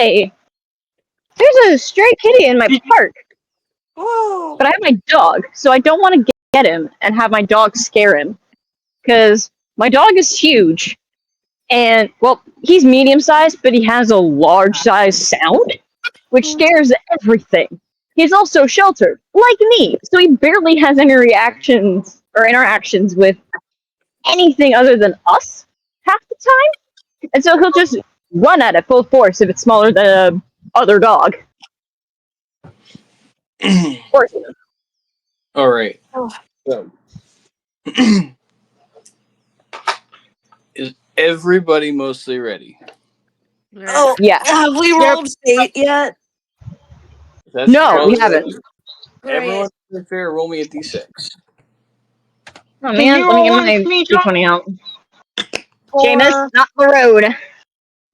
Hi! There's a stray kitty in my park, Whoa. but I have my dog, so I don't want to get him and have my dog scare him. Because my dog is huge, and, well, he's medium-sized, but he has a large-sized sound, which scares everything. He's also sheltered, like me, so he barely has any reactions or interactions with anything other than us half the time. And so he'll just run at it full force if it's smaller than a other dog. All right. Oh. So, is everybody mostly ready? Oh, Yes. have we rolled fate yet? That's No, we probably haven't. Everyone in fair, roll me a d6. Oh man, let me get my d20 out. Four. Seamus, not the road.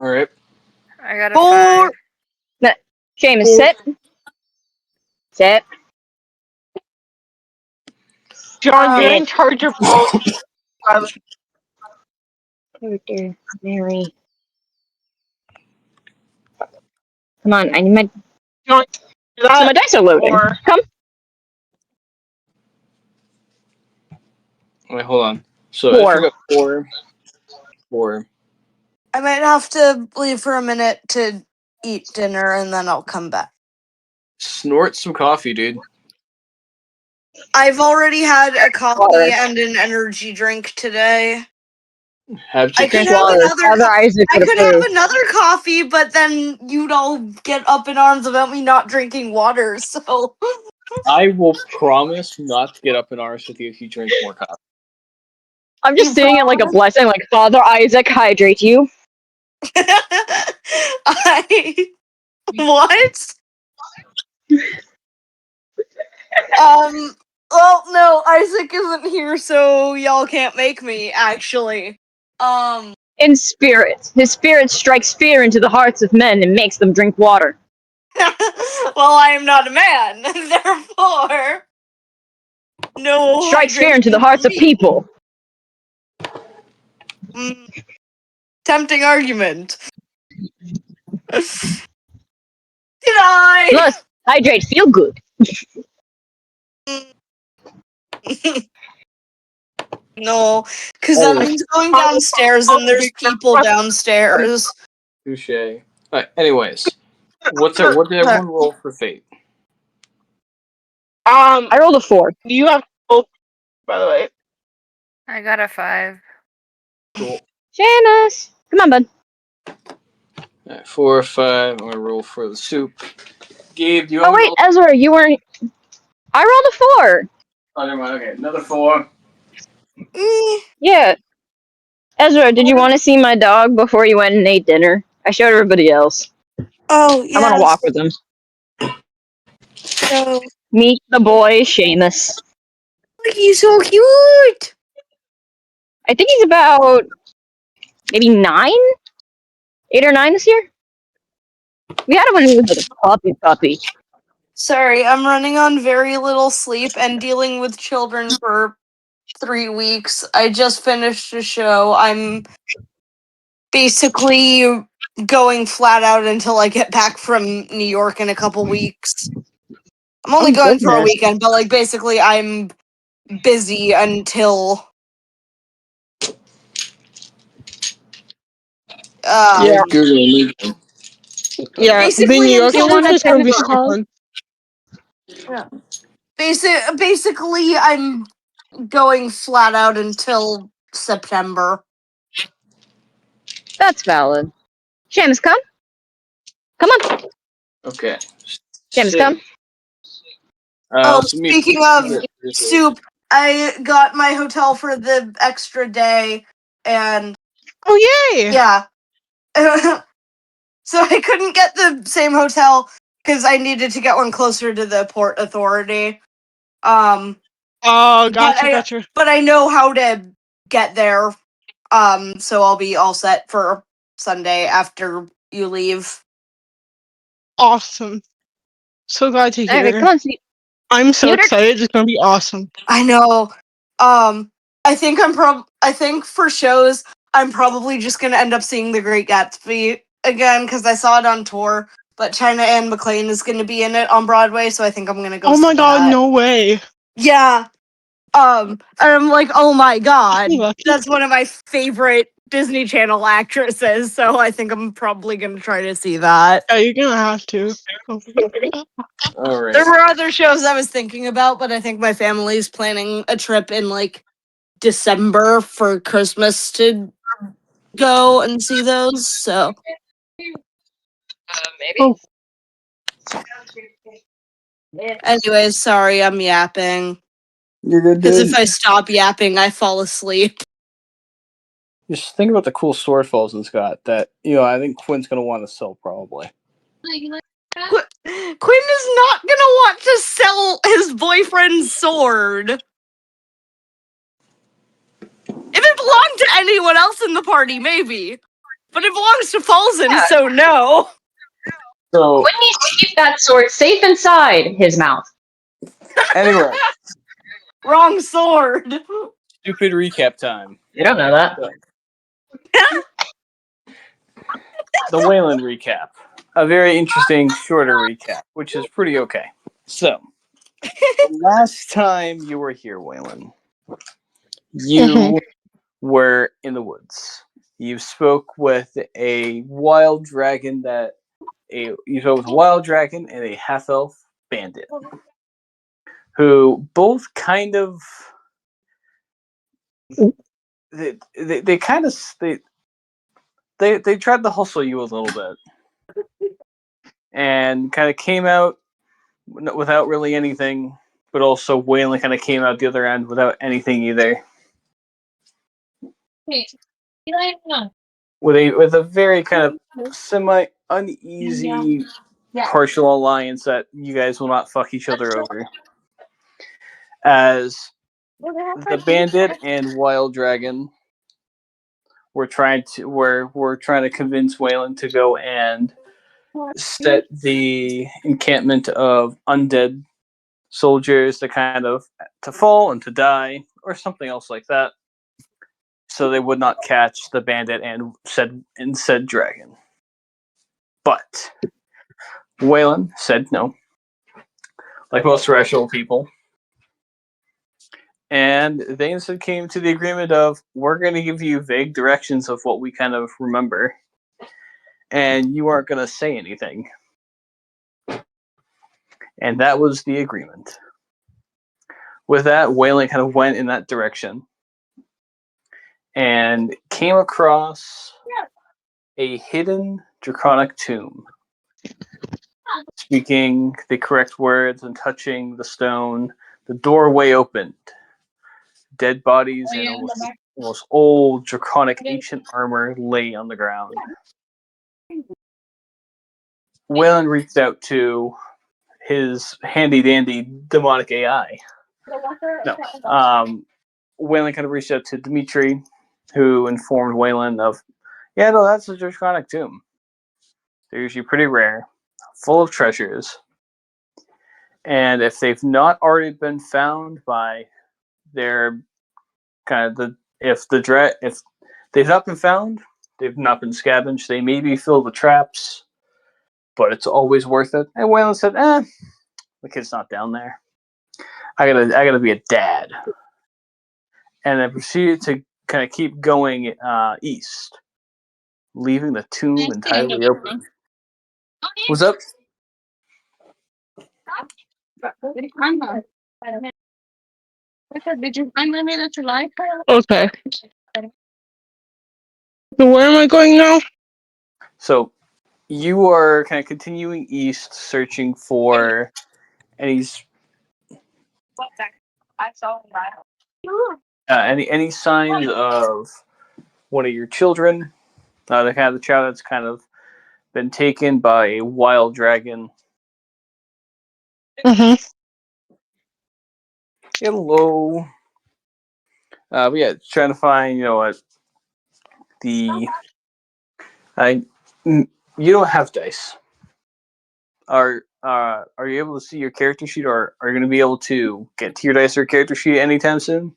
All right. I got a 4. 5. Seamus, sit. Sit. John, you're in charge of all. Oh dear, Mary. Come on, I need my. John, So my dice are loading. Come. Wait, hold on. So Four. I got 4. I might have to leave for a minute to eat dinner and then I'll come back. Snort some coffee, dude. I've already had a coffee Water. and an energy drink today. Have I to could Drink have water. another. Father Isaac I would could approve. have another coffee, but then you'd all get up in arms about me not drinking water. So I will promise not to get up in arms with you if you drink more coffee. I'm just seeing it like a blessing, like Father Isaac hydrate you. What? Well, no, Isaac isn't here, so y'all can't make me, actually. In spirit. His spirit strikes fear into the hearts of men and makes them drink water. Well, I am not a man, therefore, no. Strikes fear hydration into the hearts for of me. people. Tempting argument. Did I? Plus, hydrate feel good. No, because that means going downstairs and there's people downstairs. Touche. Anyways, what did everyone roll for fate? I rolled a 4. You have both, by the way. I got a 5. Cool. Seamus! Come on, bud. Alright, 4 or 5. I'm gonna roll for the soup. Gabe, do you Oh, want wait, Ezra, you weren't. I rolled a 4. Oh, never mind. Okay, another 4. Yeah. Ezra, did you want to see my dog before you went and ate dinner? I showed everybody else. Oh, yeah. I want to walk with him. So, Meet the boy, Seamus. he's so cute! I think he's about maybe 9? 8 or 9 this year? We had him when he was like a puppy. Sorry, I'm running on very little sleep and dealing with children for 3 weeks. I just finished a show. I'm basically going flat out until I get back from New York in a couple weeks. I'm only going for a weekend, but like basically I'm busy until Yeah. Yeah, the basically New York until one is gonna be September. fun. Basically I'm going flat out until September. That's valid. Seamus, come. Come on. Okay. Seamus, come. Speaking of soup, I got my hotel for the extra day, and Oh, yay! yeah. So I couldn't get the same hotel because I needed to get one closer to the Port Authority. Oh, gotcha. But I know how to get there. So I'll be all set for Sunday after you leave. Awesome. So glad to hear. Alright, come on, see. I'm so excited. It's gonna be awesome. I know. I think for shows, I'm probably just gonna end up seeing The Great Gatsby again because I saw it on tour. But China Anne McClain is going to be in it on Broadway, so I think I'm going to go. Oh my see god, that. no way! Yeah. And I'm like, oh my god, Lucky. that's one of my favorite Disney Channel actresses. So I think I'm probably going to try to see that. Yeah, you're gonna have to. All right. There were other shows I was thinking about, but I think my family's planning a trip in like December for Christmas to go and see those. So Maybe. anyways, sorry, I'm yapping. You're good, Because dude. if I stop yapping, I fall asleep. Just think about the cool sword Falzen's got that, I think Quinn's going to want to sell probably. Quinn is not gonna want to sell his boyfriend's sword. If it belonged to anyone else in the party, maybe. But it belongs to Falzen, so no. So, Quinn needs to keep that sword safe inside his mouth. anyway, Wrong sword. stupid recap time. You don't know that. The Wylan recap. A very interesting, shorter recap, which is pretty okay. So, the last time you were here, Wylan, you were in the woods. You spoke with a wild dragon and a half-elf bandit, who both kind of they tried to hustle you a little bit, and kind of came out without really anything, but also Wylan kind of came out the other end without anything either. With a very kind of semi uneasy partial alliance that you guys will not fuck each other over. As the bandit and wild dragon were trying to convince Wylan to go and set the encampment of undead soldiers to fall and to die, or something else like that, so they would not catch the bandit and said dragon. But Wylan said no, like most rational people, and they instead came to the agreement of, we're going to give you vague directions of what we kind of remember, and you aren't going to say anything. And that was the agreement. With that, Wylan kind of went in that direction and came across a hidden draconic tomb. Speaking the correct words and touching the stone, the doorway opened. Dead bodies and almost old draconic ancient armor lay on the ground. Wylan reached out to his handy dandy demonic AI. Wylan kind of reached out to Dimitri, who informed Wylan of, yeah, no, that's a draconic tomb. They're usually pretty rare, full of treasures, and if they've not already been found by their if they've not been found, they've not been scavenged. They may be filled with traps, but it's always worth it. And Wylan said, the kid's not down there. I gotta be a dad. And then proceeded to kind of keep going east, leaving the tomb entirely open. What's up? Okay. So where am I going now? So you are kind of continuing east, searching for any signs of one of your children, the child that's kind of been taken by a wild dragon. Mm-hmm. Hello. But yeah, trying to find, you don't have dice. Are you able to see your character sheet, or are you going to be able to get to your dice or character sheet anytime soon?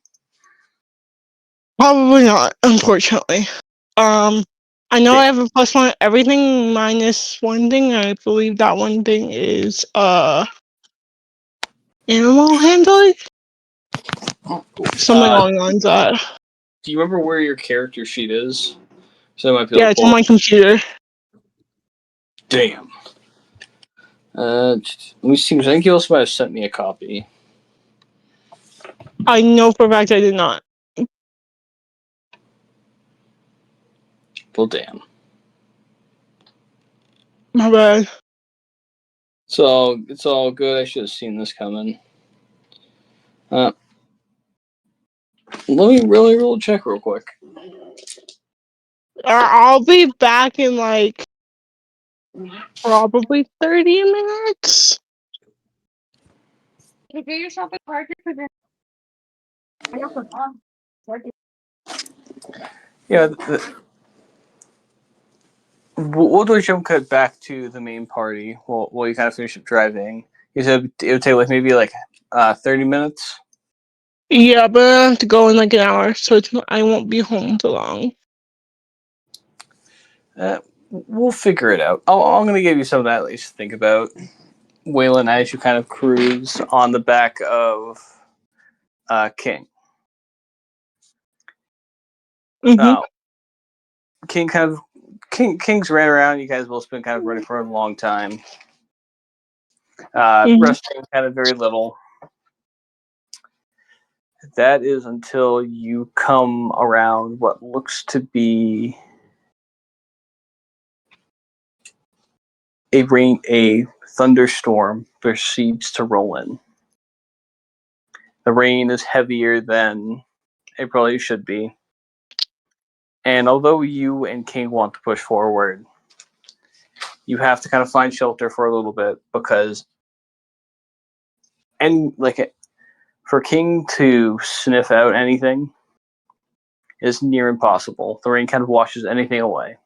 Probably not, unfortunately. I know I have a +1 everything minus one thing. I believe that one thing is animal handling? Something along the lines of that. Do you remember where your character sheet is? So I might be able Yeah, to it's pull. on my computer. Damn. Let me see. I think you also might have sent me a copy. I know for a fact I did not. Well, damn. My bad. So it's all good. I should have seen this coming. Let me really check real quick. I'll be back in like probably 30 minutes. Get yourself a charger for this. Yeah, we'll do a jump cut back to the main party while you kind of finish up driving. You said it would take like maybe 30 minutes. Yeah, but I have to go in like an hour, so I won't be home for long. We'll figure it out. I'm going to give you some of that at least to think about. Wylan, as you kind of cruise on the back of King. Mm-hmm. King's ran around. You guys both been kind of running for a long time. Mm-hmm. Resting kind of very little. That is until you come around what looks to be a thunderstorm proceeds to roll in. The rain is heavier than it probably should be. And although you and King want to push forward, you have to kind of find shelter for a little bit because for King to sniff out anything is near impossible. The rain kind of washes anything away.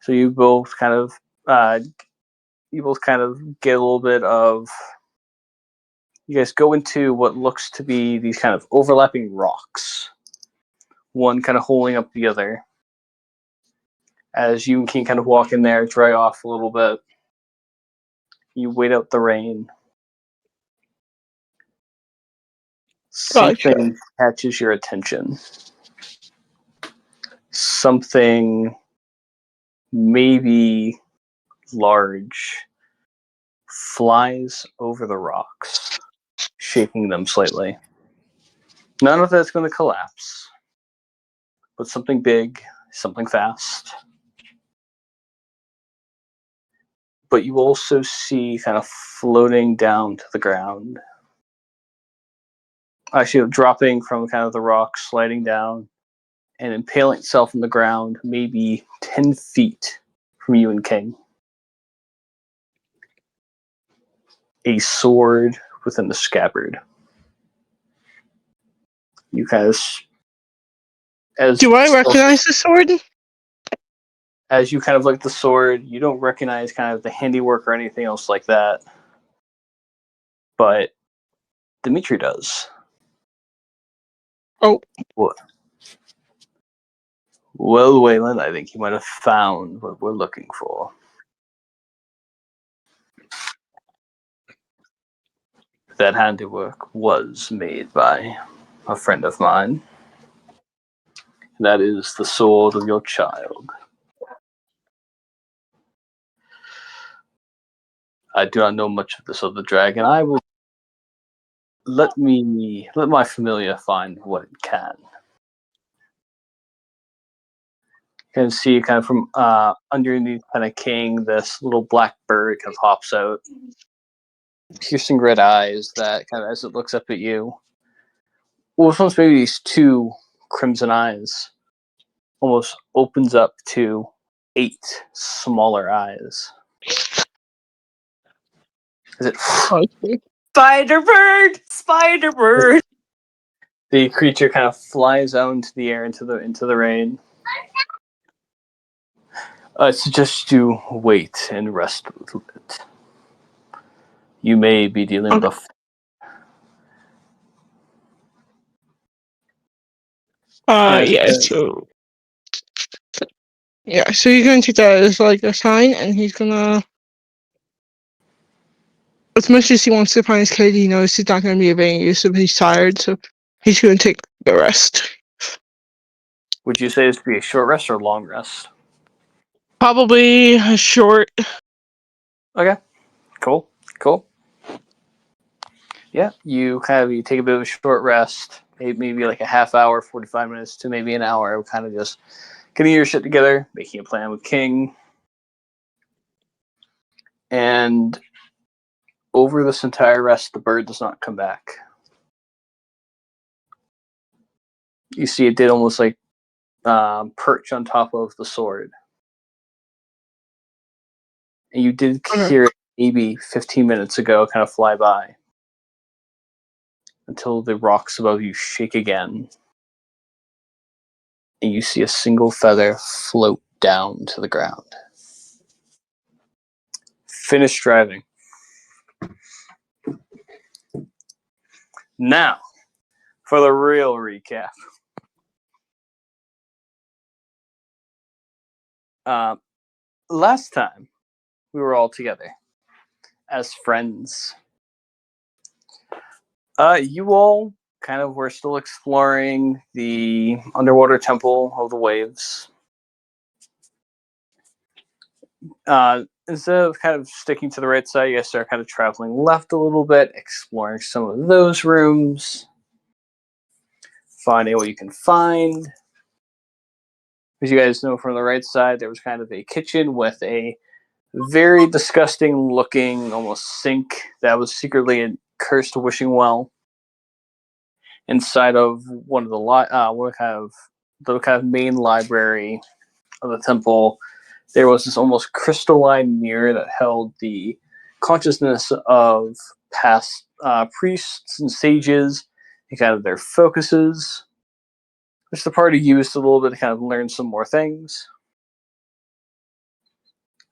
So you both kind of get a little bit of. You guys go into what looks to be these kind of overlapping rocks, one kind of holding up the other. As you and King kind of walk in there, dry off a little bit, you wait out the rain. Gotcha. Something catches your attention. Something maybe large flies over the rocks, shaking them slightly. None of that's going to collapse, but something big, something fast. But you also see kind of floating down to the ground. Actually, dropping from kind of the rock, sliding down, and impaling itself on the ground, maybe 10 feet from you and King. A sword within the scabbard. You guys, Do I recognize the sword? as you kind of look at the sword, you don't recognize kind of the handiwork or anything else like that. But Dimitri does. Oh. What? Well, Wylan, I think you might have found what we're looking for. That handiwork was made by a friend of mine. That is the sword of your child. I do not know much of this other dragon. I will let my familiar find what it can. You can see kind of from underneath kind of King, this little black bird kind of hops out. Piercing red eyes that kind of as it looks up at you. Well, it's almost maybe these two crimson eyes almost opens up to 8 smaller eyes. Is it Okay. Spider-Bird! the creature kind of flies out into the air into the rain. I suggest you wait and rest a little bit. You may be dealing with a Yeah, so Yeah, so he's gonna take that as like a sign, and he's gonna, as much as he wants to find his kid, he knows he's not gonna be of any use if he's tired, so he's gonna take the rest. Would you say this to be a short rest or a long rest? Probably a short. Okay, cool. Yeah, you take a bit of a short rest, maybe like a half hour, 45 minutes to maybe an hour, kind of just getting your shit together, making a plan with King. And over this entire rest, the bird does not come back. You see it did almost like perch on top of the sword. And you did hear it maybe 15 minutes ago kind of fly by until the rocks above you shake again. And you see a single feather float down to the ground. Finish driving. Now, for the real recap. Last time, we were all together as friends. You all kind of were still exploring the underwater temple of the waves. Instead of kind of sticking to the right side, you guys start kind of traveling left a little bit, exploring some of those rooms, finding what you can find. As you guys know, from the right side, there was kind of a kitchen with a very disgusting looking, almost sink that was secretly a cursed wishing well. Inside of one of the kind of main library of the temple, there was this almost crystalline mirror that held the consciousness of past priests and sages and kind of their focuses, which the party used a little bit to kind of learn some more things.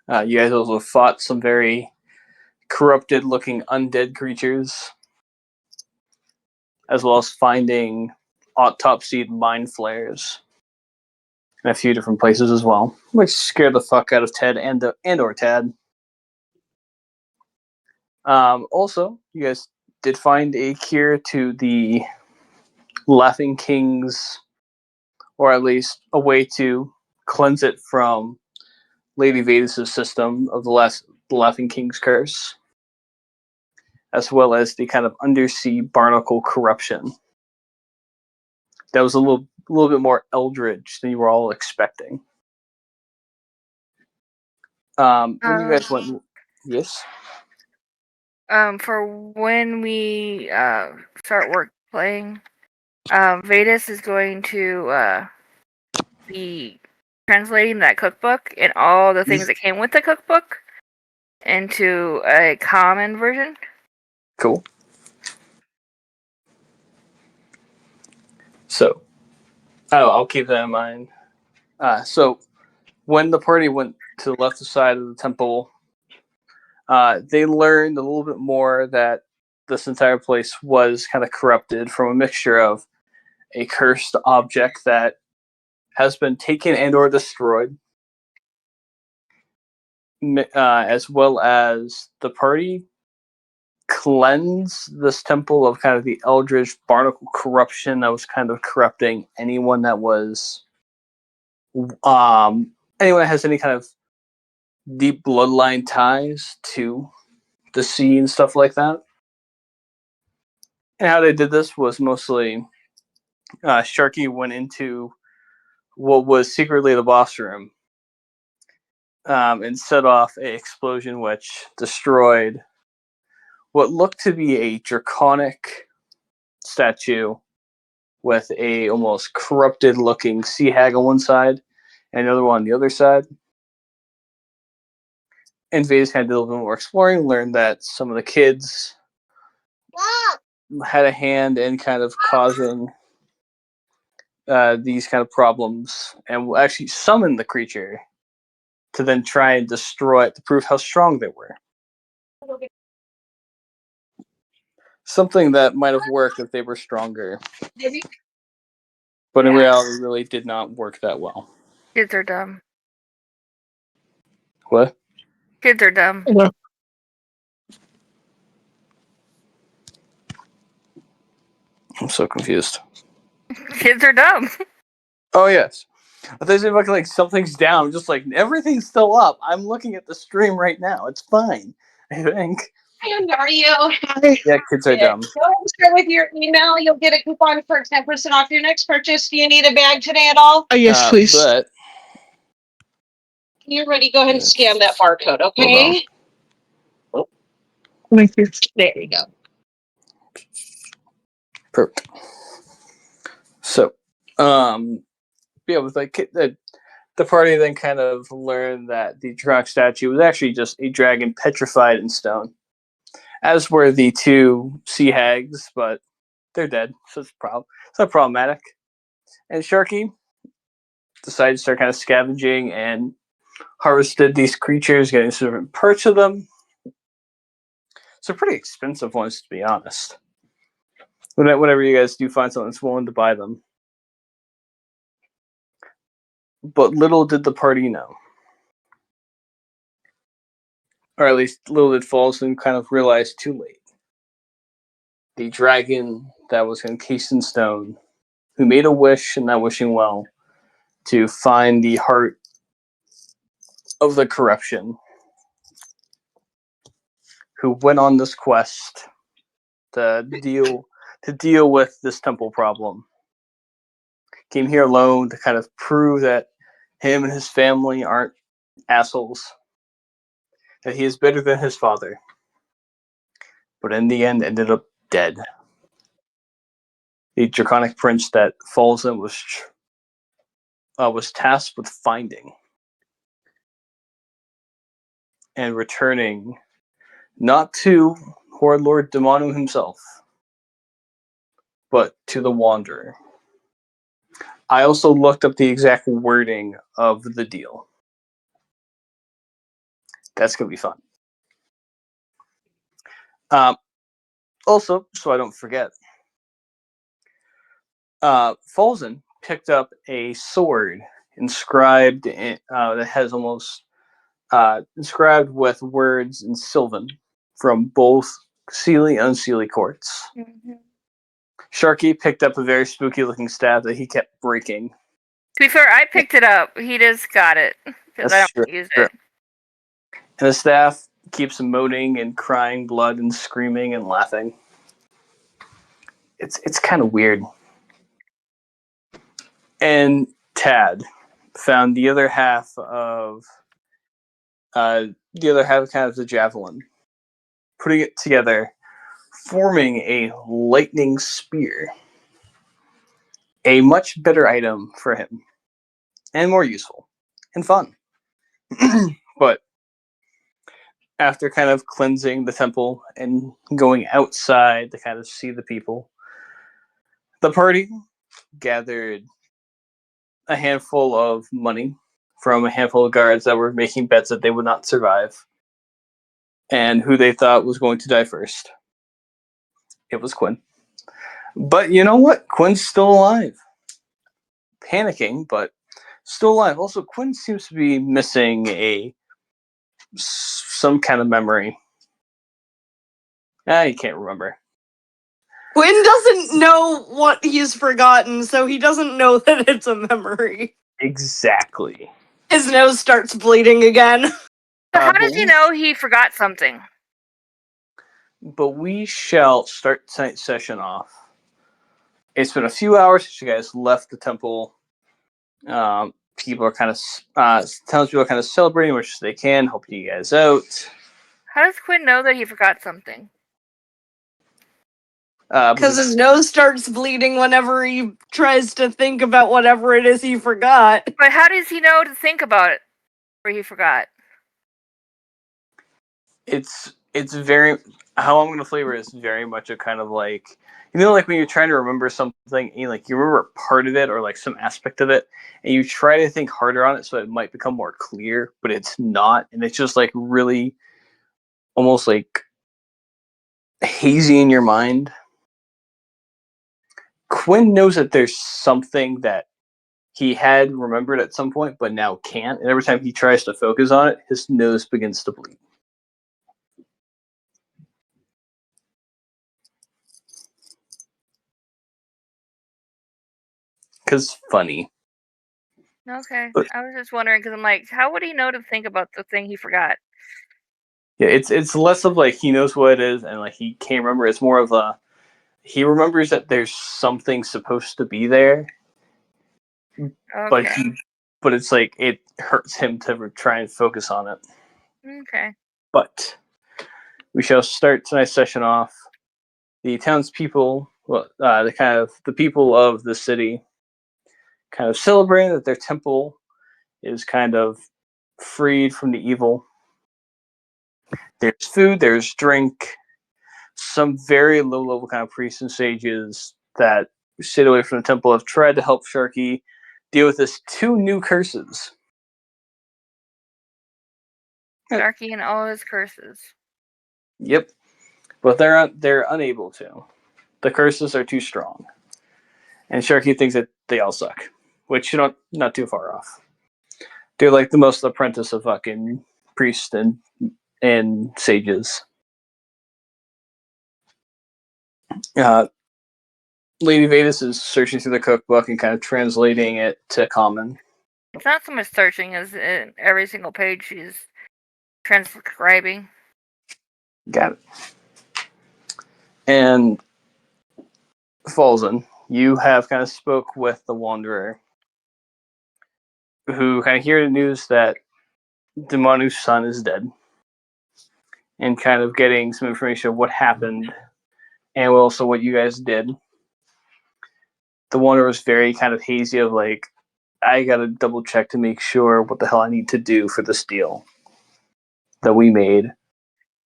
You guys also fought some very corrupted-looking undead creatures, as well as finding autopsied mind flares in a few different places as well, which scared the fuck out of Ted and or Tad. Also, you guys did find a cure to the Laughing King's, or at least a way to cleanse it from Lady Vetis' system of the Laughing King's curse, as well as the kind of undersea barnacle corruption. That was a little bit more eldritch than you were all expecting. When you guys went, yes. For when we start work playing, Vetis is going to be translating that cookbook and all the things that came with the cookbook into a common version. Cool. So, I'll keep that in mind. So, when the party went to the left side of the temple, they learned a little bit more that this entire place was kind of corrupted from a mixture of a cursed object that has been taken and or destroyed, as well as the party cleanse this temple of kind of the eldritch barnacle corruption that was kind of corrupting anyone that was anyone that has any kind of deep bloodline ties to the sea and stuff like that. And how they did this was mostly Sharky went into what was secretly the boss room and set off an explosion which destroyed what looked to be a draconic statue with a almost corrupted looking sea hag on one side and another one on the other side. And Vegas kind of did a little bit more exploring, learned that some of the kids had a hand in kind of causing these kind of problems, and will actually summon the creature to then try and destroy it to prove how strong they were. Something that might have worked if they were stronger, but in reality really did not work that well. Kids are dumb. What? Kids are dumb. No. I'm so confused. Kids are dumb. Oh yes. I thought you were like something's down. Just like everything's still up. I'm looking at the stream right now. It's fine. I think. Hi, how are you? Yeah, kids are dumb. Don't start with your email. You'll get a coupon for 10% off your next purchase. Do you need a bag today at all? Yes, please. But When you're ready, go ahead and scan that barcode, Hold okay? Thank you. There you go. perfect. So, yeah, with like the party then kind of learned that the draconic statue was actually just a dragon petrified in stone, as were the two sea hags, but they're dead, so it's not problematic. And Sharky decided to start kind of scavenging and harvested these creatures, getting different parts of them. So pretty expensive ones, to be honest. Whenever you guys do find someone that's willing to buy them. But little did the party know. Or at least little did Falzen kind of realize too late. The dragon that was encased in stone, who made a wish and not wishing well, to find the heart of the corruption, who went on this quest to deal with this temple problem. Came here alone to kind of prove that him and his family aren't assholes, that he is better than his father, but in the end ended up dead. The draconic prince that Falzen was tasked with finding and returning, not to Horde Lord Demonu himself, but to the Wanderer. I also looked up the exact wording of the deal. That's going to be fun. Also, so I don't forget, Falzen picked up a sword inscribed that has almost inscribed with words in Sylvan from both Sealy and Unsealy courts. Mm-hmm. Sharky picked up a very spooky looking staff that he kept breaking. To be fair, I picked it up. He just got it because I don't use it. And the staff keeps moaning and crying blood and screaming and laughing. It's kind of weird. And Tad found the other half of kind of the javelin, putting it together, forming a lightning spear. A much better item for him, and more useful and fun. But after kind of cleansing the temple and going outside to kind of see the people, the party gathered a handful of money from a handful of guards that were making bets that they would not survive, and who they thought was going to die first. It was Quinn. But you know what? Quinn's still alive. Panicking, but still alive. Also, Quinn seems to be missing some kind of memory. You can't remember. Quinn doesn't know what he's forgotten, so he doesn't know that it's a memory. Exactly. His nose starts bleeding again. So how does he know he forgot something? But we shall start tonight's session off. It's been a few hours since you guys left the temple. People are kind of townspeople are kind of celebrating, which they can, helping you guys out. How does Quinn know that he forgot something? Because his nose starts bleeding whenever he tries to think about whatever it is he forgot. But how does he know to think about it where he forgot? It's very, how I'm going to flavor it is very much a kind of like, like when you're trying to remember something and you remember part of it or like some aspect of it, and you try to think harder on it so it might become more clear, but it's not, and it's just like really almost like hazy in your mind. Quinn knows that there's something that he had remembered at some point, but now can't. And every time he tries to focus on it, his nose begins to bleed. Because funny. Okay. But- I was just wondering because I'm like, how would he know to think about the thing he forgot? Yeah, it's less of like he knows what it is and like he can't remember. It's more of a he remembers that there's something supposed to be there, Okay. but it's like it hurts him to try and focus on it. Okay. But we shall start tonight's session off. The townspeople, well, the people of the city, kind of celebrating that their temple is kind of freed from the evil. There's food, there's drink, some very low level kind of priests and sages that stayed away from the temple have tried to help Sharky deal with his 2 new curses. Sharky and all his curses. Yep, but they're unable to. The curses are too strong, and Sharky thinks that they all suck, which you're not too far off. They're like the most apprentice of fucking priests and sages. Lady Vetis is searching through the cookbook and kind of translating it to common. It's not so much searching as in every single page she's transcribing. Got it. And Falzen, you have kind of spoke with the Wanderer, who kind of hear the news that Demanu's son is dead, and kind of getting some information of what happened, and also what you guys did. The Wanderer was very kind of hazy of like, I gotta double check to make sure what the hell I need to do for this deal that we made,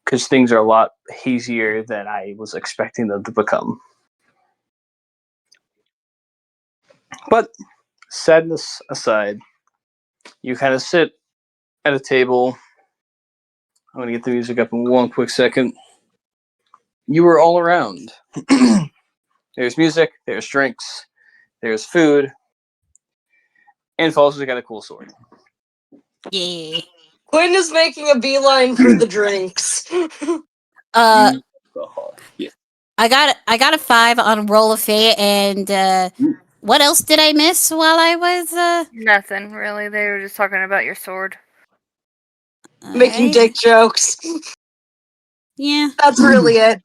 because things are a lot hazier than I was expecting them to become. But sadness aside, you kind of sit at a table. I'm going to get the music up in one quick second. You were all around. There's music, there's drinks, there's food, and Falzen's got a cool sword. Yeah. Quinn is making a beeline for the drinks. Yeah. I got a 5 on Roll of Fate, and what else did I miss while I was Nothing really. They were just talking about your sword. Making alright. dick jokes. Yeah. That's really it.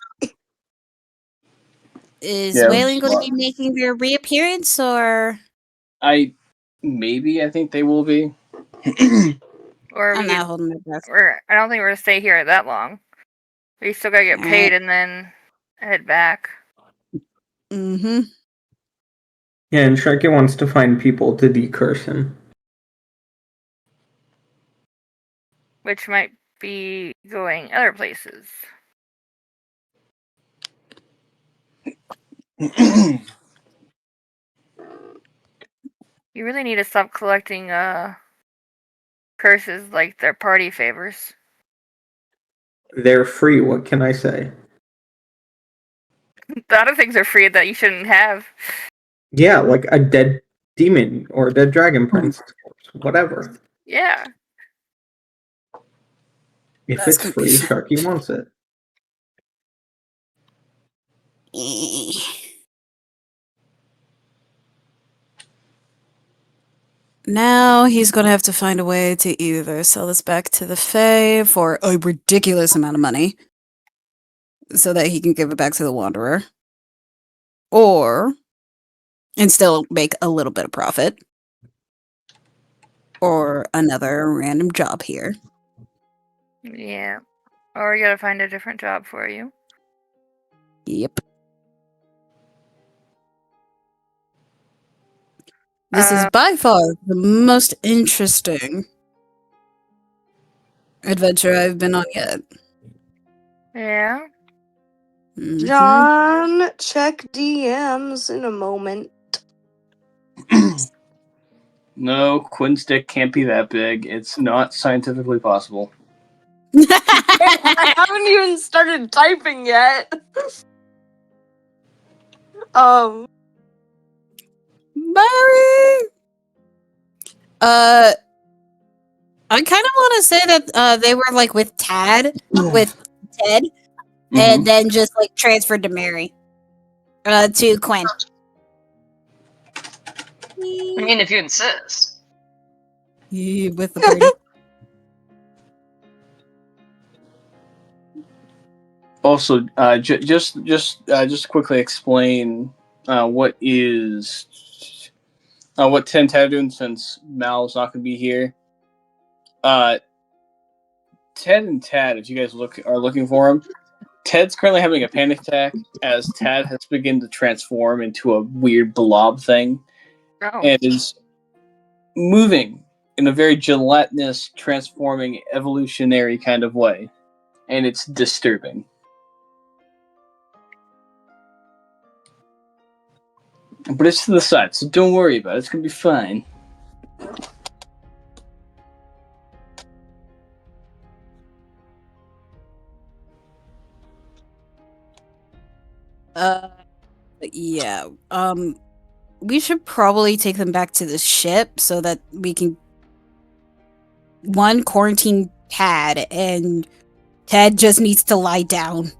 Is Yeah. Wylan going to be making their reappearance, or I think they will be. Or I'm we not could, holding my breath. I don't think we're gonna stay here that long. We still gotta get paid and then head back. Mm-hmm. Yeah, and Sharky wants to find people to decurse him. Which might be going other places. You really need to stop collecting curses like their party favors. They're free, what can I say? The other things are free that you shouldn't have. Yeah, like a dead demon or a dead dragon prince, whatever. Yeah. If That's it's gonna be free, fun. Sharky wants it. Now he's gonna have to find a way to either sell this back to the Fae for a ridiculous amount of money, so that he can give it back to the Wanderer, and still make a little bit of profit, or another random job here. Yeah. Or you gotta find a different job for you. Yep. This is by far the most interesting adventure I've been on yet. Yeah. Mhm. John, check DMs in a moment. No, Quinn's dick can't be that big. It's not scientifically possible. I haven't even started typing yet. Marri! I kind of want to say that they were like with Ted, and then just like transferred to Marri, to Quinn. I mean, if you insist. With the party. Also, just quickly explain what Ted and Tad are doing since Mal's not going to be here. Ted and Tad, if you guys are looking for him, Ted's currently having a panic attack as Tad has begun to transform into a weird blob thing and is moving in a very gelatinous, transforming, evolutionary kind of way, and it's disturbing. But it's to the side, so don't worry about it. It's gonna be fine. Yeah. We should probably take them back to the ship so that we can quarantine Tad, and Tad just needs to lie down.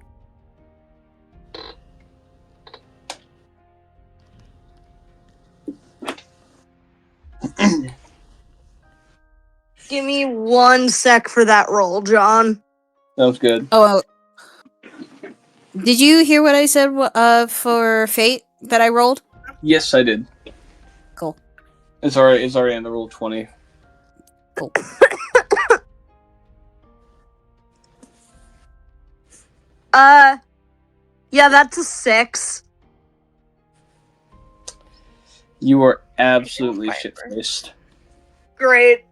Give me 1 sec for that roll, John. Sounds good. Oh, did you hear what I said for fate that I rolled? Yes, I did. Cool. It's already in the roll 20. Cool. Yeah, that's a 6. You are absolutely shit-faced Great.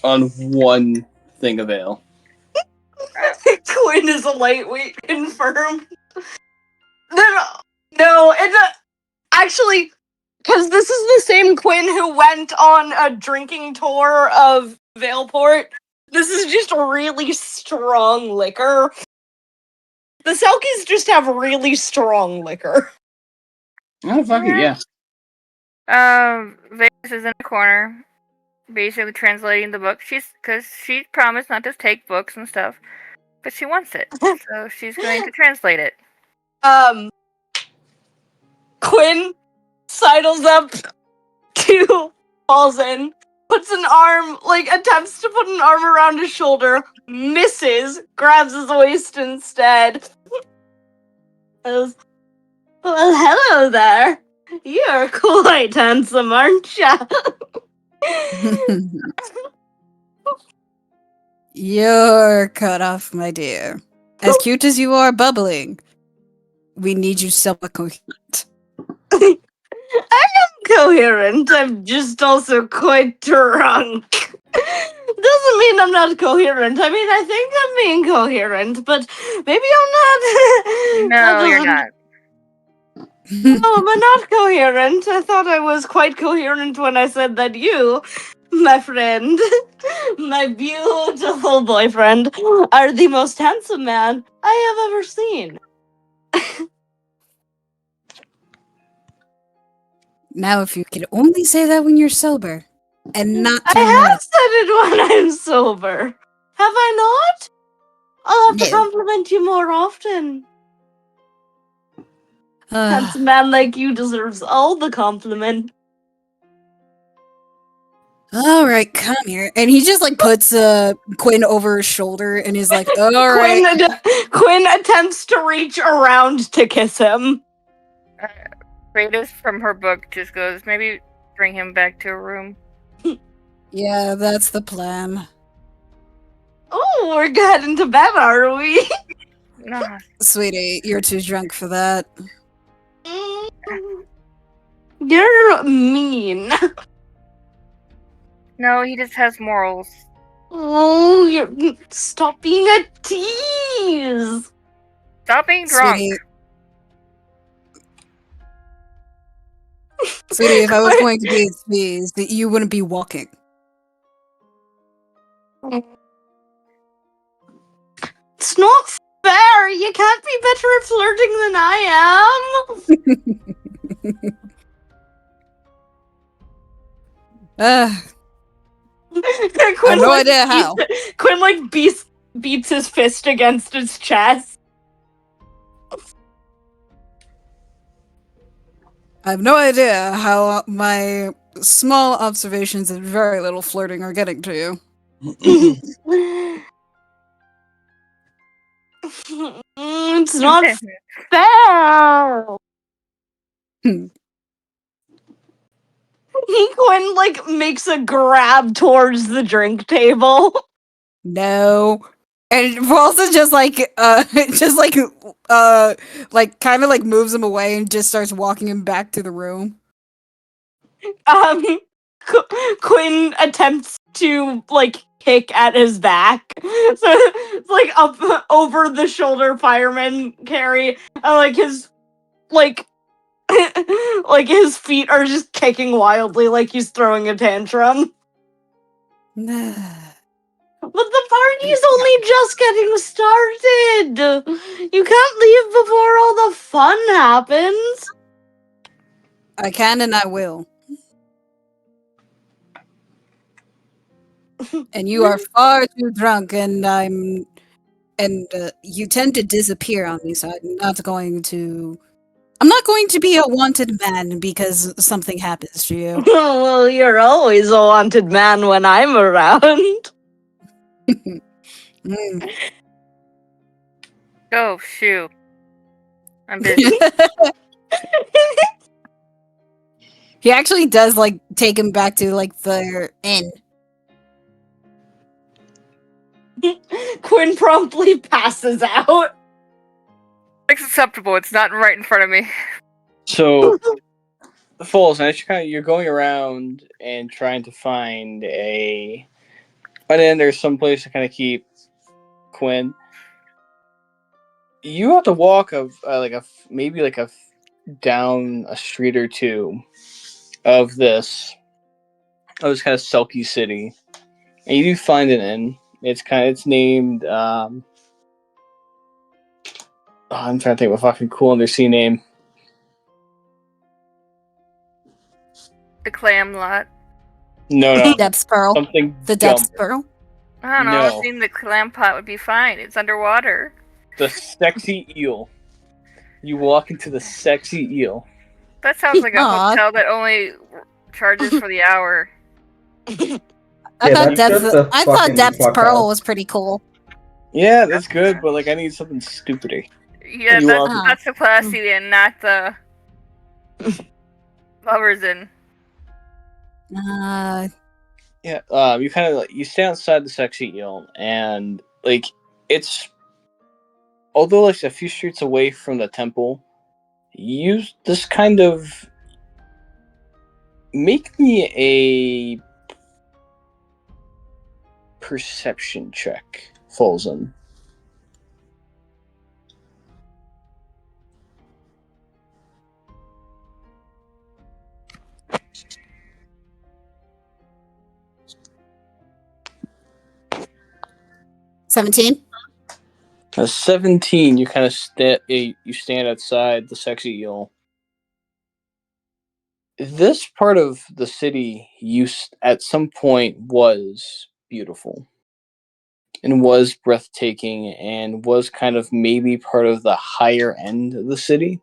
on one thing of ale. Quinn is a lightweight, confirmed. No, it's actually, because this is the same Quinn who went on a drinking tour of Valeport. This is just really strong liquor. The Selkies just have really strong liquor. Oh, fuck it, yeah. Vegas is in the corner, basically translating the book. Because she promised not to take books and stuff, but she wants it, so she's going to translate it. Quinn sidles up to Falzen, puts an arm, attempts to put an arm around his shoulder, misses, grabs his waist instead. Well, hello there. You're quite handsome, aren't ya? You're cut off, my dear. As cute as you are bubbling, we need you somewhat coherent. I am coherent. I'm just also quite drunk. Doesn't mean I'm not coherent. I mean, I think I'm being coherent, but maybe I'm not. No, you're not. No, I'm not coherent. I thought I was quite coherent when I said that you, my friend, my beautiful boyfriend, are the most handsome man I have ever seen. Now, if you could only say that when you're sober, and not I turn have red. said it when I'm sober. Have I not? I'll have to No. compliment you more often. Uh, Handsome man like you deserves all the compliment. all right, come here. And he just puts Quinn over his shoulder and is like, all right. Quinn attempts to reach around to kiss him. Vegas from her book just goes, maybe bring him back to a room. Yeah, that's the plan. Oh, we're heading to bed, are we? No. Sweetie, you're too drunk for that. You're mean. No, he just has morals. Oh, stop being a tease. Stop being drunk. Sweetie, if I was going to be a tease, you wouldn't be walking. It's not fair. You can't be better at flirting than I am. I Quinn, have no idea how. Quinn like beats his fist against his chest. I have no idea how my small observations and very little flirting are getting to you. It's not fair. Quinn like makes a grab towards the drink table. No. And Falzen just kind of like moves him away and just starts walking him back to the room. Quinn attempts to like kick at his back, so it's like up over the shoulder fireman carry, like his like like his feet are just kicking wildly, like he's throwing a tantrum. But the party's only just getting started. You can't leave before all the fun happens. I can and I will. And you are far too drunk, and you tend to disappear on me, so I'm not going to be a wanted man because something happens to you. Well, you're always a wanted man when I'm around. Mm. Oh, shoot. I'm busy. He actually does like take him back to like their inn. Quinn promptly passes out. It's acceptable. It's not right in front of me. So, Falls, as you're going around and trying to find a. By then, there's some place to kind of keep Quinn. You have to walk down a street or two of this kind of sulky city, and you do find an inn. It's named. I'm trying to think of a fucking cool undersea name. The clam lot. No. Depths Pearl. Something The dumb. Depths Pearl. I don't know. No. I think the clam pot would be fine. It's underwater. The sexy eel. You walk into the sexy eel. That sounds like a Aw. hotel that only charges for the hour. I thought fucking Depths fuck Pearl up. was pretty cool. Yeah, that's good, but I need something stupider. Yeah, You walk- that's the classy inn, not the lovers inn. Yeah, you kind of you stay outside the sexy eel, and it's although a few streets away from the temple, you just kind of make me a perception check, Falzen. $17. A 17, you kind of stand outside the sexy eel. This part of the city at some point was beautiful and was breathtaking and was kind of maybe part of the higher end of the city.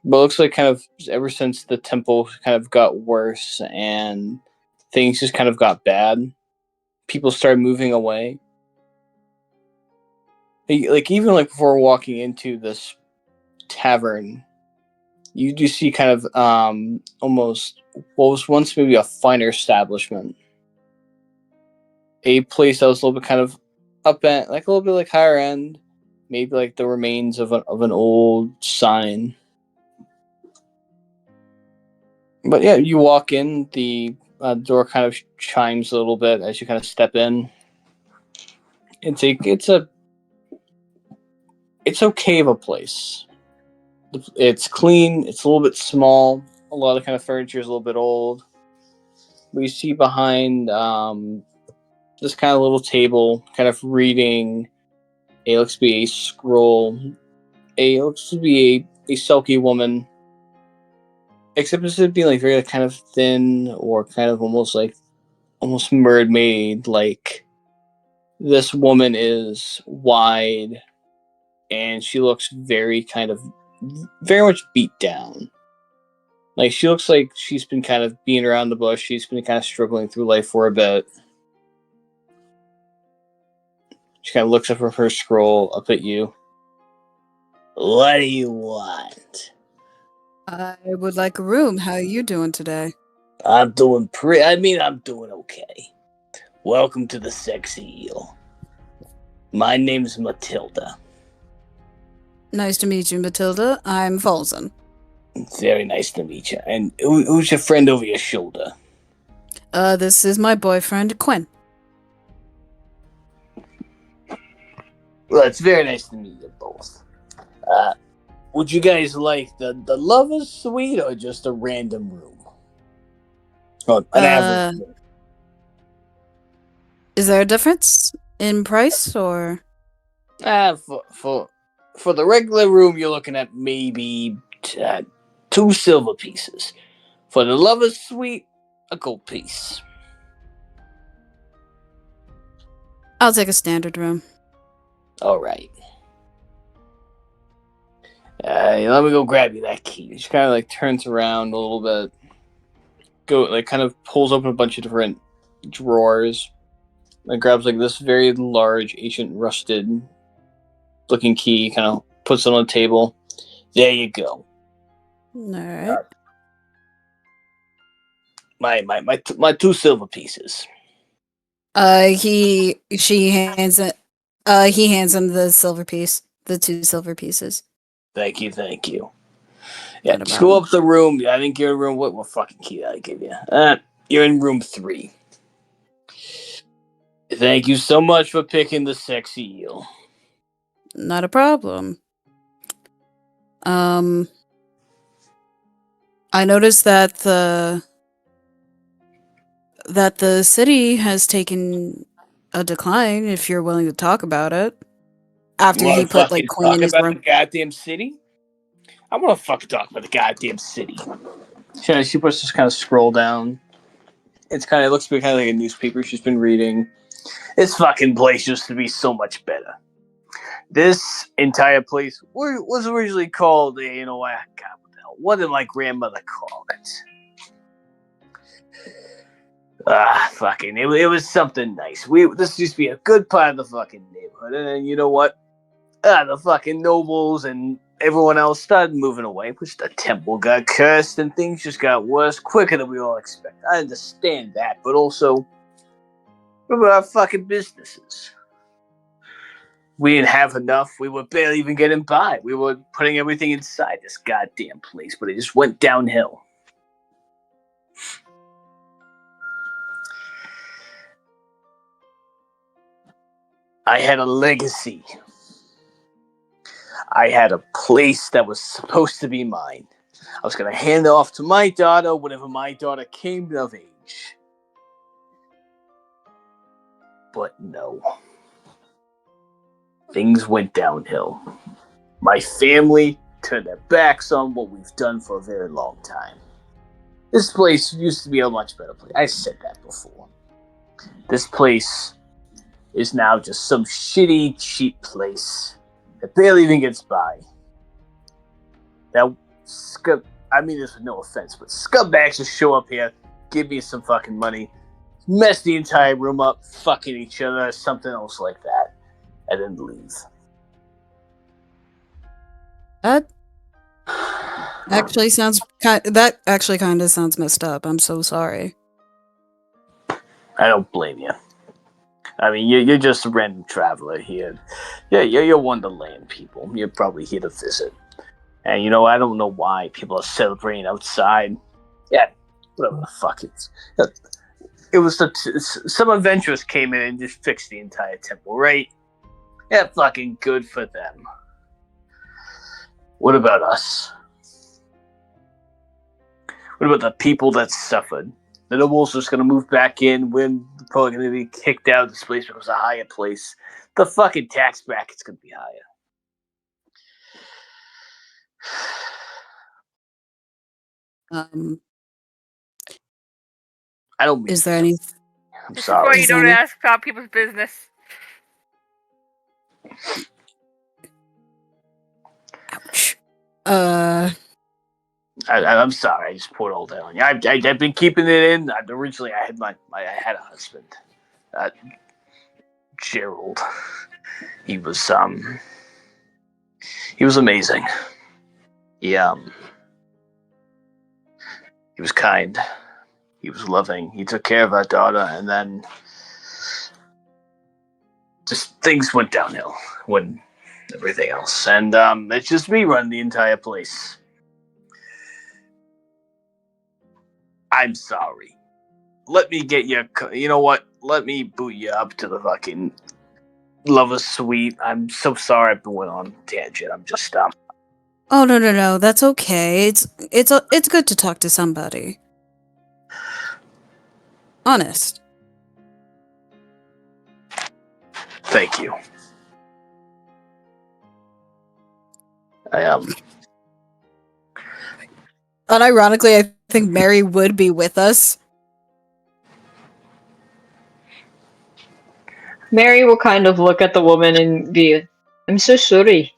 But it looks like kind of ever since the temple kind of got worse and things just kind of got bad, people started moving away. Even before walking into this tavern, you do see kind of almost what was once maybe a finer establishment, a place that was a little bit kind of up end, a little bit higher end, maybe the remains of an old sign. But yeah, you walk in, the door kind of chimes a little bit as you kind of step in. It's okay of a place. It's clean. It's a little bit small. A lot of kind of furniture is a little bit old. We see behind this kind of little table, kind of reading. It looks to be a scroll. It looks to be a sulky woman. except instead of being like very kind of thin or kind of almost mermaid, like this woman is wide and she looks very much beat down. Like she looks like she's been kind of being around the bush. She's been kind of struggling through life for a bit. She kind of looks up from her scroll up at you. What do you want? I would like a room. How are you doing today? I'm doing I'm doing okay. Welcome to the Sexy Eel. My name's Matilda. Nice to meet you, Matilda. I'm Falzen. Very nice to meet you. And who's your friend over your shoulder? This is my boyfriend, Quinn. Well, it's very nice to meet you both. Would you guys like the lover's suite or just a random room? Or an average room? Is there a difference in price, or? For the regular room, you're looking at maybe 2 silver pieces. For the lover's suite, a gold piece. I'll take a standard room. All right. Let me go grab you that key. She kind of like turns around a little bit, kind of pulls open a bunch of different drawers, and grabs like this very large, ancient, rusted looking key. Kind of puts it on the table. There you go. All right. My 2 silver pieces. He hands him the silver piece, the 2 silver pieces. Thank you. Yeah, Not a just go problem. up the room. I think you're in room. What fucking key did I give you? You're in room 3. Thank you so much for picking the Sexy Eel. Not a problem. I noticed that the city has taken a decline, if you're willing to talk about it. After You he want to put like fucking Quinn talk in his about room. the goddamn city? I want to fucking talk about the goddamn city. She puts this kind of scroll down. It looks to be kind of like a newspaper she's been reading. This fucking place used to be so much better. This entire place was originally called, what the hell? What did my grandmother call it? Fucking, it was something nice. This used to be a good part of the fucking neighborhood, and then you know what? The fucking nobles and everyone else started moving away, which the temple got cursed and things just got worse quicker than we all expected. I understand that, but also, what about our fucking businesses? We didn't have enough. We were barely even getting by. We were putting everything inside this goddamn place, but it just went downhill. I had a legacy. I had a place that was supposed to be mine. I was going to hand it off to my daughter whenever my daughter came of age. But no. Things went downhill. My family turned their backs on what we've done for a very long time. This place used to be a much better place. I said that before. This place is now just some shitty, cheap place that barely even gets by. Now, there's no offense, but scumbags just show up here, give me some fucking money, mess the entire room up, fucking each other, or something else like that, and then leave. That actually kind of sounds messed up. I'm so sorry. I don't blame you. I mean, you're just a random traveler here. Yeah, you're Wonderland people. You're probably here to visit. And I don't know why people are celebrating outside. Yeah, whatever the fuck it was. Some adventurers came in and just fixed the entire temple, right? Yeah, fucking good for them. What about us? What about the people that suffered? The nobles are just gonna move back in. We're probably gonna be kicked out of this place because it's a higher place. The fucking tax bracket's gonna be higher. Um, I don't mean is there any? I'm This is why sorry. you Is there don't any- ask about people's business. Ouch. I'm sorry. I just poured all that on you. I've been keeping it in. Originally, I had a husband, Gerald. He was amazing. He he was kind. He was loving. He took care of our daughter, and then just things went downhill when everything else. And it's just me running the entire place. I'm sorry. Let me get you. You know what? Let me boot you up to the fucking lover suite. I'm so sorry I've been went on a tangent. I'm just Oh no, that's okay. It's good to talk to somebody. Honest. Thank you. I Unironically, I think Mary would be with us. Mary will kind of look at the woman and be, I'm so sorry.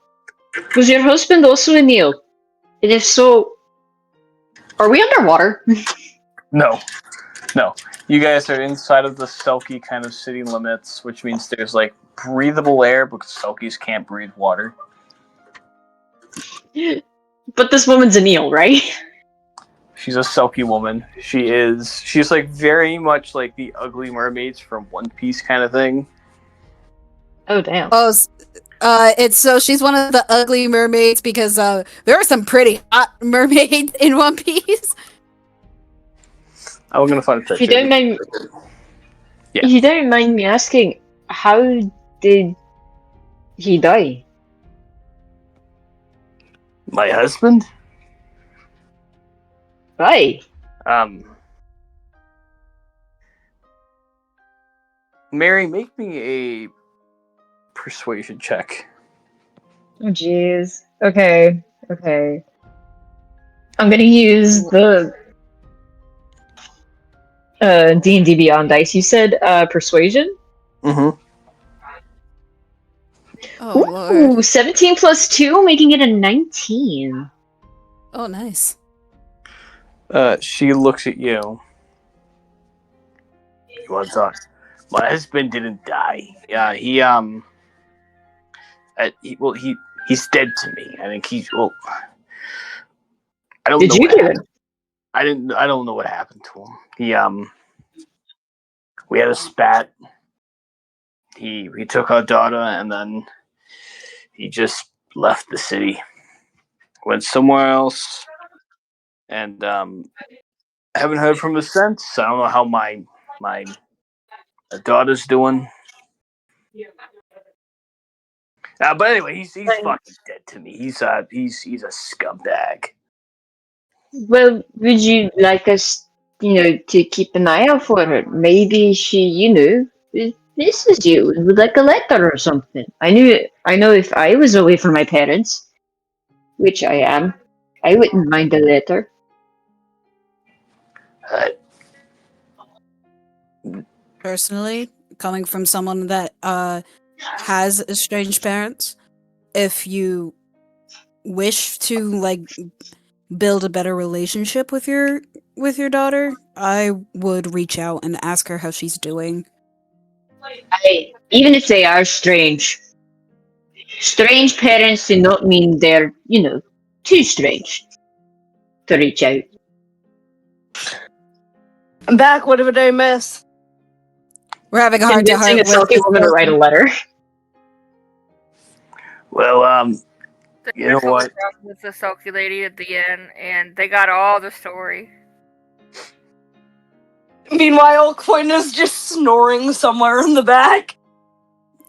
Was your husband also an eel? And if so, are we underwater? No. You guys are inside of the Selkie kind of city limits, which means there's like breathable air because Selkies can't breathe water. But this woman's an eel, right? She's a Selkie woman. She's like very much like the ugly mermaids from One Piece kind of thing. Oh, damn. Oh, it's so she's one of the ugly mermaids because there are some pretty hot mermaids in One Piece. I'm gonna find a If picture. you don't mind, Yeah. if you don't mind me asking, how did he die? My husband? Right. Mary, make me a persuasion check. Oh, jeez. Okay. I'm gonna use the D&D Beyond dice. You said persuasion? Mm-hmm. Oh Ooh, lord. 17 plus 2, making it a 19. Oh nice. She looks at you. You want to talk? My husband didn't die. Yeah, he's dead to me. I think I don't Did know you what do happened. it? I don't know what happened to him. We had a spat. He took our daughter and then he just left the city, went somewhere else, and haven't heard from him since. I don't know how my daughter's doing. But anyway, he's fucking dead to me. He's a scumbag. Well, would you like us, to keep an eye out for her? Maybe she, misses you and would like a letter or something. I know if I was away from my parents, which I am, I wouldn't mind a letter. Uh, Personally, coming from someone that has estranged parents, if you wish to like build a better relationship with your daughter, I would reach out and ask her how she's doing. Even if they are strange, strange parents do not mean they're, too strange to reach out. I'm back. What did I miss? We're having a heart to Convincing heart a with selfie woman to write a letter. well, The you know crystal was what? talking with the sulky lady at the end, and they got all the story. Meanwhile, Quinn is just snoring somewhere in the back.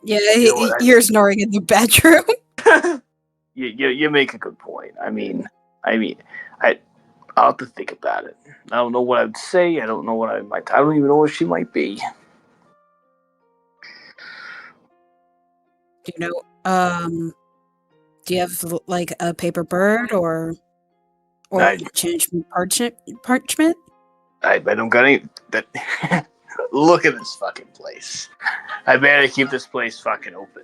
Yeah, You know what? you're snoring in the bedroom. You make a good point. I'll have to think about it. I don't know what I'd say. I don't know what I might. I don't even know where she might be. Do you know? Do you have like a paper bird or? Or I- change from parchment? I don't got any. That. Look at this fucking place. I better keep this place fucking open.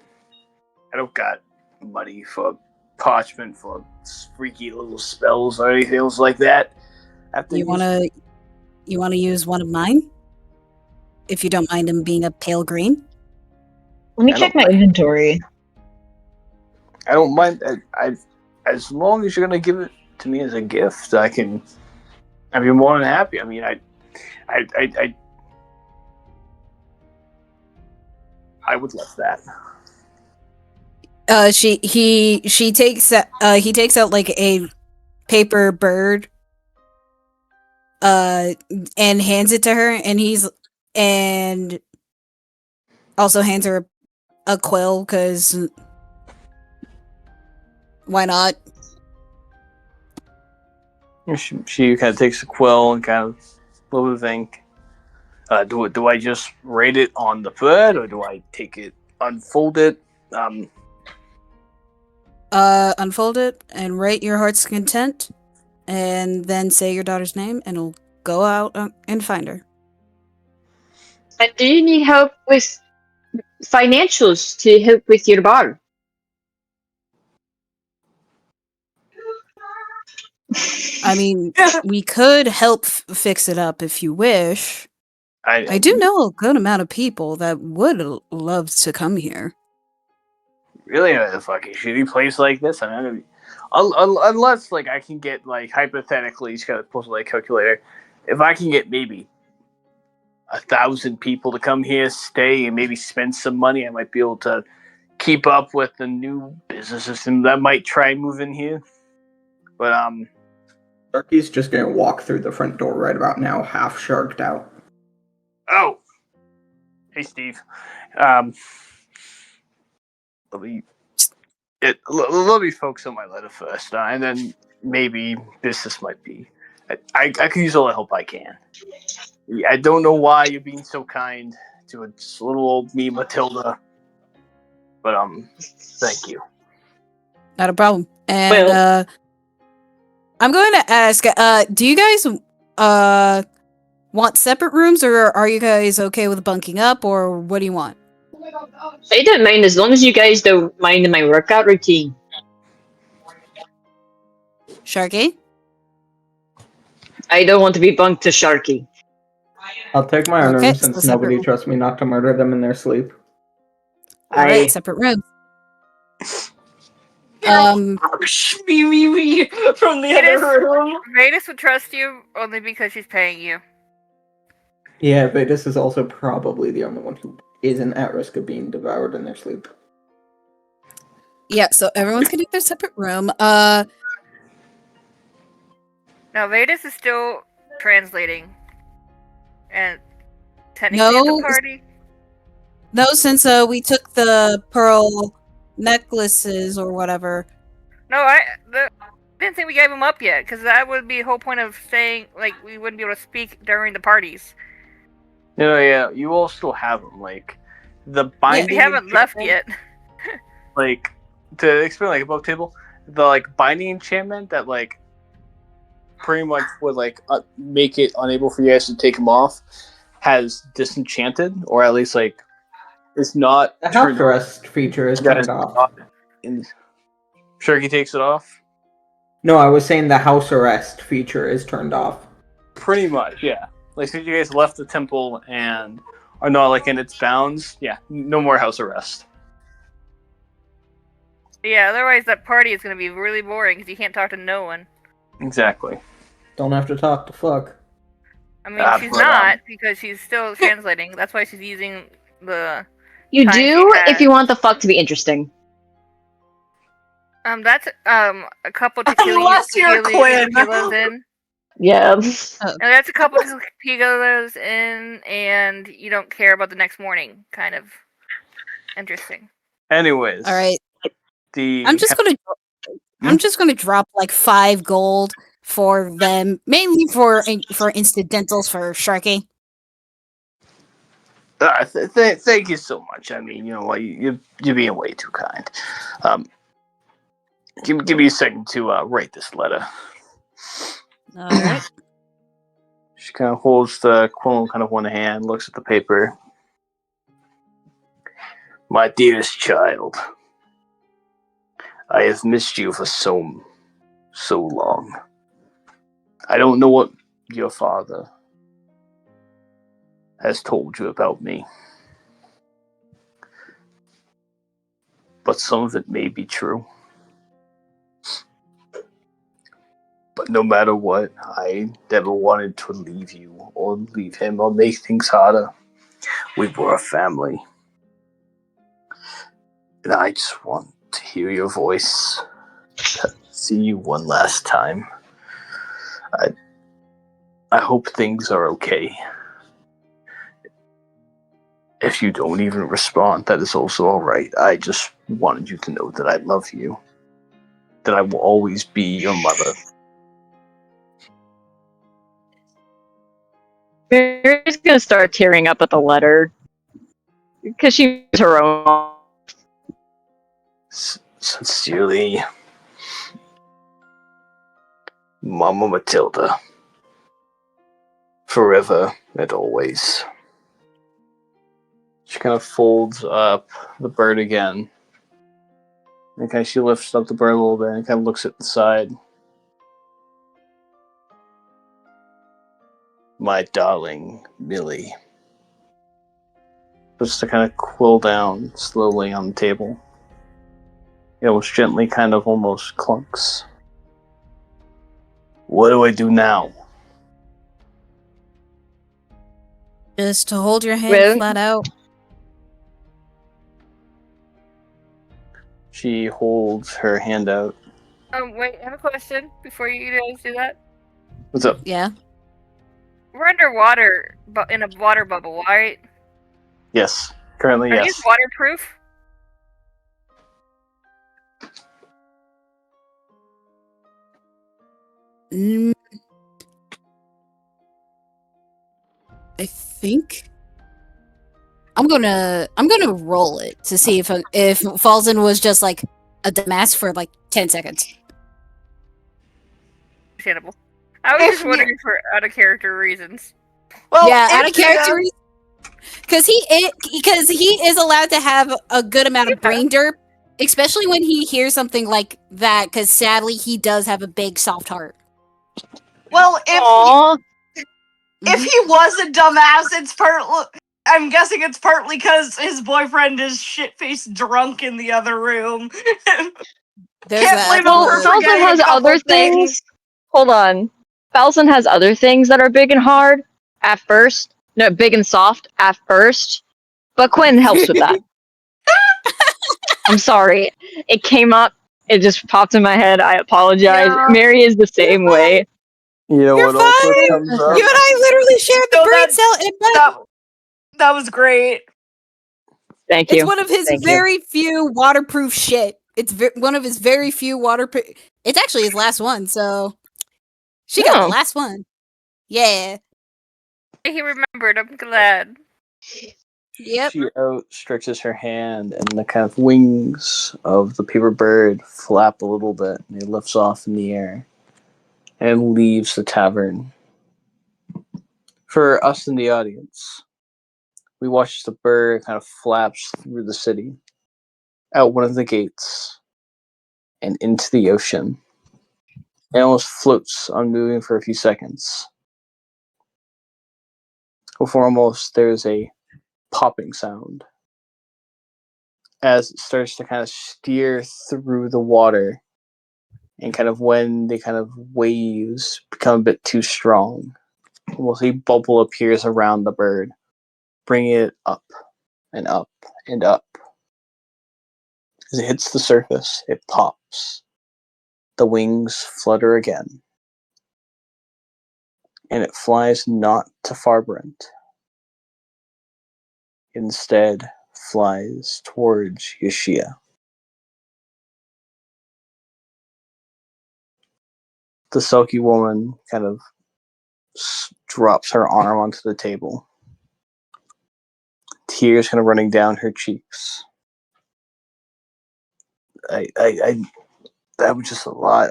I don't got money for parchment for freaky little spells or anything else like that. You wanna use one of mine? If you don't mind him being a pale green? Let me I check don't my inventory. I don't mind. I as long as you're gonna give it to me as a gift, I'd be more than happy. I mean, I would love that. He takes out like a paper bird and hands it to her, and also hands her a quill, because why not? She kind of takes a quill and kind of a little bit of ink. Do I just write it on the bird, or do I take it, unfold it? Unfold it and write your heart's content, and then say your daughter's name, and it'll go out and find her. And do you need help with financials to help with your bar? I mean, we could help fix it up if you wish. I do know a good amount of people that would love to come here. Really a fucking shitty place like this. I mean, unless like I can get like hypothetically, just gotta pull like calculator. If I can get maybe 1,000 people to come here, stay, and maybe spend some money, I might be able to keep up with the new business system that might try moving here. But Sharky's just gonna walk through the front door right about now, half sharked out. oh, hey Steve, let me focus on my letter first, and then maybe business might be. I could use all the help I can. I don't know why you're being so kind to a little old me, Matilda, but thank you. Not a problem. And I'm going to ask, do you guys want separate rooms, or are you guys okay with bunking up, or what do you want? I don't mind as long as you guys don't mind my workout routine. Sharky? I don't want to be bunked to Sharky. I'll take my own Okay, room so since separate nobody room. trusts me not to murder them in their sleep. Alright, separate rooms. Me from the other room. Vetis would trust you only because she's paying you. Yeah, Vetis is also probably the only one who isn't at risk of being devoured in their sleep. Yeah, so everyone's gonna get their separate room. Now, Vetis is still translating. And technically at the party. No, since we took the pearl necklaces or whatever. No, I didn't think we gave them up yet, because that would be the whole point of saying, like, we wouldn't be able to speak during the parties. No, yeah, you all still have them. Like the binding. Yeah, we haven't left yet. Like to explain, like above table, the like binding enchantment that like pretty much would like make it unable for you guys to take them off has disenchanted, or at least like it's not. The house arrest feature is turned off. And Sharky takes it off. No, I was saying the house arrest feature is turned off. Pretty much, yeah. Like since you guys left the temple and are not like in its bounds, yeah, no more house arrest. Yeah, otherwise that party is going to be really boring, because you can't talk to no one. Exactly. Don't have to talk to fuck. I mean, she's not, because she's still translating. That's why she's using the... You do if you want the fuck to be interesting. That's a couple tequilas Unless you're Quinn. in. Yeah. And that's a couple tequilas in, and you don't care about the next morning. Kind of interesting. Anyways. All right. I'm just gonna drop like 5 gold for them, mainly for incidentals for Sharky. Thank you so much. I mean, you know what, you're being way too kind. Give me a second to write this letter. All right. She kind of holds the quill in kind of one hand, looks at the paper. My dearest child, I have missed you for so long. I don't know what your father has told you about me, but some of it may be true. But no matter what, I never wanted to leave you or leave him or make things harder. We were a family. And I just want to hear your voice, to see you one last time. I hope things are okay. If you don't even respond, that is also alright. I just wanted you to know that I love you. That I will always be your mother. Mary's gonna start tearing up at the letter because she was her own. Sincerely, Mama Matilda. Forever and always. She kind of folds up the bird again. And kind of she lifts up the bird a little bit and kind of looks at the side. My darling Millie. Just to kind of quill down slowly on the table. It almost gently kind of almost clunks. What do I do now? Just to hold your hand Well- flat out. She holds her hand out. Wait, I have a question before you guys do that. What's up? Yeah. We're underwater, but in a water bubble, right? Yes. Currently, Are yes. these waterproof? Mm, I think I'm gonna roll it to see if Falzen was just like a dumbass for like 10 seconds. Understandable. I was If just wondering for out of character reasons. Well, Yeah, out if of character, because he is allowed to have a good amount of brain derp, especially when he hears something like that. Because sadly, he does have a big soft heart. Well, Aww. if he was a dumbass, it's I'm guessing it's partly because his boyfriend is shit-faced drunk in the other room. There's Can't that. blame him Well, for Falzen forgetting has a couple other things. Hold on. Falzen has other things that are big and hard at first. No, big and soft at first. But Quinn helps with that. I'm sorry. It came up. It just popped in my head. I apologize. Yeah. Mary is the same way. You know You're what also fine. comes You up? and I literally shared the No, brain that- cell in bed. That was great. Thank you. It's one of his Thank you. very few waterproof shit. It's one of his very few waterproof. It's actually his last one, so she got the Oh. last one. Yeah. He remembered. I'm glad. Yep. She outstretches her hand, and the kind of wings of the paper bird flap a little bit, and it lifts off in the air and leaves the tavern. For us in the audience, we watch the bird kind of flaps through the city, out one of the gates, and into the ocean. It almost floats, unmoving for a few seconds. Before almost there's a popping sound as it starts to kind of steer through the water, and kind of when the kind of waves become a bit too strong, we'll see bubble appears around the bird, bringing it up and up and up. As it hits the surface, it pops. The wings flutter again, and it flies not to Farr-Brent. Instead, flies towards Yashia. The sulky woman kind of drops her arm onto the table. Tears kind of running down her cheeks. That was just a lot.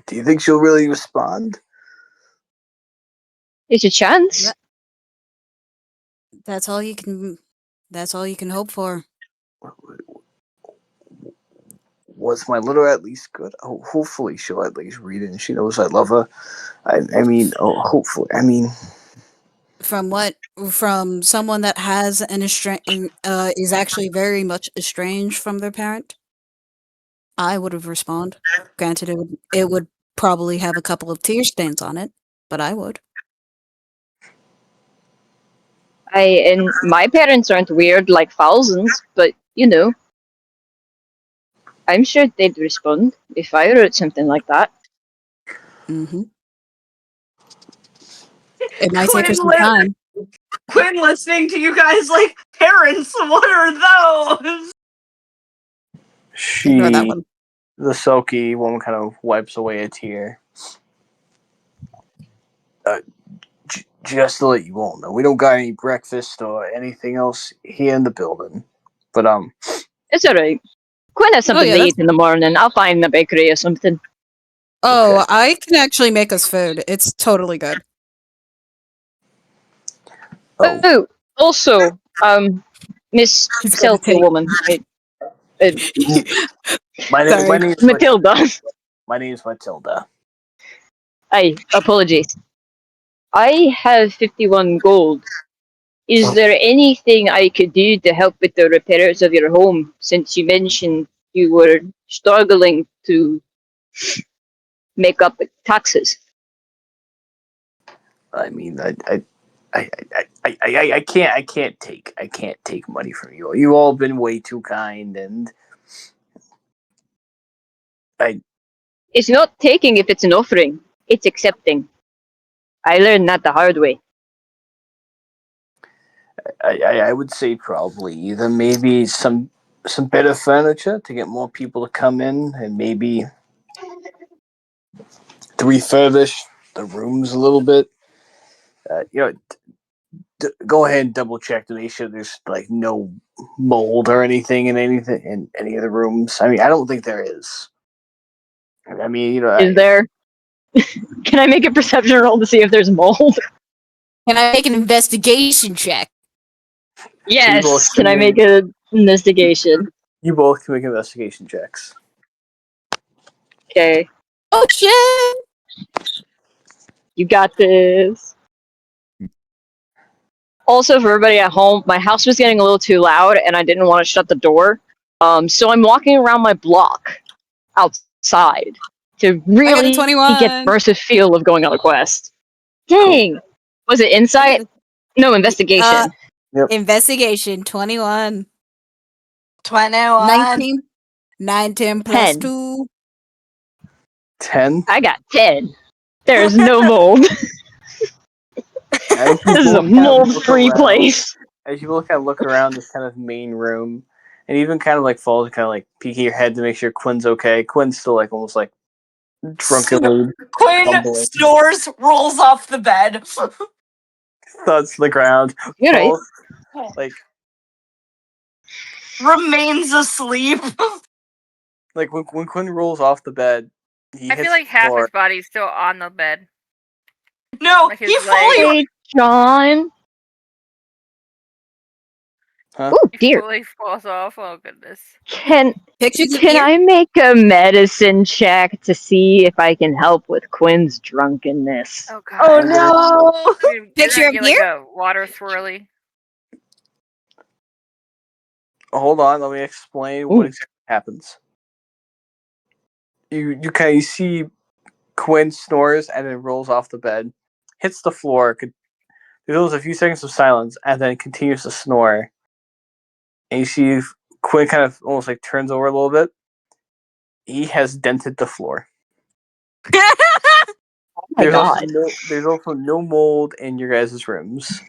Do you think she'll really respond? There's a chance. Yeah. That's all you can. That's all you can hope for. Was my letter at least good? Oh, hopefully she'll at least read it and she knows I love her. I mean, hopefully. I mean, From someone that has is actually very much estranged from their parent, I would have responded. Granted, it would probably have a couple of tear stains on it, but I would. And my parents aren't weird like Falzen's, but I'm sure they'd respond if I wrote something like that. Mm-hmm. It might take her some time. Quinn listening to you guys like, parents, what are those? Ignore that one. The sulky woman kind of wipes away a tear. Just to let you all know, we don't got any breakfast or anything else here in the building. But It's alright. Quinn has something yeah, to that's- eat in the morning. I'll find the bakery or something. Oh, Okay. I can actually make us food. It's totally good. Oh, also, Miss She's gonna Selkie woman. my Sorry. name is Matilda. My name is Matilda. Aye, apologies. I have 51 gold. Is there anything I could do to help with the repairs of your home, since you mentioned you were struggling to make up the taxes? I mean, I can't take money from you. You all been way too kind, and It's not taking if it's an offering. It's accepting. I learned that the hard way. I would say probably either maybe some better furniture to get more people to come in, and maybe to refurbish the rooms a little bit. Go ahead and double check to make sure there's like no mold or anything in any of the rooms. I mean, I don't think there is. I mean, Is there? Can I make a perception roll to see if there's mold? Can I make an investigation check? Yes. Can I make an investigation? You both can make investigation checks. Okay. Oh shit! You got this. Also, for everybody at home, my house was getting a little too loud, and I didn't want to shut the door. So I'm walking around my block outside to really get the immersive feel of going on a quest. Dang! Was it insight? No, investigation. Yep. Investigation 21. 21. 19 plus 10. 2. 10. I got 10. There's no mold. This is a mold-free place. As you both kind of look around this kind of main room, and even kind of like falls, kind of like peeking your head to make sure Quinn's okay. Quinn's still like almost like drunkenly Quinn fumbling. snores, rolls off the bed. Thuds to the ground. You're right. Like Remains asleep. like when Quinn rolls off the bed, I feel like half his body's still on the bed. No, Like his he leg. fully. Hey, John. Huh? Oh He dear. fully falls off. Oh goodness. Can Pictures of I make a medicine check to see if I can help with Quinn's drunkenness? Oh god. Oh no. Picture of get beer? like a water swirly. Hold on, let me explain what exactly happens. You kind of see Quinn snores and then rolls off the bed, hits the floor. There's a few seconds of silence, and then continues to snore. And you see Quinn kind of almost like turns over a little bit. He has dented the floor. Oh my god. There's also no mold in your guys' rooms.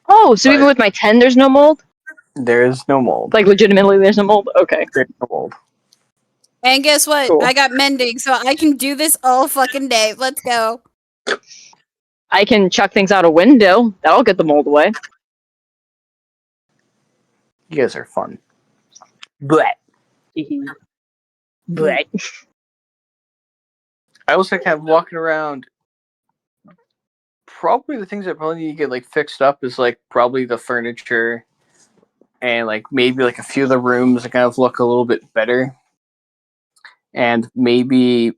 Oh, so even with my 10, there's no mold? There is no mold. Like, legitimately, there's no mold? Okay. There's no mold. And guess what? Cool. I got mending, so I can do this all fucking day. Let's go. I can chuck things out a window. That'll get the mold away. You guys are fun. But But I also kind of walking around. Probably the things that probably need to get like fixed up is like probably the furniture and like maybe like a few of the rooms that kind of look a little bit better. And maybe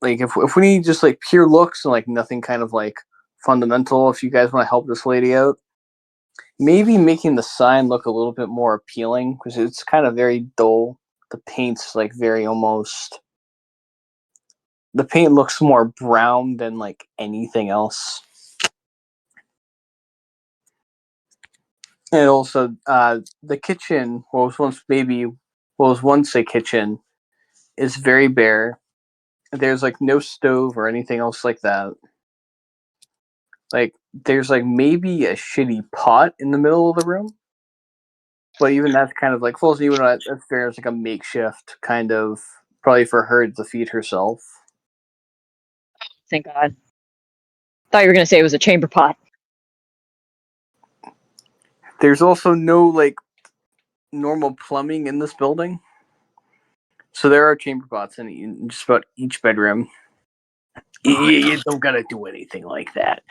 like if we need just like pure looks and like nothing kind of like fundamental, if you guys want to help this lady out, maybe making the sign look a little bit more appealing because it's kind of very dull. The paint's like very almost. The paint looks more brown than like anything else. And also, the kitchen, what was once a kitchen, is very bare. There's like no stove or anything else like that. Like, there's like maybe a shitty pot in the middle of the room, but even that's kind of like Falzen. Even that's fair. It's like a makeshift kind of probably for her to feed herself. Thank God. Thought you were gonna say it was a chamber pot. There's also no like normal plumbing in this building, so there are chamber pots in just about each bedroom. You don't gotta do anything like that.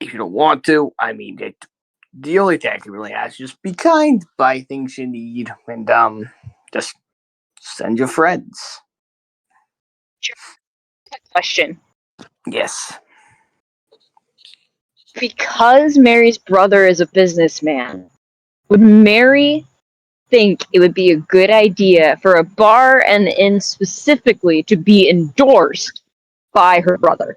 If you don't want to, I mean, the only thing I can really ask is just be kind, buy things you need, and just send your friends. Question. Yes. Because Mary's brother is a businessman, would Mary think it would be a good idea for a bar and inn specifically to be endorsed by her brother?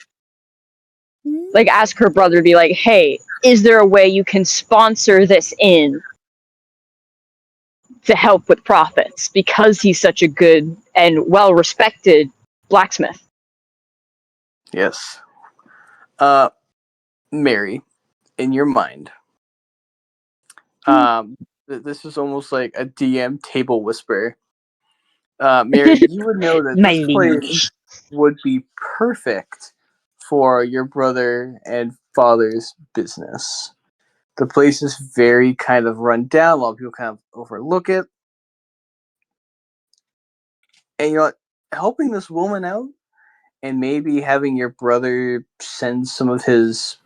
Like, ask her brother to be like, hey, is there a way you can sponsor this inn to help with profits because he's such a good and well-respected blacksmith? Yes. Mary, in your mind, this is almost like a DM table whisper. Mary, you would know that My this place would be perfect for your brother and father's business. The place is very kind of run down. A lot of people kind of overlook it. And you know what? Helping this woman out and maybe having your brother send some of his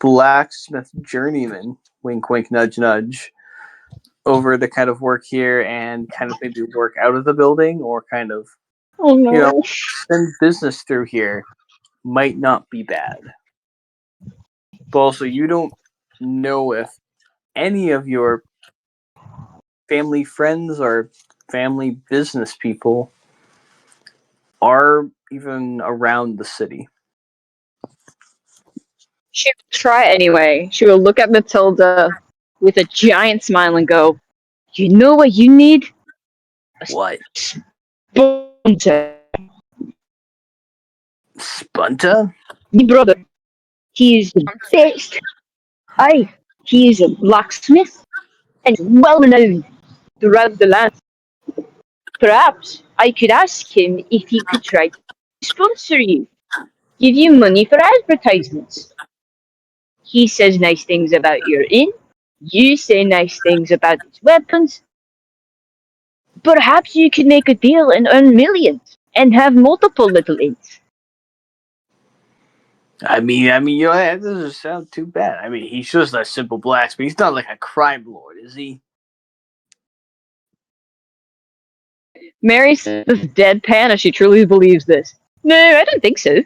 blacksmith journeyman, wink, wink, nudge, nudge, over to kind of work here and kind of maybe work out of the building or kind of, Oh no. you know, send business through here might not be bad. But also, you don't know if any of your family friends or family business people are even around the city. She will try anyway. She will look at Matilda with a giant smile and go, you know what you need? What? Spunter. Spunta? My brother. He is the best. Aye, he is a blacksmith and well known throughout the land. Perhaps I could ask him if he could try to sponsor you, give you money for advertisements. He says nice things about your inn. You say nice things about its weapons. Perhaps you could make a deal and earn millions and have multiple little inns. I mean, you know, that doesn't sound too bad. I mean, he's just a simple blacksmith. He's not like a crime lord, is he? Mary says with deadpan as she truly believes this. No, I don't think so.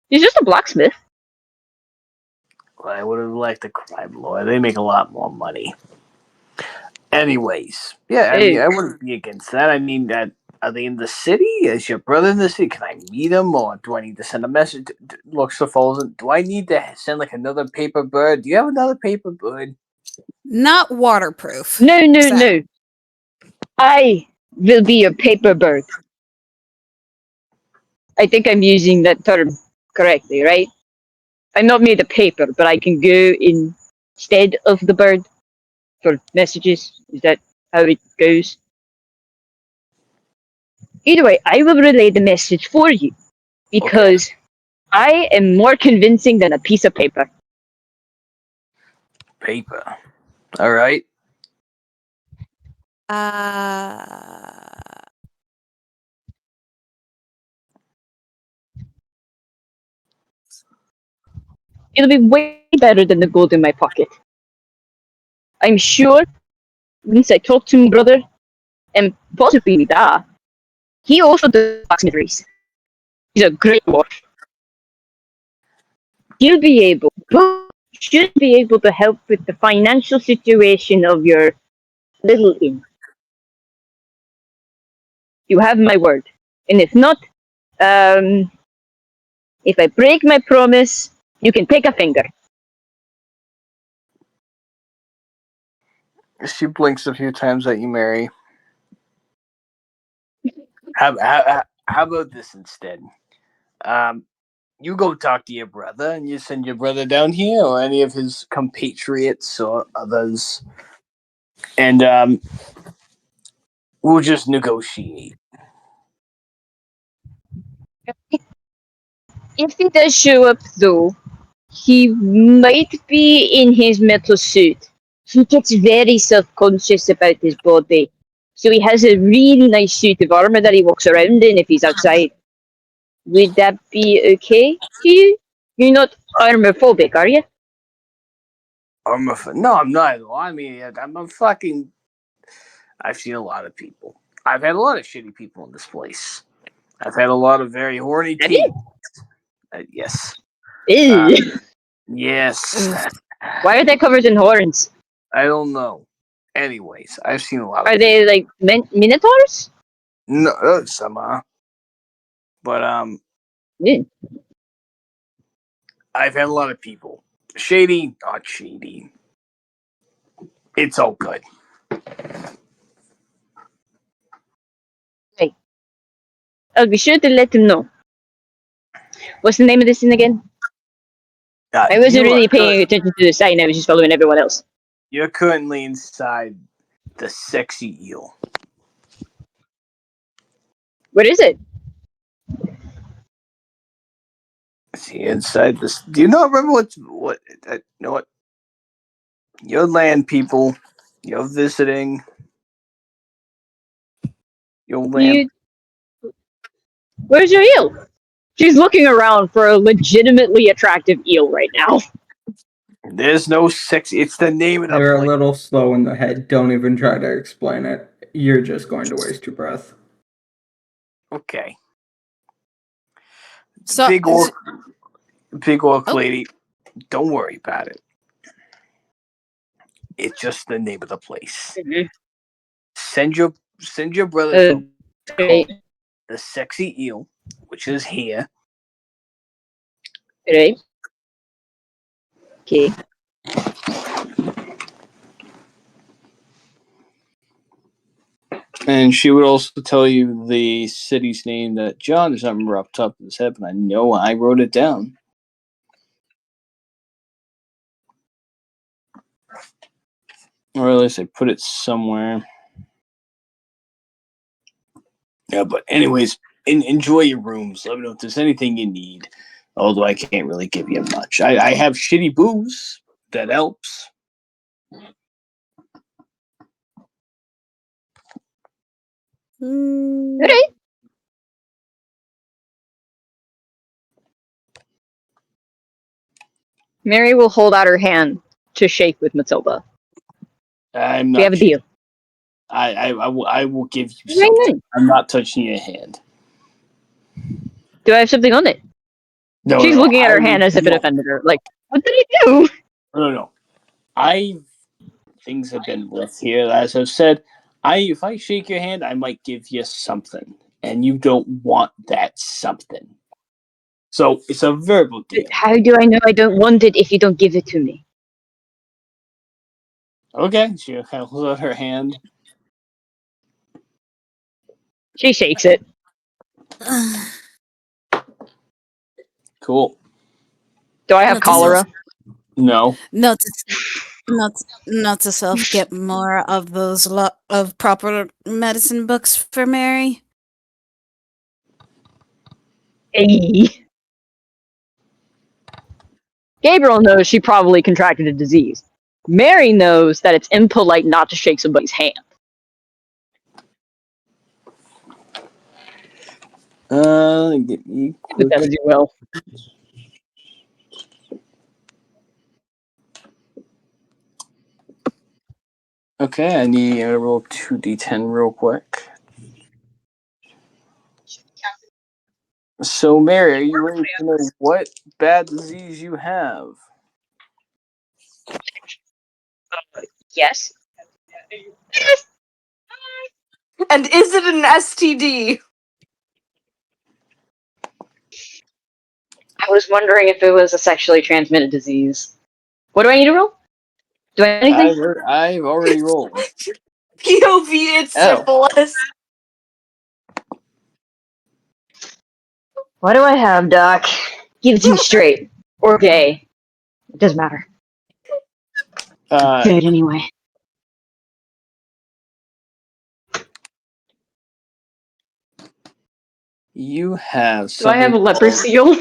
He's just a blacksmith. Well, I would have liked a crime lord. They make a lot more money. Anyways, yeah, I mean, I wouldn't be against that. I mean, are they in the city? Is your brother in the city? Can I meet him, or do I need to send a message? Looks to Falzen. Do I need to send like another paper bird? Do you have another paper bird? Not waterproof. No, no, So- no. I will be your paper bird. I think I'm using that term correctly, right? I'm not made of paper, but I can go instead of the bird for messages. Is that how it goes? Either way, I will relay the message for you because I am more convincing than a piece of paper. Paper. All right. Uh, It'll be way better than the gold in my pocket. I'm sure, once I talk to my brother, and possibly that, he also does blacksmitheries. He's a great dwarf. He'll be able, should be able to help with the financial situation of your little inn. You have my word. And if not, if I break my promise, you can take a finger. She blinks a few times at you, Marri. How about this instead? You go talk to your brother, and you send your brother down here, or any of his compatriots or others, and we'll just negotiate. If he does show up, though, he might be in his metal suit. He gets very self-conscious about his body. So he has a really nice suit of armor that he walks around in if he's outside. Would that be okay to you? You're not armor phobic, are you? No, I'm not at all. I mean, I'm a fucking. I've seen a lot of people. I've had a lot of shitty people in this place. I've had a lot of very horny Have you? teens. Yes. Ew. Yes. Why are they covered in horns? I don't know. Anyways, I've seen a lot of Are people. they like minotaurs? No, some are. But Yeah. I've had a lot of people. Shady, not shady. It's all good. I'll be sure to let him know. What's the name of this thing again? I wasn't really paying attention to the sign. I was just following everyone else. You're currently inside the sexy eel. What is it? See, inside this. Do you not remember what? You know what? You're land people. You're visiting. You're land. Where's your eel? She's looking around for a legitimately attractive eel right now. There's no sexy. It's the name of the They're a place. little slow in the head. Don't even try to explain it. You're just going to waste your breath. Okay. So, Big orc lady. Don't worry about it. It's just the name of the place. Mhm. Send your brother to Right. the sexy eel, which is here. Right. Okay. And she would also tell you the city's name that John does not remember off the top of his head, but I know I wrote it down. Or at least I put it somewhere. Yeah, but anyways, enjoy your rooms. Let me know if there's anything you need. Although I can't really give you much. I have shitty booze. That helps. Right. Mary will hold out her hand to shake with Matilda. I'm We have not. a deal. I will give you Right something. then. I'm not touching your hand. Do I have something on it? No, She's no, looking at I her hand as if it no, offended her. Like, what did I do? no. Things have been rough here. As I've said, if I shake your hand, I might give you something, and you don't want that something. So it's a verbal deal. How do I know I don't want it if you don't give it to me? Okay, she kind of holds out her hand. She shakes it. Cool. Do I have Not to cholera? No. not to self get more of those of proper medicine books for Mary. Hey. Gabriel knows she probably contracted a disease. Mary knows that it's impolite not to shake somebody's hand. Get me But quick. that as you will. Okay, I need to roll 2d10 real quick. So, Mary, are you ready to know what bad disease you have? Yes. And is it an STD? I was wondering if it was a sexually transmitted disease. What do I need to roll? Do I anything? I've already rolled. POV, it's syphilis. What do I have, Doc? Give it to me straight. Or gay. It doesn't matter. Good anyway. You have Do I have something a leper seal?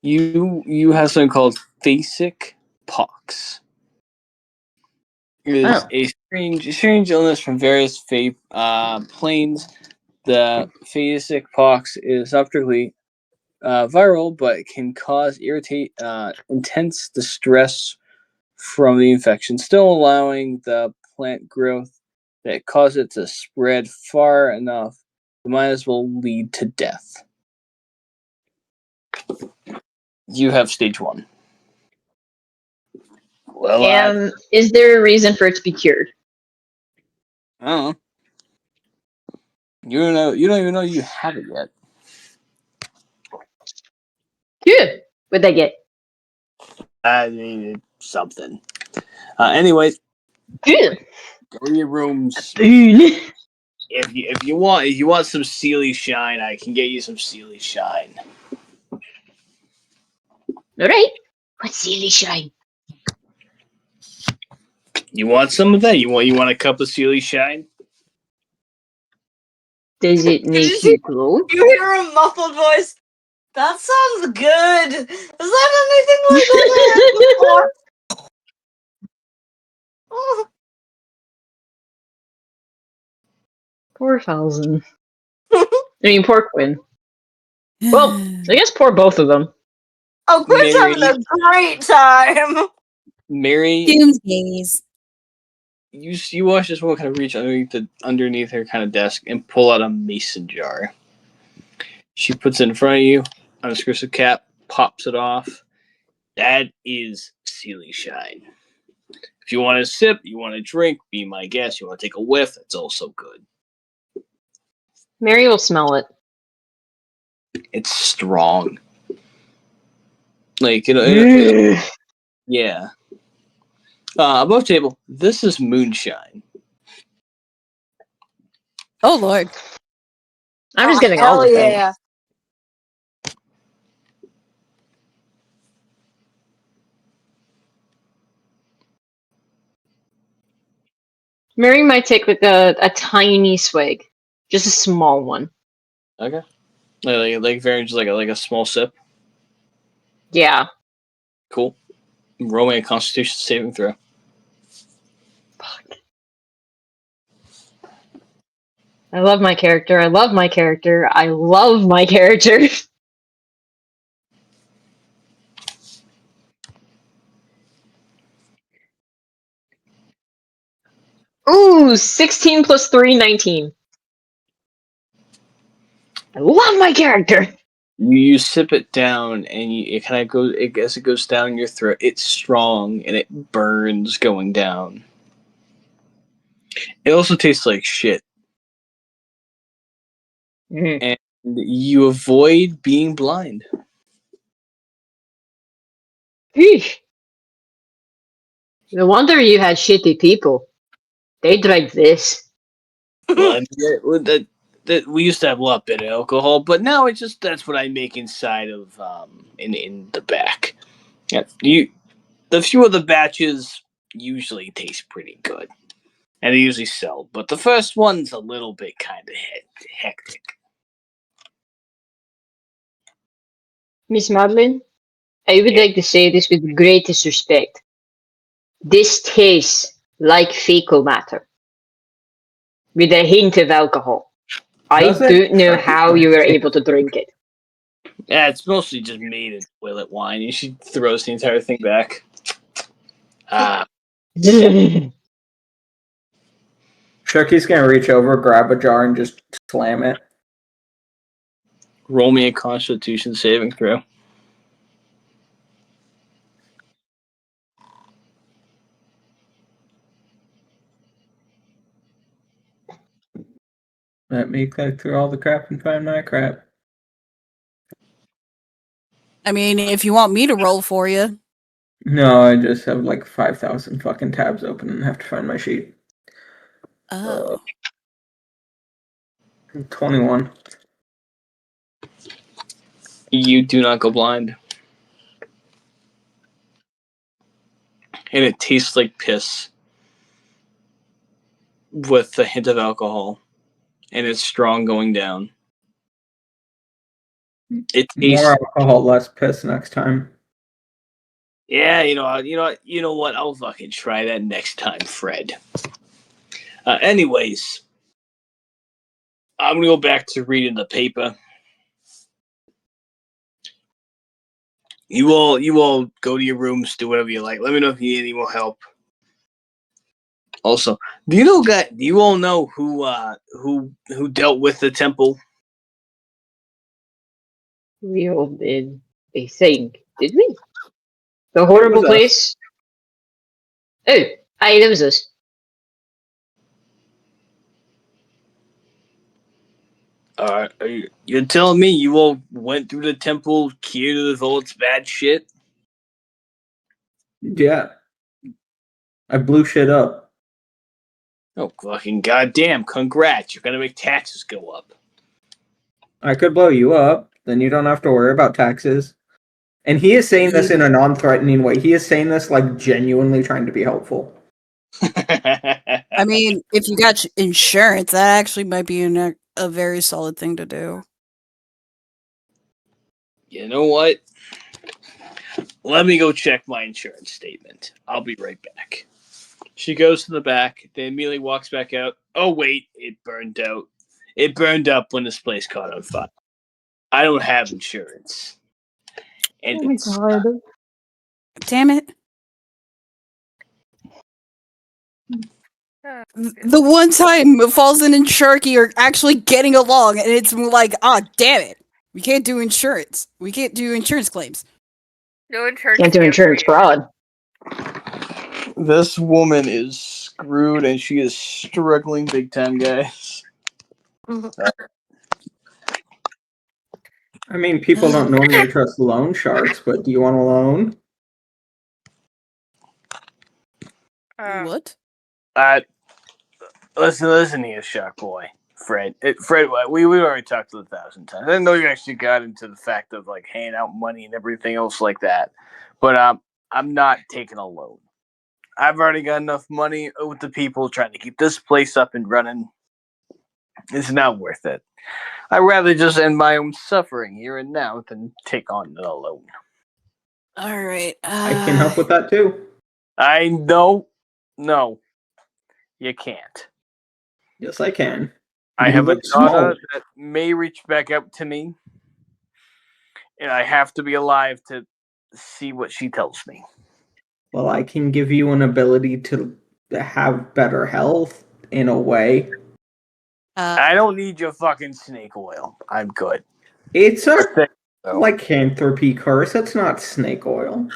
You have something called phasic pox. It is a strange illness from various planes. The phasic pox is not particularly viral, but it can cause intense distress from the infection, still allowing the plant growth that caused it to spread far enough. It might as well lead to death. You have stage 1. Well, Is there a reason for it to be cured? I don't know. You don't even know you have it yet. Good. What'd they get? I needed something. Anyways, Good. go to your rooms. Boon. If you want some Sealy Shine, I can get you some Sealy Shine. Alright. What's Sealy Shine? You want some of that? You want a cup of Sealy Shine? Does it make you glow? You hear a muffled voice. That sounds good. Is that anything like what I had before? Oh. Poor Falzen. I mean, poor Quinn. Well, I guess poor both of them. Oh, Quinn's having a great time. Mary, Doomsdays. you watch this woman kind of reach underneath her kind of desk and pull out a mason jar. She puts it in front of you, unscrews the cap, pops it off. That is Sealy Shine. If you want to sip, you want to drink, be my guest. You want to take a whiff, it's also good. Mary will smell it. It's strong. Like, yeah. Above table, this is moonshine. Oh Lord. I'm just getting all Hell the yeah. things. Mary might take like a tiny swig. Just a small one. Okay. Like very just like a small sip. Yeah. Cool. Roll me a Constitution saving throw. I love my character. I love my character. I love my character. Ooh, 16 plus 3, 19. I love my character. You sip it down, and it kind of goes. As it goes down your throat, it's strong and it burns going down. It also tastes like shit, and you avoid being blind. Eesh. No wonder you had shitty people. They drank this. Well, that we used to have a lot better alcohol, but now it's just that's what I make inside of in the back. Yeah, the few of the batches usually taste pretty good, and they usually sell. But the first one's a little bit kind of hectic. Miss Madeline, I would like to say this with the greatest respect. This tastes like fecal matter. With a hint of alcohol. I Does it? don't know how you were able to drink it. Yeah, it's mostly just made in toilet wine. And she throws the entire thing back. It's Sharky's gonna reach over, grab a jar, and just slam it. Roll me a Constitution saving throw. Let me click through all the crap and find my crap. I mean, if you want me to roll for you. No, I just have like 5,000 fucking tabs open and have to find my sheet. Oh. 21. You do not go blind. And it tastes like piss with a hint of alcohol. And it's strong going down. It tastes. More alcohol, less piss next time. Yeah, you know what? I'll fucking try that next time, Fred. Anyways, I'm gonna go back to reading the paper. You all go to your rooms, do whatever you like. Let me know if you need any more help. Also, do you all know who dealt with the temple? We all did a thing, did we? The horrible It was us. place? Oh, aye, that was us. You're telling me you all went through the temple, cured all its bad shit? Yeah. I blew shit up. Oh, fucking goddamn, congrats. You're gonna make taxes go up. I could blow you up, then you don't have to worry about taxes. And he is saying this in a non-threatening way. He is saying this like genuinely trying to be helpful. I mean, if you got insurance, that actually might be a very solid thing to do. You know what? Let me go check my insurance statement. I'll be right back. She goes to the back, then immediately walks back out. Oh, wait, it burned out. It burned up when this place caught on fire. I don't have insurance. And Oh my god. Damn it. Uh, The one time Falzen and Sharky are actually getting along, and it's like, ah, damn it. We can't do insurance. We can't do insurance claims. no insurance. Can't do scam insurance for you. fraud. this woman is screwed, and she is struggling big time, guys. I mean, people don't normally trust loan sharks, but do you want a loan? What? Listen here, Shark Boy. Fred, we already talked 1,000 times. I didn't know you actually got into the fact of like handing out money and everything else like that. But I'm not taking a loan. I've already got enough money with the people trying to keep this place up and running. It's not worth it. I'd rather just end my own suffering here and now than take on a loan. All right. I can help with that too. I know. No, you can't. Yes, I can. I You have a look small. daughter that may reach back out to me, and I have to be alive to see what she tells me. Well, I can give you an ability to have better health in a way. I don't need your fucking snake oil. I'm good. It's a So, lycanthropy curse. It's not snake oil.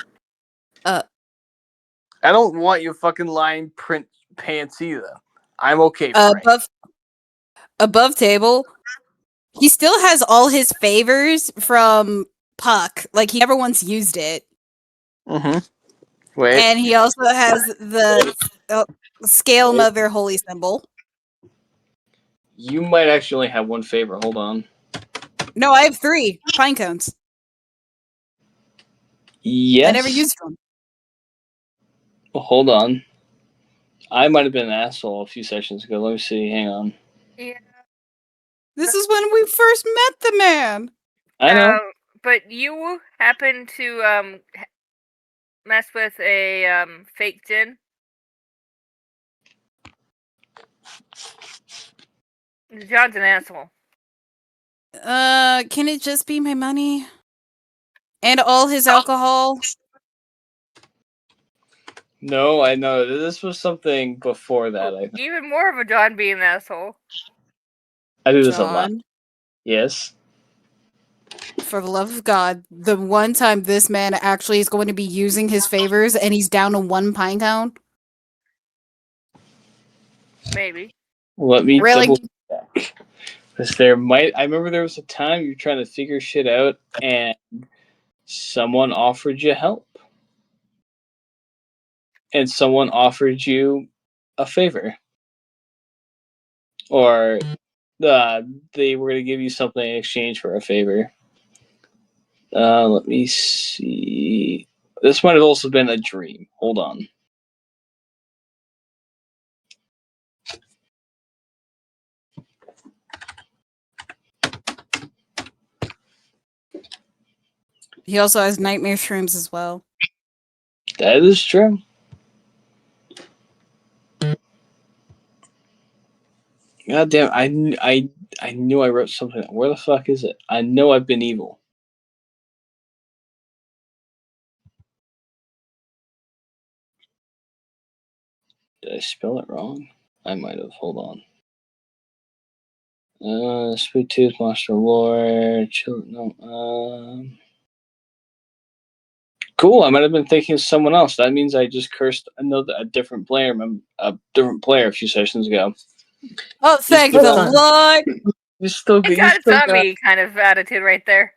I don't want your fucking lion print pants either. I'm okay for it. Above table, he still has all his favors from Puck. Like, he never once used it. Mm-hmm. Wait. And he also has the Scale Mother holy symbol. You might actually have one favor. Hold on. No, I have 3 pine cones. Yes. I never used them. Well, hold on. I might have been an asshole a few sessions ago. Let me see. Hang on. Yeah. This is when we first met the man. I know. But you happen to mess with a fake gin. John's an asshole. Can it just be my money? And all his alcohol? No, I know. This was something before that, I think. Even more of a John being an asshole. I do this a lot. John, Yes. for the love of God, the one time this man actually is going to be using his favors and he's down to 1 pine count. Maybe. Let me Really? double check. Because I remember there was a time you're trying to figure shit out and someone offered you help. And someone offered you a favor. Or they were going to give you something in exchange for a favor. Let me see. This might have also been a dream. Hold on. He also has nightmare shrooms as well. That is true. God damn, I knew I wrote something. Where the fuck is it? I know I've been evil. Did I spell it wrong? I might have. Hold on. Sweet Tooth, Monster Lore, Cool. I might have been thinking of someone else. That means I just cursed a different player a few sessions ago. Oh, thank the Lord! You still It's got its on me kind of attitude right there.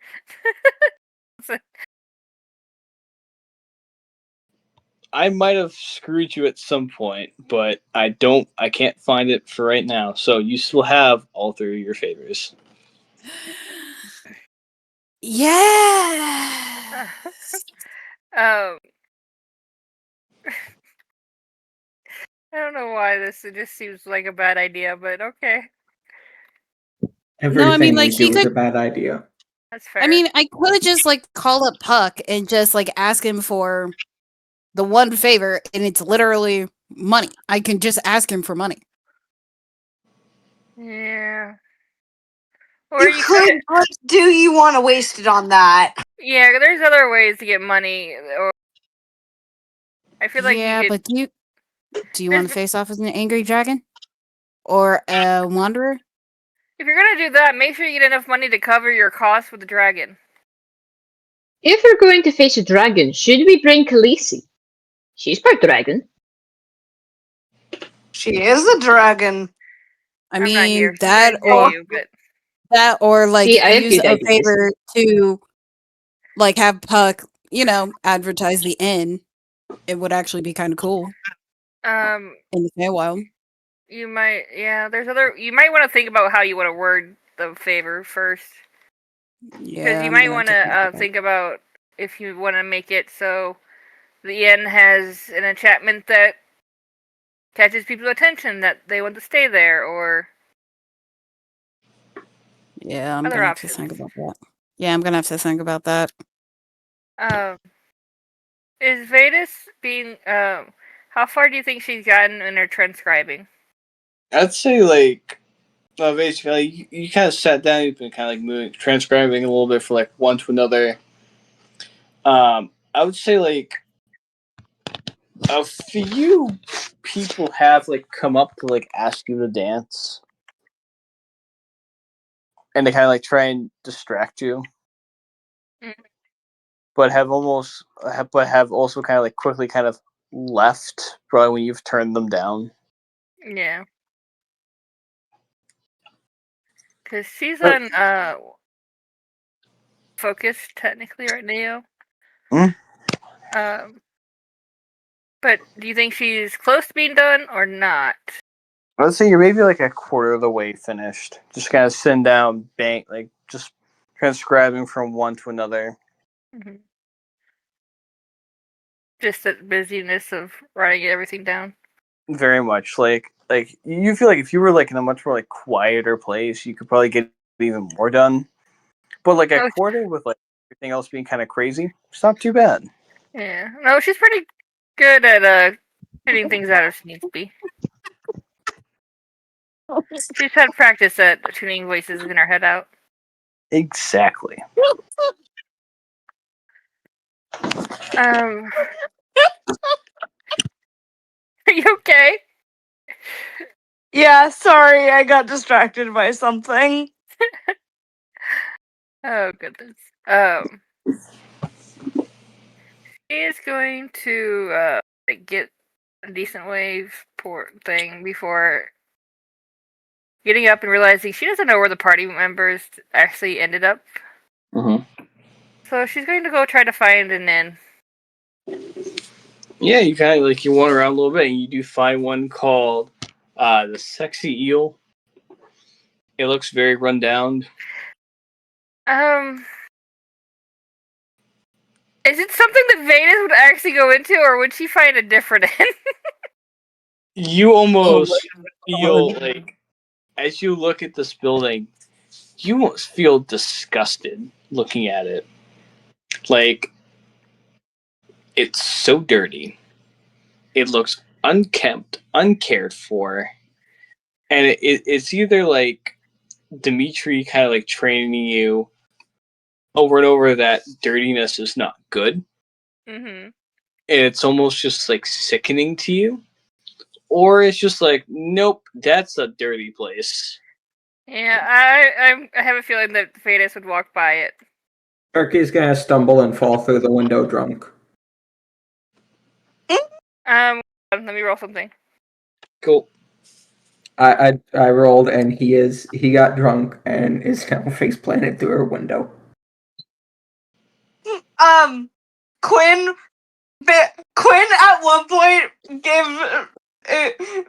I might have screwed you at some point, but I can't find it for right now. So you still have all three of your favors. Yeah. I don't know why this just seems like a bad idea, but okay. Everything No, I mean, like, we he do is could. a bad idea. That's fair. I mean, I could have just like called up Puck and just like ask him for the one favor, and it's literally money. I can just ask him for money. Yeah. Or You could, but do you want to waste it on that? Yeah, there's other ways to get money. Or I feel like Yeah, you could. but do you want to face off as an angry dragon or a wanderer? If you're gonna do that, make sure you get enough money to cover your costs with the dragon. If we're going to face a dragon, should we bring Khaleesi? She's part dragon. She is a dragon. I I'm not mean here, so that do or you, but that or like See, I have use good a ideas. favor to like have Puck, advertise the inn. It would actually be kind of cool in the Feywild. you might. Yeah, there's other. You might want to think about how you want to word the favor first. Yeah, Because you I'm might gonna have want to to think about if you want to make it so the inn has an enchantment that catches people's attention that they want to stay there, or Yeah, I'm other gonna have to options. think about that. Yeah, I'm gonna have to think about that. Is Vetis being how far do you think she's gotten in her transcribing? I'd say like basically you kind of sat down, you've been kind of like moving, transcribing a little bit for like one to another. I would say like a few people have like come up to like ask you to dance, and they kind of like try and distract you, but have also kind of like quickly kind of left probably when you've turned them down. Yeah, because she's on focus technically right now. But do you think she's close to being done or not? I would say you're maybe like a quarter of the way finished. Just kind of sitting down, like just transcribing from one to another. Mm-hmm. Just the busyness of writing everything down. Very much like you feel like if you were like in a much more like quieter place, you could probably get even more done. But like a quarter with like everything else being kind of crazy, it's not too bad. Yeah, no, she's pretty good at getting things out if she needs to be. She's had practice at tuning voices in her head out. Exactly. you okay? Yeah, sorry, I got distracted by something. Oh goodness. He is going to get a decent wave port thing before getting up and realizing she doesn't know where the party members actually ended up. So she's going to go try to find an inn. Yeah, you kind of you wander around a little bit, and you do find one called the Sexy Eel. It looks very run down. Is it something that Vetis would actually go into, or would she find a different inn? You almost feel God. like, as you look at this building, you almost feel disgusted looking at it. Like, it's so dirty. It looks unkempt, uncared for. And it's either like Dimitri kind of like training you over and over that dirtiness is not good. Mm-hmm. And it's almost just like sickening to you. Or it's just like, nope, that's a dirty place. Yeah, I have a feeling that Vetis would walk by it. Sharky's gonna stumble and fall through the window drunk. Let me roll something. Cool. I rolled and he got drunk and is now face planted through her window. Quinn at one point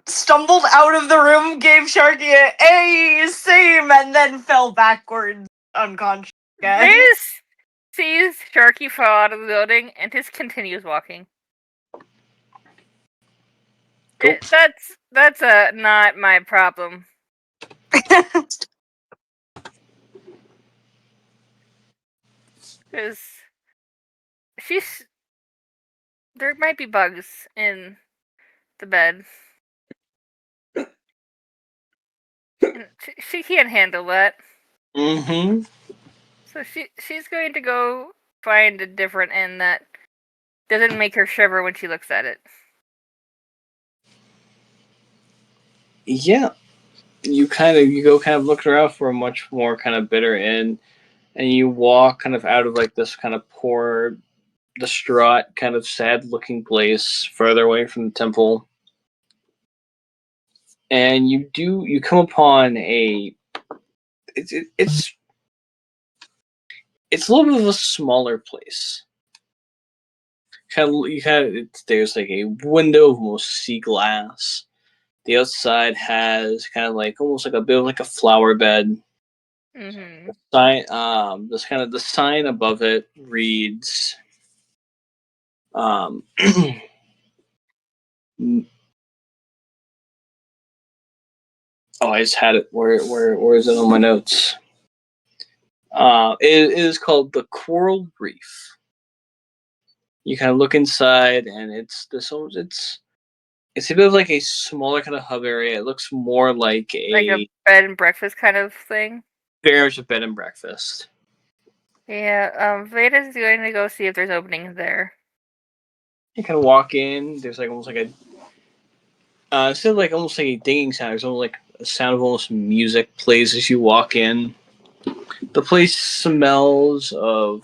stumbled out of the room, gave Sharky a same, and then fell backwards unconscious again. Vetis sees Sharky fall out of the building and just continues walking. Cool. That's not my problem. Because there might be bugs in the bed. And she can't handle that. Mm-hmm. So she's going to go find a different inn that doesn't make her shiver when she looks at it. Yeah. You go kind of looking around for a much more kind of bitter inn, and you walk kind of out of like this kind of poor, distraught, kind of sad looking place further away from the temple. And you come upon it's a little bit of a smaller place. There's like a window of almost sea glass. The outside has kind of like almost like a bit of like a flower bed. Mm-hmm. This kind of the sign above it reads, oh, I just had it. Where is it on my notes? It is called the Coral Reef. You kind of look inside, and it's a bit of like a smaller kind of hub area. It looks more like a bed and breakfast kind of thing. Very much a bed and breakfast. Yeah, Veda's going to go see if there's openings there. You kind of walk in. There's like almost like a instead of like almost like a dinging sound. There's almost like a sound of almost music plays as you walk in. The place smells of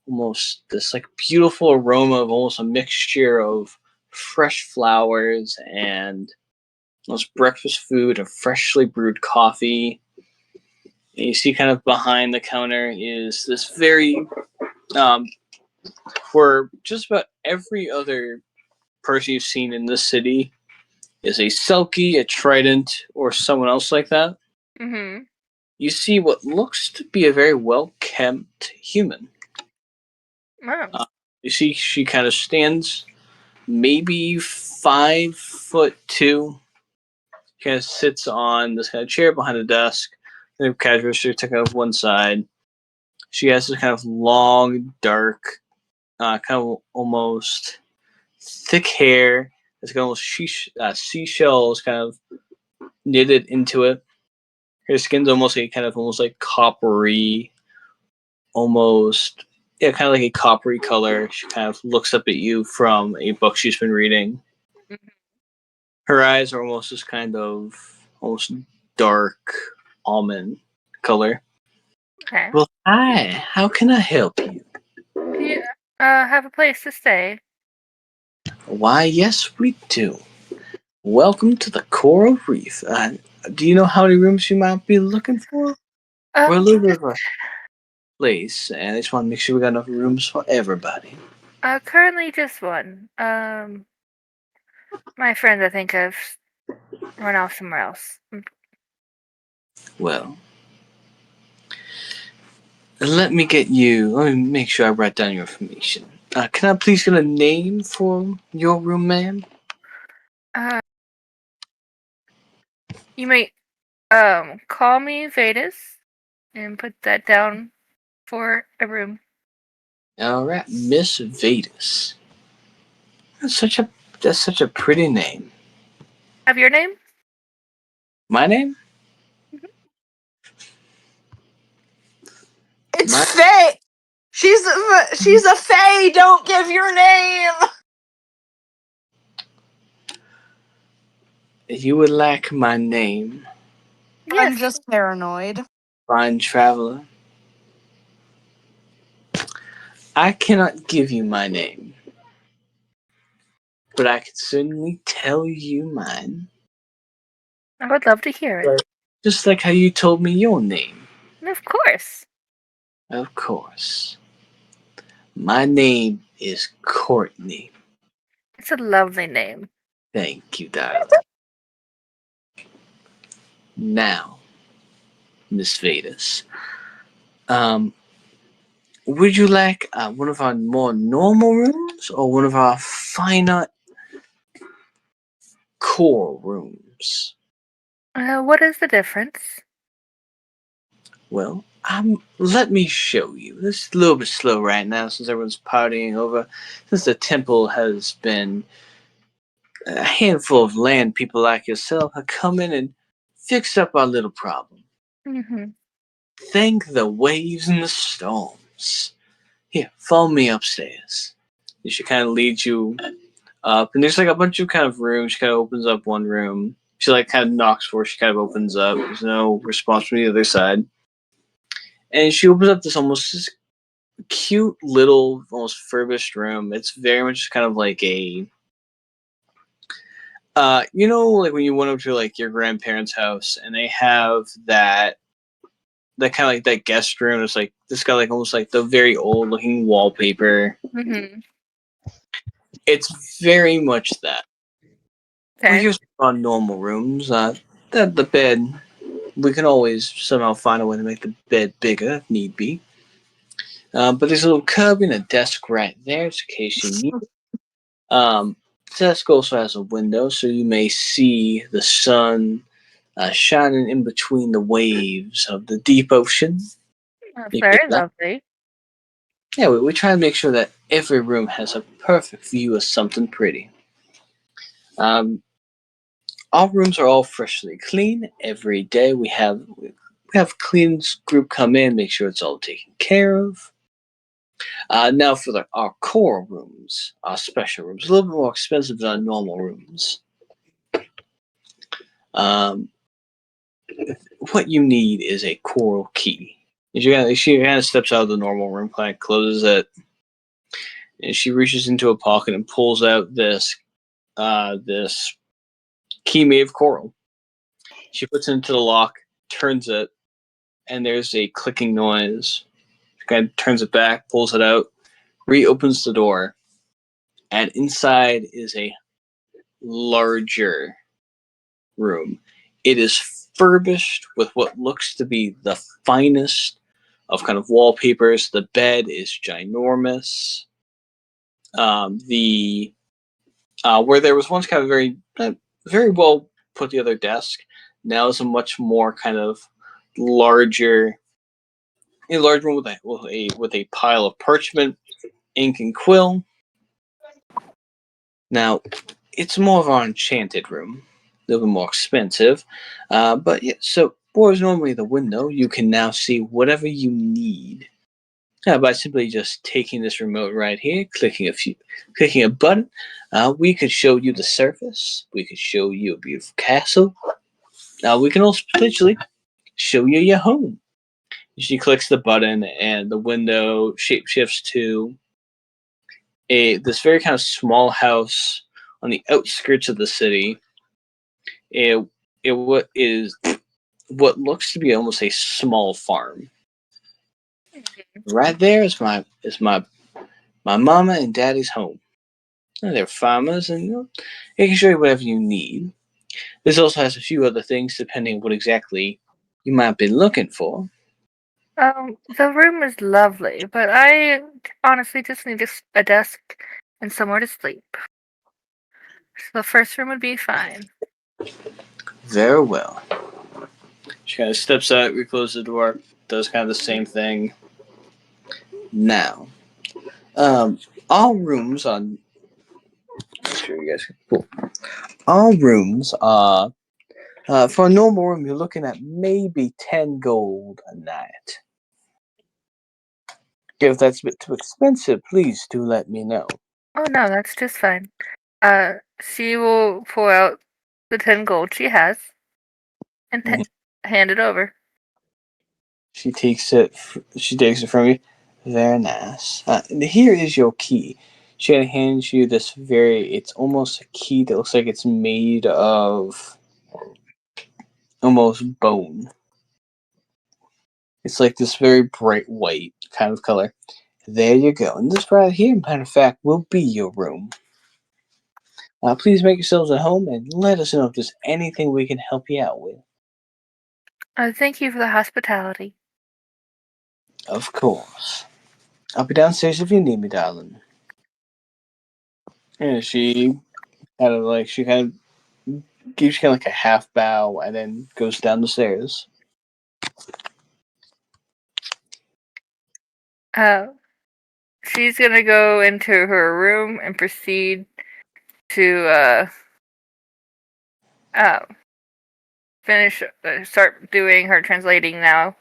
almost this like beautiful aroma of almost a mixture of fresh flowers and almost breakfast food and freshly brewed coffee. And you see kind of behind the counter is this very where just about every other person you've seen in this city is a Selkie, a Trident, or someone else like that. Mm-hmm. You see what looks to be a very well-kept human. Oh. You see she kind of stands maybe 5'2". She kind of sits on this kind of chair behind a desk. Kind of casual, she took out one side. She has this kind of long, dark, kind of almost thick hair. It's got almost seashells kind of knitted into it. Her skin's almost like coppery, almost kind of like a coppery color. She kind of looks up at you from a book she's been reading. Her eyes are almost this kind of almost dark almond color. Okay. Well, hi. How can I help you? Do you have a place to stay? Why, yes, we do. Welcome to the Coral Reef. Do you know how many rooms you might be looking for? We're a little bit of a place, and I just want to make sure we got enough rooms for everybody. Currently just one. My friend, I think I've run off somewhere else. Well, let me make sure I write down your information. Can I please get a name for your room, ma'am? You may call me Vetis and put that down for a room. Alright, Miss Vetis. That's such a pretty name. Have your name? My name? It's Faye. She's a Faye. Don't give your name. You would like my name, Yes. I'm just paranoid. fine traveler. I cannot give you my name, but I can certainly tell you mine. I would love to hear it. Just like how you told me your name. Of course. Of course. My name is Courtney. It's a lovely name. Thank you, darling. Now, Miss Vetis, would you like one of our more normal rooms or one of our finer coral rooms? What is the difference? Well, let me show you. This is a little bit slow right now since everyone's partying over. Since the temple has been a handful of land people like yourself have come in and fixed up our little problem. Mm-hmm. Thank the waves and the storms. Here, follow me upstairs. She kind of leads you up, and there's like a bunch of kind of rooms. She kind of opens up one room. She like kind of knocks for. She kind of opens up. There's no response from the other side, and she opens up this cute little, almost furbished room. It's very much kind of like a, like when you went up to like your grandparents' house, and they have that kind of like that guest room. It's like this got like almost like the very old looking wallpaper. Mm-hmm. It's very much that. Well, Okay. here's our normal rooms. The bed, we can always somehow find a way to make the bed bigger if need be. But there's a little cubby and a desk right there, just in case you need it. The desk also has a window, so you may see the sun shining in between the waves of the deep ocean. That's very lovely. Yeah, we try to make sure that every room has a perfect view of something pretty. Our rooms are all freshly clean every day. We have cleans group come in, make sure it's all taken care of. Now for our core rooms, our special rooms, a little bit more expensive than our normal rooms. What you need is a coral key. She kind of steps out of the normal room, kind of closes it, and she reaches into a pocket and pulls out this key made of coral. She puts it into the lock, turns it, and there's a clicking noise. She kind of turns it back, pulls it out, reopens the door, and inside is a larger room. It is furbished with what looks to be the finest of kind of wallpapers. The bed is ginormous. The where there was once kind of very well put together desk, now is a much more kind of larger, a large room with a pile of parchment, ink, and quill. Now, it's more of an enchanted room, a little bit more expensive, but yeah. So, whereas normally the window, you can now see whatever you need By simply just taking this remote right here, clicking a button, we could show you the surface. We could show you a beautiful castle. We can also potentially show you your home. She clicks the button, and the window shapeshifts to this very kind of small house on the outskirts of the city. What is what looks to be almost a small farm. Right there is my mama and daddy's home. And they're farmers, and they can show you whatever you need. This also has a few other things depending on what exactly you might be looking for. The room is lovely, but I honestly just need a desk and somewhere to sleep. So the first room would be fine. Very well. She kind of steps out, recloses the door, does kind of the same thing. Now, all rooms on. Make sure you guys can. Cool. All rooms are. For a normal room, you're looking at maybe 10 gold a night. If that's a bit too expensive, please do let me know. Oh no, that's just fine. She will pull out the 10 gold she has and hand it over. She takes it. She takes it from you. Very nice. Here is your key. She hands you this very. It's almost a key that looks like it's made of almost bone. It's like this very bright white kind of color. There you go. And this right here, matter of fact, will be your room. Please make yourselves at home and let us know if there's anything we can help you out with. Thank you for the hospitality. Of course. I'll be downstairs if you need me, darling. And she kind of gives you kind of like a half bow and then goes down the stairs. She's gonna go into her room and proceed to start doing her translating now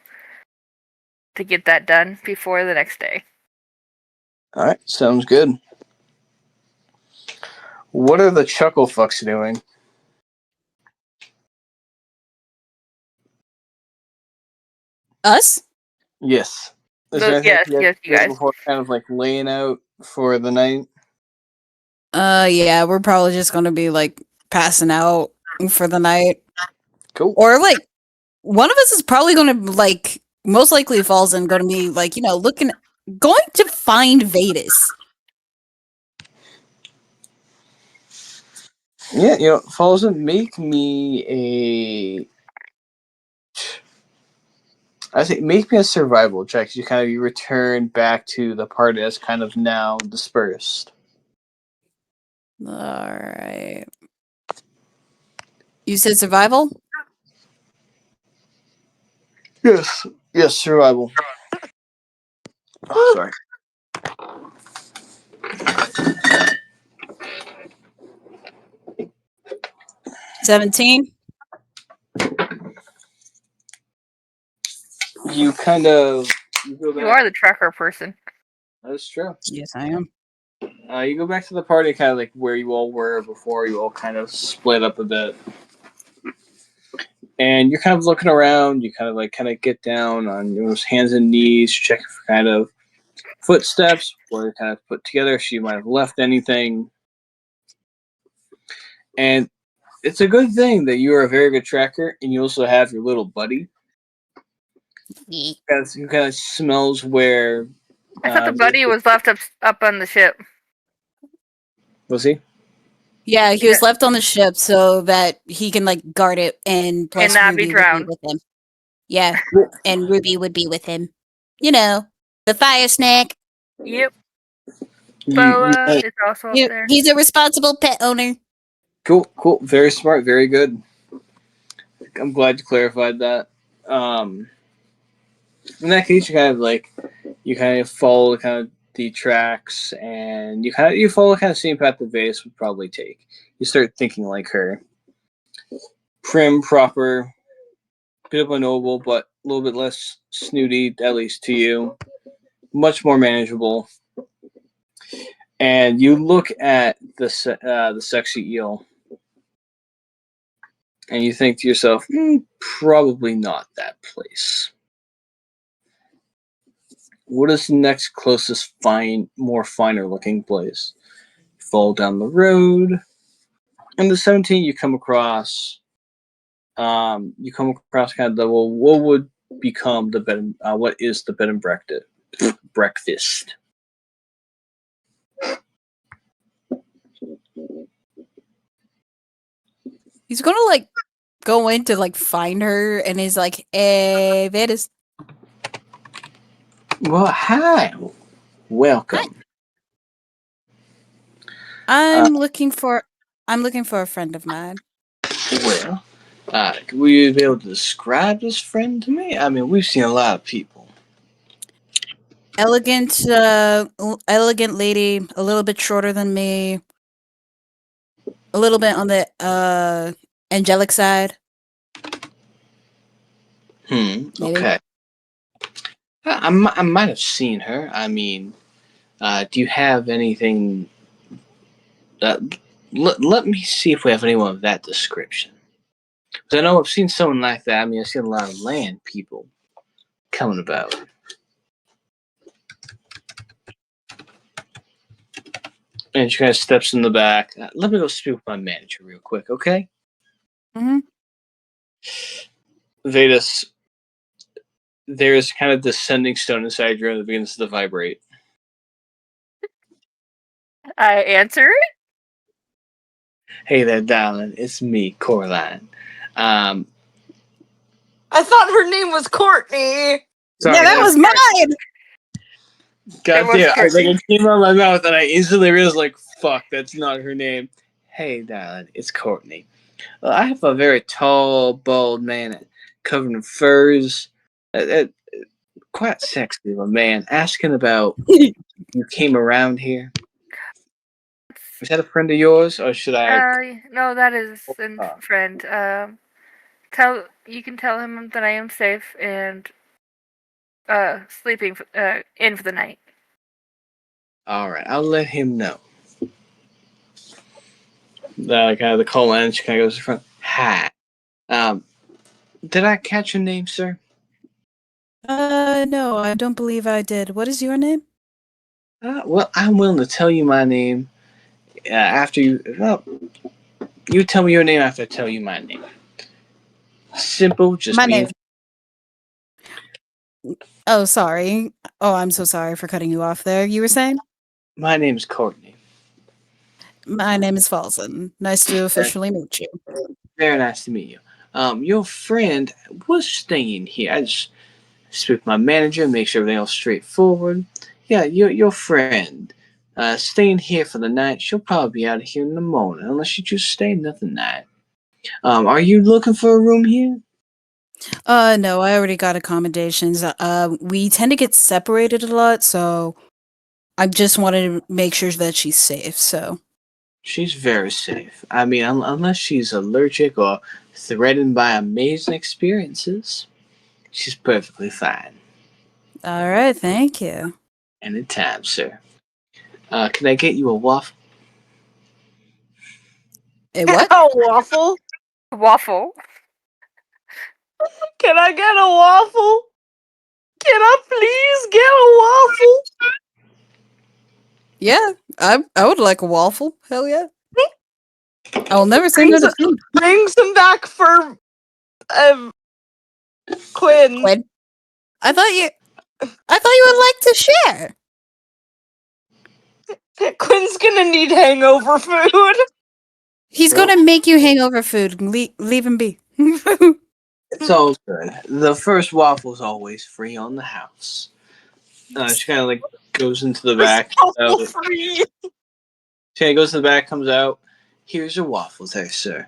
to get that done before the next day. Alright, sounds good. What are the chuckle fucks doing? Us? Yes. Is there anything Yes, you guys. before kind of like laying out for the night? Yeah, we're probably just gonna be like passing out for the night. Cool. Or like one of us is probably gonna like most likely Falzen gonna be like, going to find Vetis. Yeah, Falzen, make me a survival check. You return back to the party that's kind of now dispersed. Alright. You said survival? Yes, survival. Oh, sorry. $17? You kind of go back. You are the tracker person. That's true. Yes, I am. You go back to the party, kind of like where you all were before you all kind of split up a bit, and you're kind of looking around. You kind of get down on your hands and knees, checking for kind of footsteps, where you kind of put together if she might have left anything. And it's a good thing that you are a very good tracker, and you also have your little buddy. Who kind of smells where. I thought the buddy was left up on the ship. Was he? Yeah, he was left on the ship so that he can like guard it and plus not Ruby be drowned. would be with him. Yeah, and Ruby would be with him. The fire snack. Yep. Boa is also up there. He's a responsible pet owner. Cool. Very smart. Very good. I'm glad you clarified that. In that case, you kind of follow kind of the tracks, and you follow kind of the same path the Vetis would probably take. You start thinking like her, prim, proper, bit of a noble, but a little bit less snooty, at least to you. much more manageable. And you look at the sexy eel, and you think to yourself, probably not that place. What is the next closest more finer looking place? You fall down the road. In the 17, you come across kind of what would become the bed. What is the bed and breakfast? He's gonna like go in to like find her, and he's like, "Hey, Vetis." Well, hi, welcome. I'm looking for a friend of mine. Well, will you be able to describe this friend to me? I mean, we've seen a lot of people. Elegant lady, a little bit shorter than me, a little bit on the angelic side. Maybe. Okay. I might have seen her. I mean, do you have anything? Let me see if we have anyone of that description. Because I know I've seen someone like that. I mean, I've seen a lot of land people coming about. And she kind of steps in the back. Let me go speak with my manager real quick, okay? Mm-hmm. Vetis, there's kind of descending stone inside you that begins to vibrate. I answer it. Hey there, darling. It's me, Coraline. I thought her name was Courtney. Sorry, Yeah, that was mine. God It was damn, Courtney. it came out of my mouth and I instantly realized, like, fuck, that's not her name. Hey, darling, it's Courtney. Well, I have a very tall, bald man covered in furs. Quite sexy of a man asking about you came around here. Is that a friend of yours, or should I? No, that is a friend. You can tell him that I am safe and sleeping in for the night. All right, I'll let him know. The call ends. She kind of goes in front. Hi. Did I catch your name, sir? No, I don't believe I did. What is your name? Well, I'm willing to tell you my name after you. Well, you tell me your name after I tell you my name. Simple, just My being. name. Oh, sorry. Oh, I'm so sorry for cutting you off there. You were saying? My name is Courtney. My name is Falzen. Nice to officially meet you. Very nice to meet you. Your friend was staying here. I just speak with my manager, make sure everything else straightforward. Yeah, your friend staying here for the night. She'll probably be out of here in the morning, unless you just stay another night. Are you looking for a room here? No, I already got accommodations. We tend to get separated a lot, so I just wanted to make sure that she's safe, so. She's very safe. I mean, unless she's allergic or threatened by amazing experiences, she's perfectly fine. Alright, thank you. Anytime, sir. Can I get you a waffle? A what? A waffle? Waffle. Can I get a waffle? Can I please get a waffle? Yeah, I would like a waffle. Hell yeah. I will never say no to food. Bring some back for Quinn. Quinn? I thought you would like to share. Quinn's gonna need hangover food. He's gonna make you hangover food. Leave him be. It's all good. The first waffle's always free on the house. She kind of like goes into the back. Waffle free. She kind of goes to the back, comes out. Here's your waffles there, sir.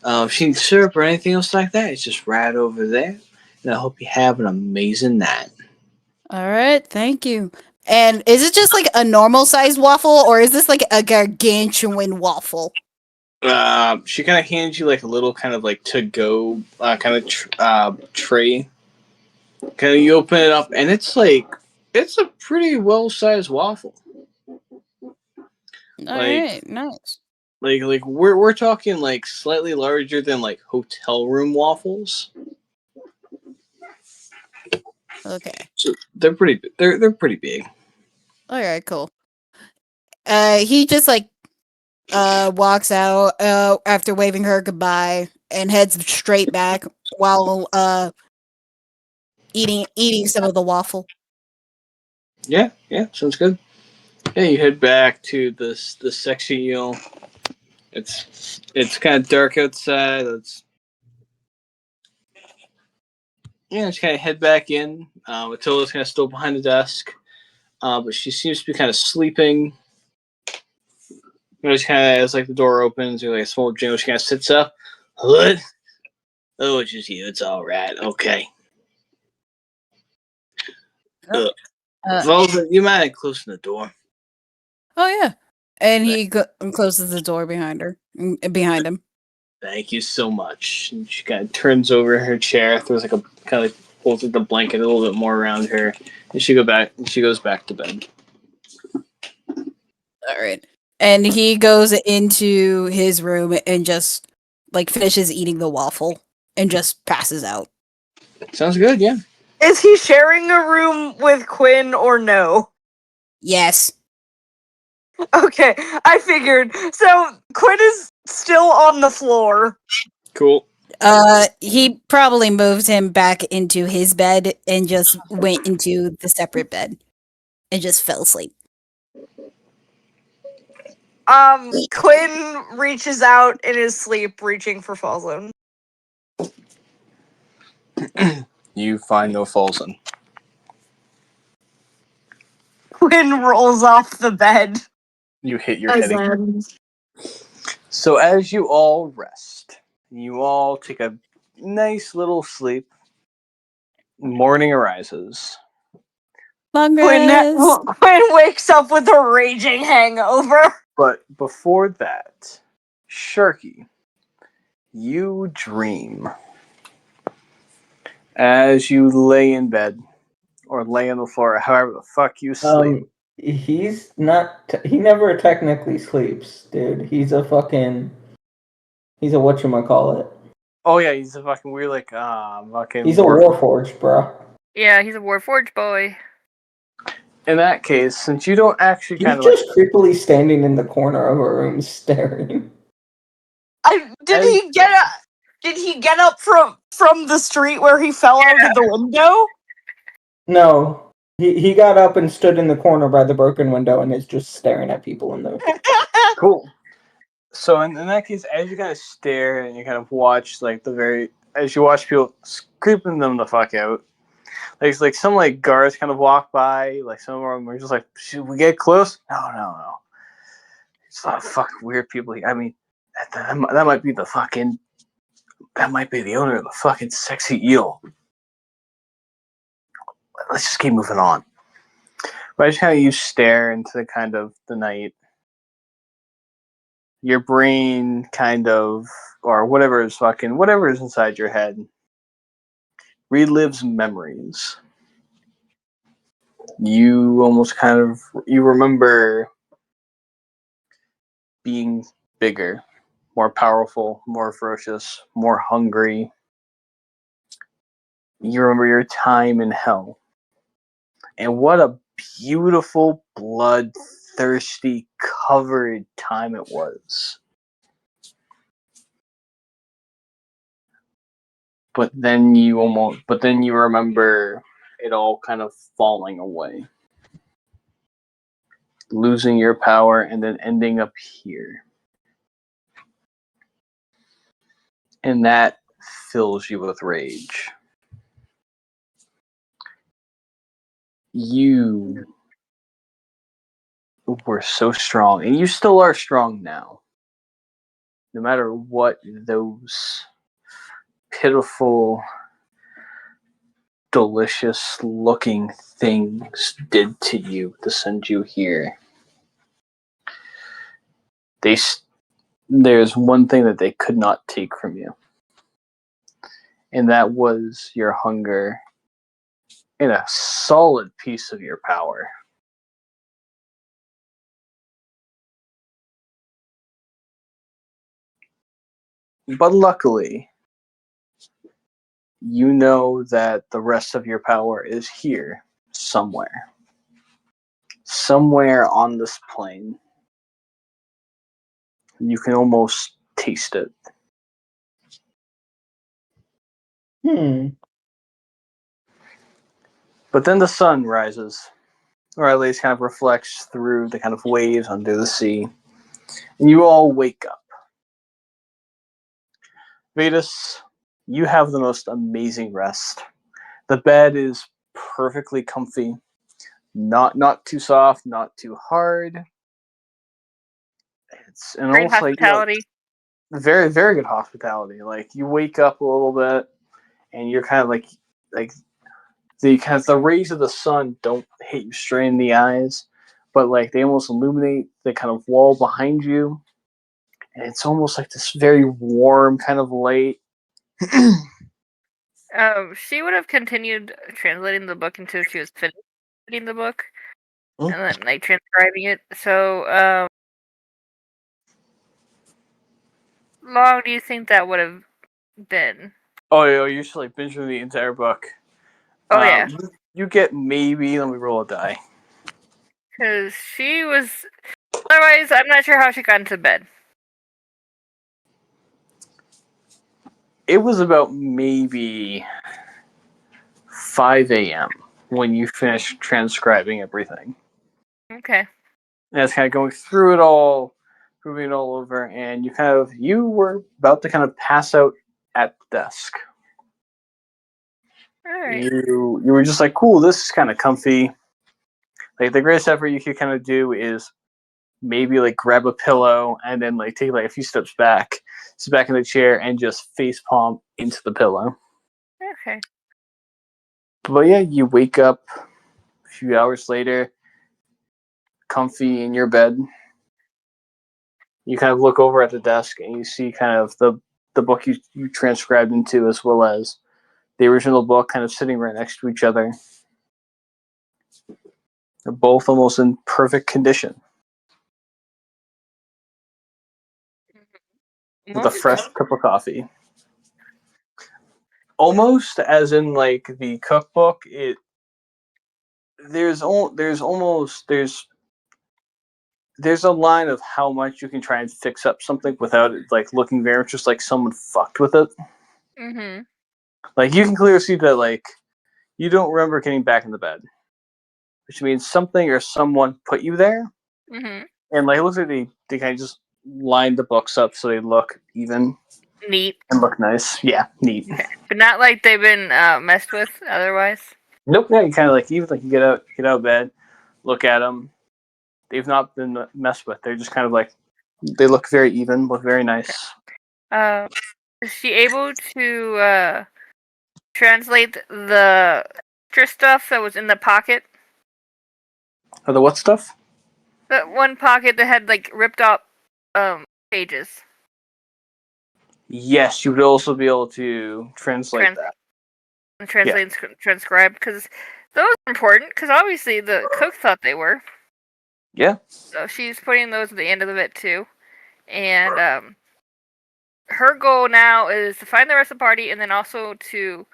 If she needs syrup or anything else like that, it's just right over there. And I hope you have an amazing night. Alright, thank you. And is it just like a normal sized waffle, or is this like a gargantuan waffle? She kind of hands you like a little kind of like to-go kind of tray. Kind of you open it up, and it's like It's a pretty well-sized waffle. Alright, nice. Like we're talking like slightly larger than like hotel room waffles. Okay. So they're pretty. They're pretty big. Alright, cool. He just like walks out after waving her goodbye and heads straight back while eating some of the waffle. Yeah, sounds good. Yeah, you head back to the section. It's kind of dark outside. Just kind of head back in. Attila's kind of still behind the desk, but she seems to be kind of sleeping. Just kind of as like the door opens, you're like a small jingle. She kind of sits up. What? Oh, it's just you. It's all right. Okay. Falzen, you mind closing the door? Oh yeah, and he closes the door behind behind him. Thank you so much. And she kind of turns over her chair. There's like a kind of like pulls the blanket a little bit more around her, and she goes back to bed. All right, and he goes into his room and just like finishes eating the waffle and just passes out. Sounds good. Yeah. Is he sharing a room with Quinn or no? Yes. Okay, I figured. So Quinn is still on the floor. Cool. He probably moved him back into his bed and just went into the separate bed and just fell asleep. Quinn reaches out in his sleep, reaching for Falzen. You find no Falzen. Quinn rolls off the bed. You hit your head. So as you all rest, you all take a nice little sleep. Morning arises. Long Quinn rest. wakes up with a raging hangover. But before that, Sharky, you dream as you lay in bed or lay on the floor, however the fuck you sleep. He's not. He never technically sleeps, dude. He's a whatchamacallit. Oh yeah, he's a fucking weird fucking. He's a Warforged, bro. Yeah, he's a Warforged boy. In that case, since you don't actually He's kind of just creepily standing in the corner of a room staring. Did he get up from the street where he fell out of the window? No. He got up and stood in the corner by the broken window and is just staring at people in there. Cool. So in that case, as you kind of stare and you kind of watch as you watch people creeping them the fuck out, like some like guards kind of walk by, like some of them are just like, should we get close? No. It's a lot of fucking weird people here. I mean, that might be the owner of the fucking sexy eel. Let's just keep moving on. But just how you stare into the night, your brain or whatever is inside your head relives memories. You almost you remember being bigger, more powerful, more ferocious, more hungry. You remember your time in hell. And what a beautiful, bloodthirsty, covered time it was. But then you remember it all kind of falling away. Losing your power and then ending up here. And that fills you with rage. You were so strong, and you still are strong now. No matter what those pitiful, delicious-looking things did to you to send you here. There's one thing that they could not take from you. And that was your hunger in a solid piece of your power. But luckily, you know that the rest of your power is here somewhere. Somewhere on this plane. You can almost taste it. But then the sun rises, or at least kind of reflects through the kind of waves under the sea, and you all wake up. Vetis, you have the most amazing rest. The bed is perfectly comfy, not too soft, not too hard. It's and Great almost hospitality. like very very good hospitality. Like you wake up a little bit, and you're kind of like the rays of the sun don't hit you straight in the eyes, but like they almost illuminate the kind of wall behind you, and it's almost like this very warm kind of light. She would have continued translating the book until she was finished reading the book, and then like transcribing it. So, long do you think that would have been? Oh, yeah, you should like binge through the entire book. Oh yeah, You get maybe. Let me roll a die. because she was. Otherwise, I'm not sure how she got into bed. It was about maybe 5 a.m. when you finished transcribing everything. Okay. And it's kind of going through it all, moving it all over, and you were about to kind of pass out at the desk. All right. You were just like, cool, this is kind of comfy. Like the greatest effort you could kind of do is maybe like grab a pillow and then like take like a few steps back, sit back in the chair, and just face palm into the pillow. Okay. But yeah, you wake up a few hours later, comfy in your bed. You kind of look over at the desk and you see kind of the book you transcribed into, as well as the original book kind of sitting right next to each other. They're both almost in perfect condition. With a fresh cup of coffee. Almost as in like the cookbook, there's a line of how much you can try and fix up something without it like looking very much just like someone fucked with it. Mm-hmm. Like you can clearly see that like you don't remember getting back in the bed, which means something or someone put you there. Mm-hmm. And like it looks like they kind of just lined the books up so they look even. Neat. And look nice. Yeah, neat. Okay. But not like they've been messed with otherwise. Nope. Yeah, you kind of like even like you get out of bed, look at them. They've not been messed with. They're just kind of like they look very even, look very nice. Is she able to translate the extra stuff that was in the pocket? The what stuff? The one pocket that had like ripped up pages. Yes, you would also be able to translate that. And translate and transcribe, because those are important, because obviously the cook thought they were. Yeah. So she's putting those at the end of it too. And her goal now is to find the rest of the party and then also to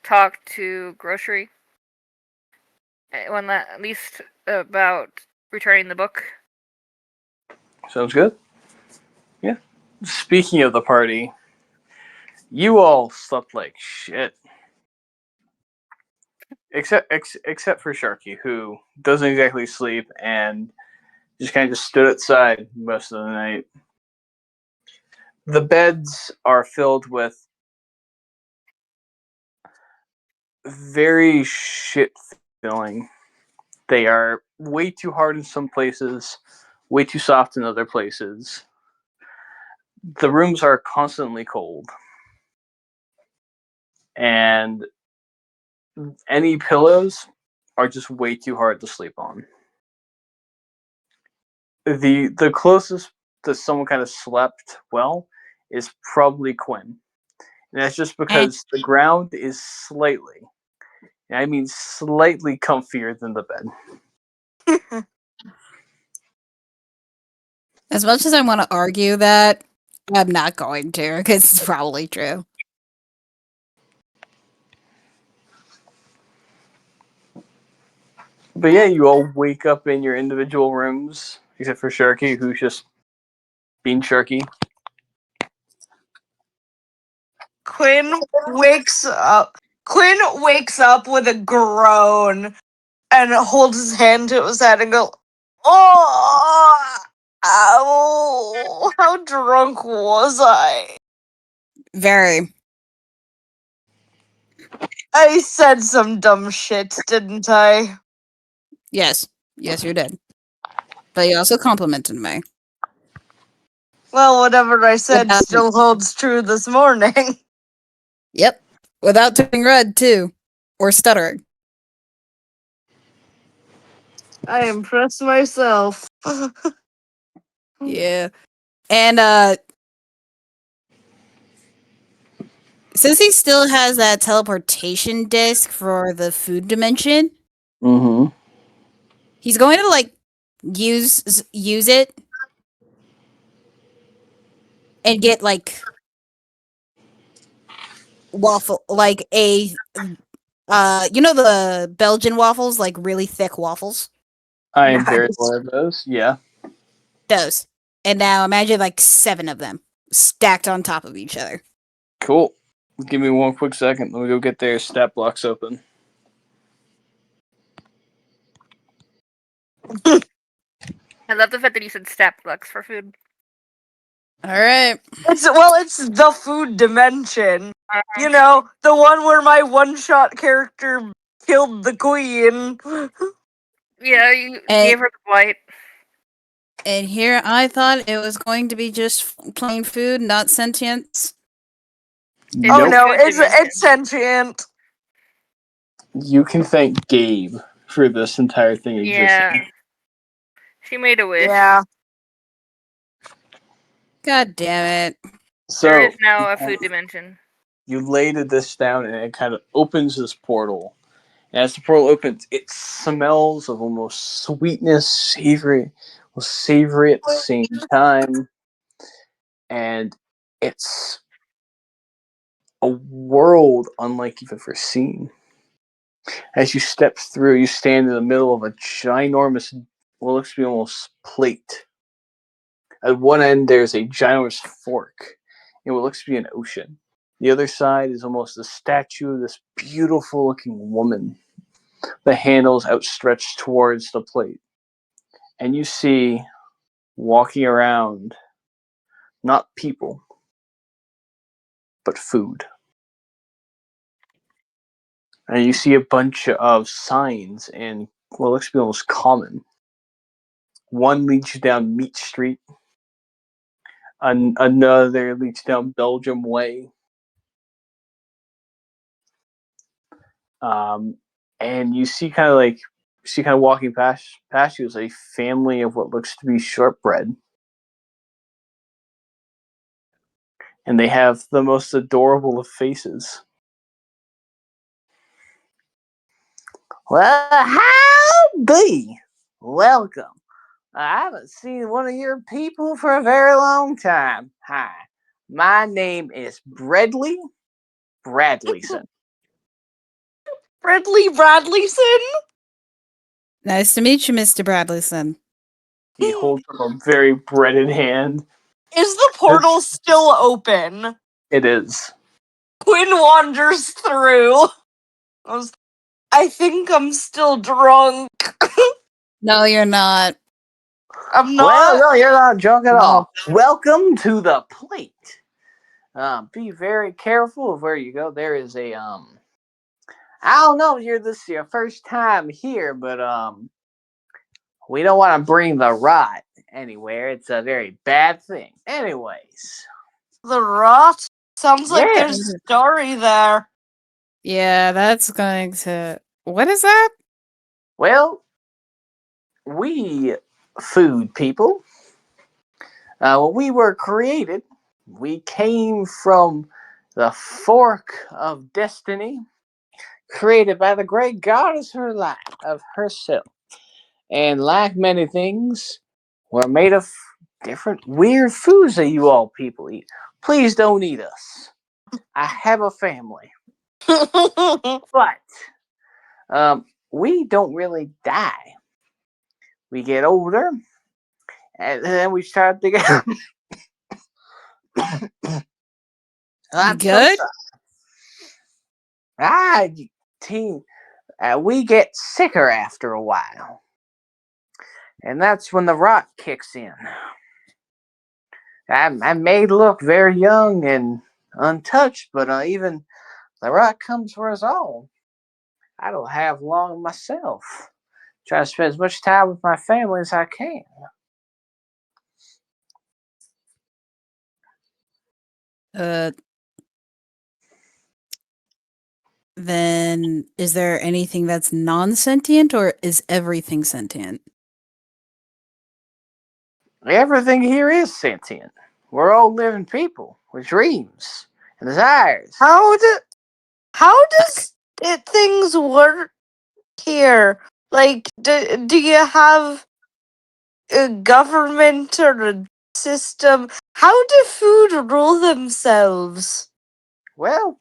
talk to Grocery. At least about returning the book. Sounds good. Yeah. Speaking of the party, you all slept like shit. Except for Sharky, who doesn't exactly sleep and just kind of just stood outside most of the night. The beds are filled with very shit feeling. They are way too hard in some places, way too soft in other places. The rooms are constantly cold. And any pillows are just way too hard to sleep on. The closest that someone kind of slept well is probably Quinn. And that's just because the ground is slightly, I mean slightly comfier than the bed. As much as I want to argue that, I'm not going to, because it's probably true. But yeah, you all wake up in your individual rooms, except for Sharky, who's just being Sharky. Quinn wakes up. Quinn wakes up with a groan and holds his hand to his head and goes, "Oh, ow! How drunk was I? Very. I said some dumb shit, didn't I?" Yes. Yes, you did. But you also complimented me. Well, whatever I said Without- still holds true this morning. Yep. Without turning red, too. Or stuttering. I impressed myself. Yeah. And, since he still has that teleportation disc for the food dimension, Mm-hmm. he's going to, like, use it and get, like, waffle, like a, you know the Belgian waffles, like really thick waffles? I am very Nice. aware of those, yeah. Those. And now imagine like 7 of them stacked on top of each other. Cool. Give me one quick second. Let me go get their stat blocks open. I love the fact that you said stat blocks for food. Alright. It's the food dimension. You know, the one where my one-shot character killed the queen. Yeah, you And- gave her the blight. And here I thought it was going to be just plain food, not sentience. Oh Nope. no, Food it's dimension. sentient. You can thank Gabe for this entire thing existing. Yeah. She made a wish. Yeah. God damn it. So There is now a food dimension. you laid this down and it kind of opens this portal. And as the portal opens, it smells of almost sweetness, savory at the same time. And it's a world unlike you've ever seen. As you step through, you stand in the middle of a ginormous, what looks to be almost plate. At one end, there's a ginormous fork in what looks to be an ocean. The other side is almost a statue of this beautiful looking woman. The handles outstretched towards the plate. And you see walking around not people, but food. And you see a bunch of signs in what looks to be almost common. One leads you down Meat Street. Another leads down Belgium Way. And you see kind of walking past you is a family of what looks to be shortbread. And they have the most adorable of faces. Well, howdy! Welcome. I haven't seen one of your people for a very long time. Hi, my name is Bradleyson. Bradleyson? Nice to meet you, Mr. Bradleyson. He holds up a very breaded hand. Is the portal still open? It is. Quinn wanders through. I think I'm still drunk. No, you're not. I'm not. Well, no, you're not drunk at No. all. Welcome to the plate. Be very careful of where you go. There is a I don't know if this is your first time here, but we don't want to bring the rot anywhere. It's a very bad thing. Anyways. The rot? Sounds like Yeah. there's a story there. Yeah, that's going to... What is that? Well, we food people, when we were created, we came from the fork of destiny, created by the great goddess of herself. And like many things, we're made of different weird foods that you all people eat. Please don't eat us. I have a family. But we don't really die. We get older, and then we start to get. I'm so Good? sorry. Teen, we get sicker after a while. And that's when the rot kicks in. I may look very young and untouched, but even the rot comes for us all. I don't have long myself. Try to spend as much time with my family as I can. Then is there anything that's non-sentient, or is everything sentient? Everything here is sentient. We're all living people with dreams and desires. How does things work here? Like, do you have a government or a system? How do food rule themselves? Well,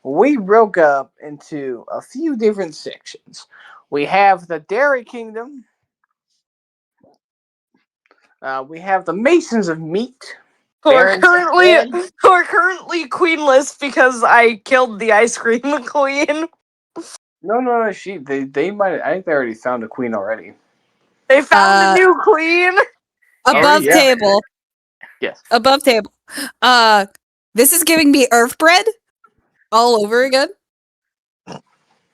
we broke up into a few different sections. We have the Dairy Kingdom. We have the Masons of Meat. Who are Barons of Bread. currently queenless because I killed the ice cream queen. No. They might. I think they already found a queen already. They found a new queen. Above yeah. table. Yes. Above table. This is giving me earth bread all over again.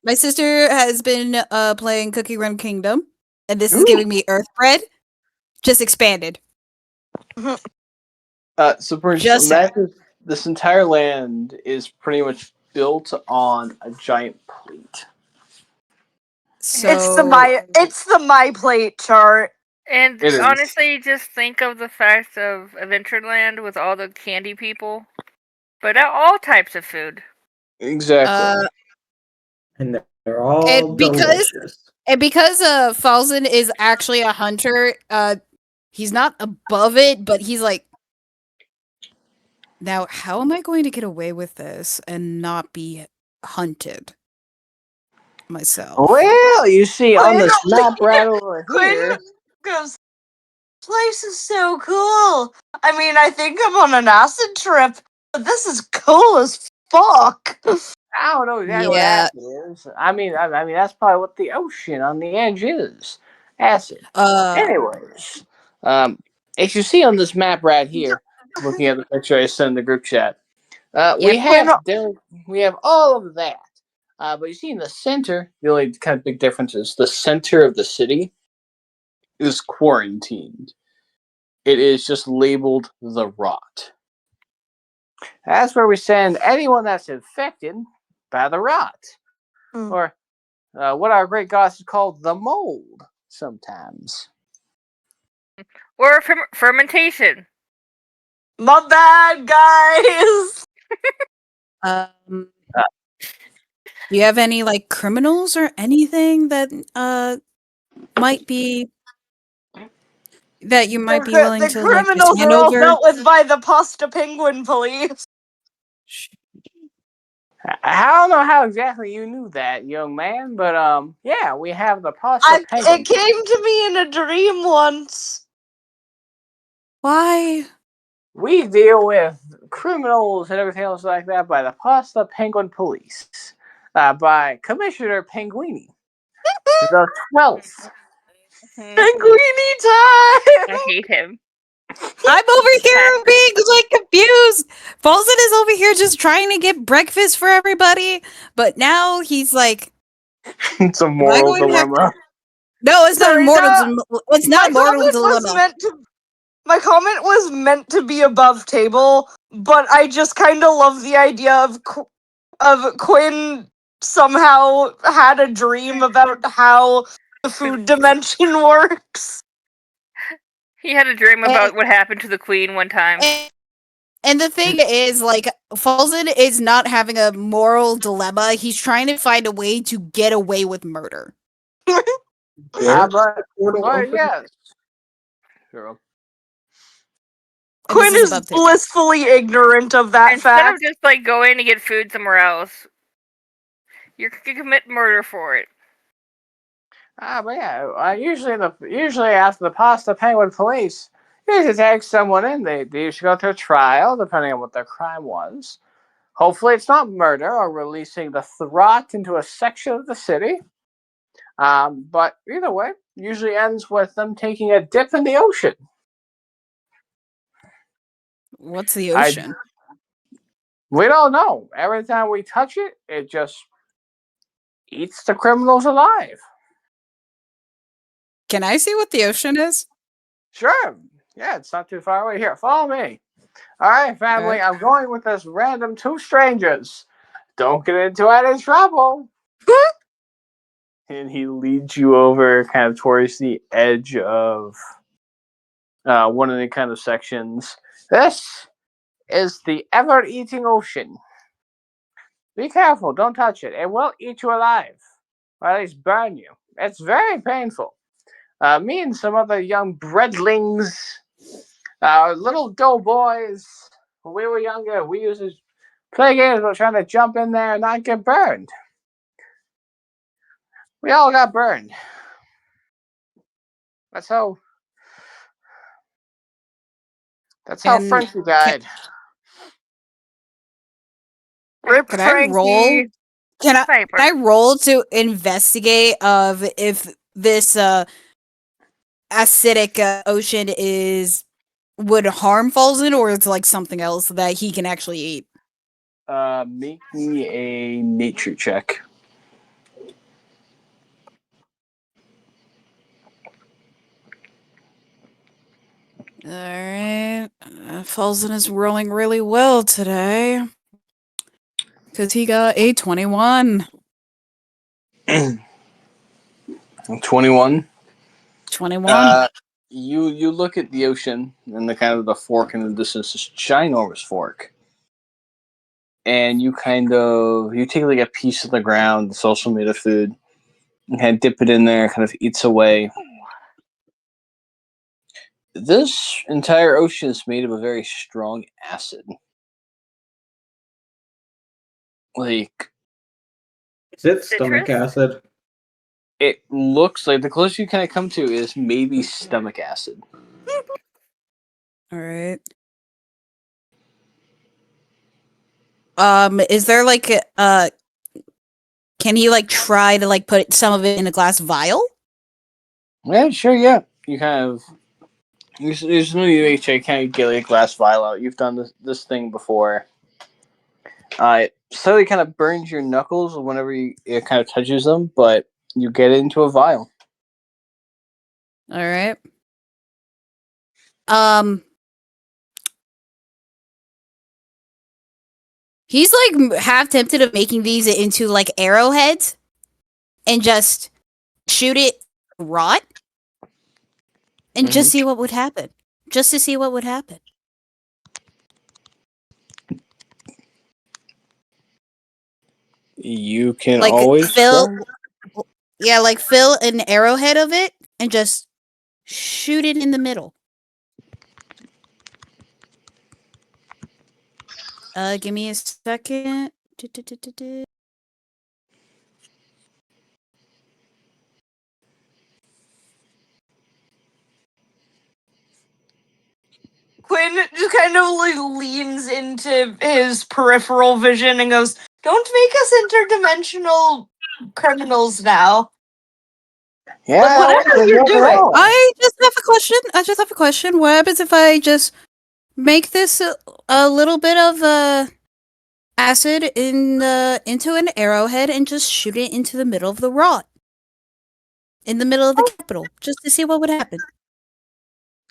My sister has been playing Cookie Run Kingdom, and this is giving me earth bread, just expanded. So this entire land is pretty much built on a giant plate. So It's the my plate chart. And It is. honestly, just think of the fact of Adventureland with all the candy people, but all types of food. Exactly. And they're all And because- delicious. And because Falzen is actually a hunter, he's not above it, but he's like, now how am I going to get away with this and not be hunted myself? Well, you see on Quinn- this map right over Quinn here. goes, place is so cool. I mean, I think I'm on an acid trip, but this is cool as fuck. I don't know exactly what Yeah. acid is. I mean, that's probably what the ocean on the edge is. Acid. Anyways, as you see on this map right here, looking at the picture I sent in the group chat, we have all of that. But you see in the center, the only kind of big difference is the center of the city is quarantined. It is just labeled the rot. That's where we send anyone that's infected by the rot. Or what our great goddess called the mold sometimes. Or fermentation. My bad, guys. Do you have any like criminals or anything that might be that you might be willing The to like just criminals hand are all over? dealt with by the pasta penguin police. I don't know how exactly you knew that, young man, but yeah, we have the pasta penguin. It came to me in a dream once. Why? We deal with criminals and everything else like that by the pasta penguin police, by Commissioner Penguini, the 12th. Penguini time. I hate him. I'm over here being like confused. Falzen is over here just trying to get breakfast for everybody, but now he's like, It's a moral dilemma. no, it's not a mortal. It's not a mortal dilemma. My comment was meant to be above table, but I just kind of love the idea of Quinn somehow had a dream about how the food dimension works. He had a dream about what happened to the queen one time. And the thing is, like, Falzen is not having a moral dilemma. He's trying to find a way to get away with murder. There's but portal open. yes. Sure. And Quinn this is about to- blissfully ignorant of that Instead fact. of just like going to get food somewhere else, you could commit murder for it. But yeah, usually after the pasta penguin police usually take someone in. They usually go through a trial depending on what their crime was. Hopefully, it's not murder or releasing the Throt into a section of the city. But either way, usually ends with them taking a dip in the ocean. What's the ocean? We don't know. Every time we touch it, it just eats the criminals alive. Can I see what the ocean is? Sure. Yeah, it's not too far away. Here, follow me. All right, family, I'm going with this random two strangers. Don't get into any trouble. And he leads you over kind of towards the edge of one of the kind of sections. This is the ever-eating ocean. Be careful, don't touch it. It will eat you alive, or at least burn you. It's very painful. Me and some other young bredlings, little doughboys, when we were younger, we used to play games about trying to jump in there and not get burned. We all got burned. That's how And Frankie died. Rip Can I roll? Frankie. Can I Sniper. roll to investigate of if this acidic ocean would harm Falzen, or it's like something else that he can actually eat? Make me a nature check. Alright. Falzen is rolling really well today. Because he got a 21. 21. 21. You look at the ocean and the kind of the fork in the distance, this ginormous fork. And you take like a piece of the ground that's also made of food and kind of dip it in there, kind of eats away. This entire ocean is made of a very strong acid. Like, Is it stomach Citrus? acid? it looks like the closest you kind of come to is maybe stomach acid. Alright. Is there like can he like try to like put some of it in a glass vial? Yeah, sure, yeah. You kind of there's no need to kind of get like a glass vial out. You've done this thing before. It slowly kind of burns your knuckles whenever it kind of touches them, but you get it into a vial. Alright. He's like half tempted of making these into like arrowheads and just shoot it rot and just see what would happen. Just to see what would happen. You can Like always fill try. Yeah, like fill an arrowhead of it and just shoot it in the middle. Give me a second. Quinn just kind of like leans into his peripheral vision and goes, "Don't make us interdimensional criminals now." Yeah, Like, whatever you're doing. I just have a question. What happens if I just make this a little bit of acid into an arrowhead and just shoot it into the middle of the rot? In the middle of the capital, just to see what would happen.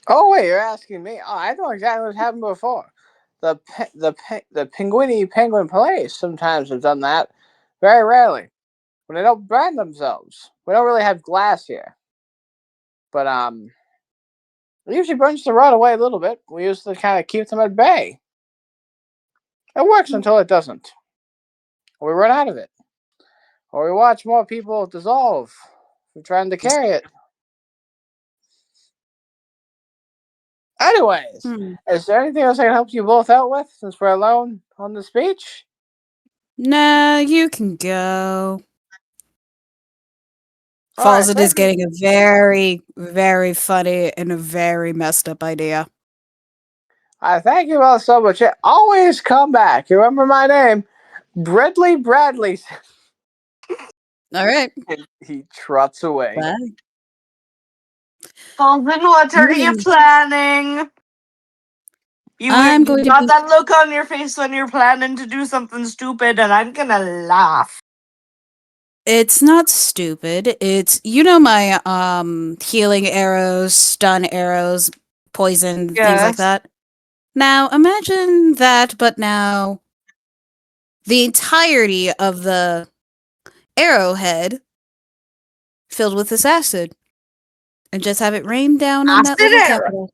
Oh wait, you're asking me? Oh, I know exactly what's happened before. The penguin police sometimes have done that. Very rarely, when they don't burn themselves. We don't really have glass here, but it usually burns the rot away a little bit. We use to kind of keep them at bay. It works until it doesn't. Or we run out of it. Or we watch more people dissolve from trying to carry it. Anyways, Hmm. is there anything else I can help you both out with since we're alone on this beach? Nah, you can go. Alright, Falzen is getting a very, very funny and a very messed up idea. I thank you all so much. Always come back. You remember my name, Bradley Bradley. All right. And he trots away. Bye. Falzen, what are you Hmm. planning? I'm going to got be- that look on your face when you're planning to do something stupid, and I'm gonna laugh. It's not stupid. It's my healing arrows, stun arrows, poison, things like Yes. that. Now imagine that, but now the entirety of the arrowhead filled with this acid. And just have it rain down on that Acid little arrow. capital.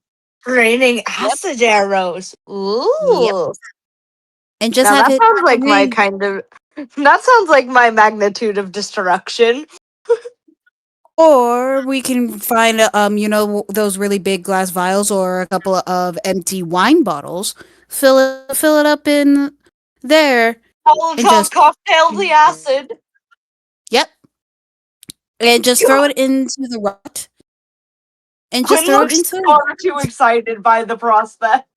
Raining acid arrows. Ooh. And just Now have that it sounds like my rain. kind of. That sounds like my magnitude of destruction. Or we can find those really big glass vials or a couple of empty wine bottles. Fill it up in there. And Molotov just cocktail the acid. Yep. And just throw it into the rot. And just Quinn throw it looks into far too excited by the prospect.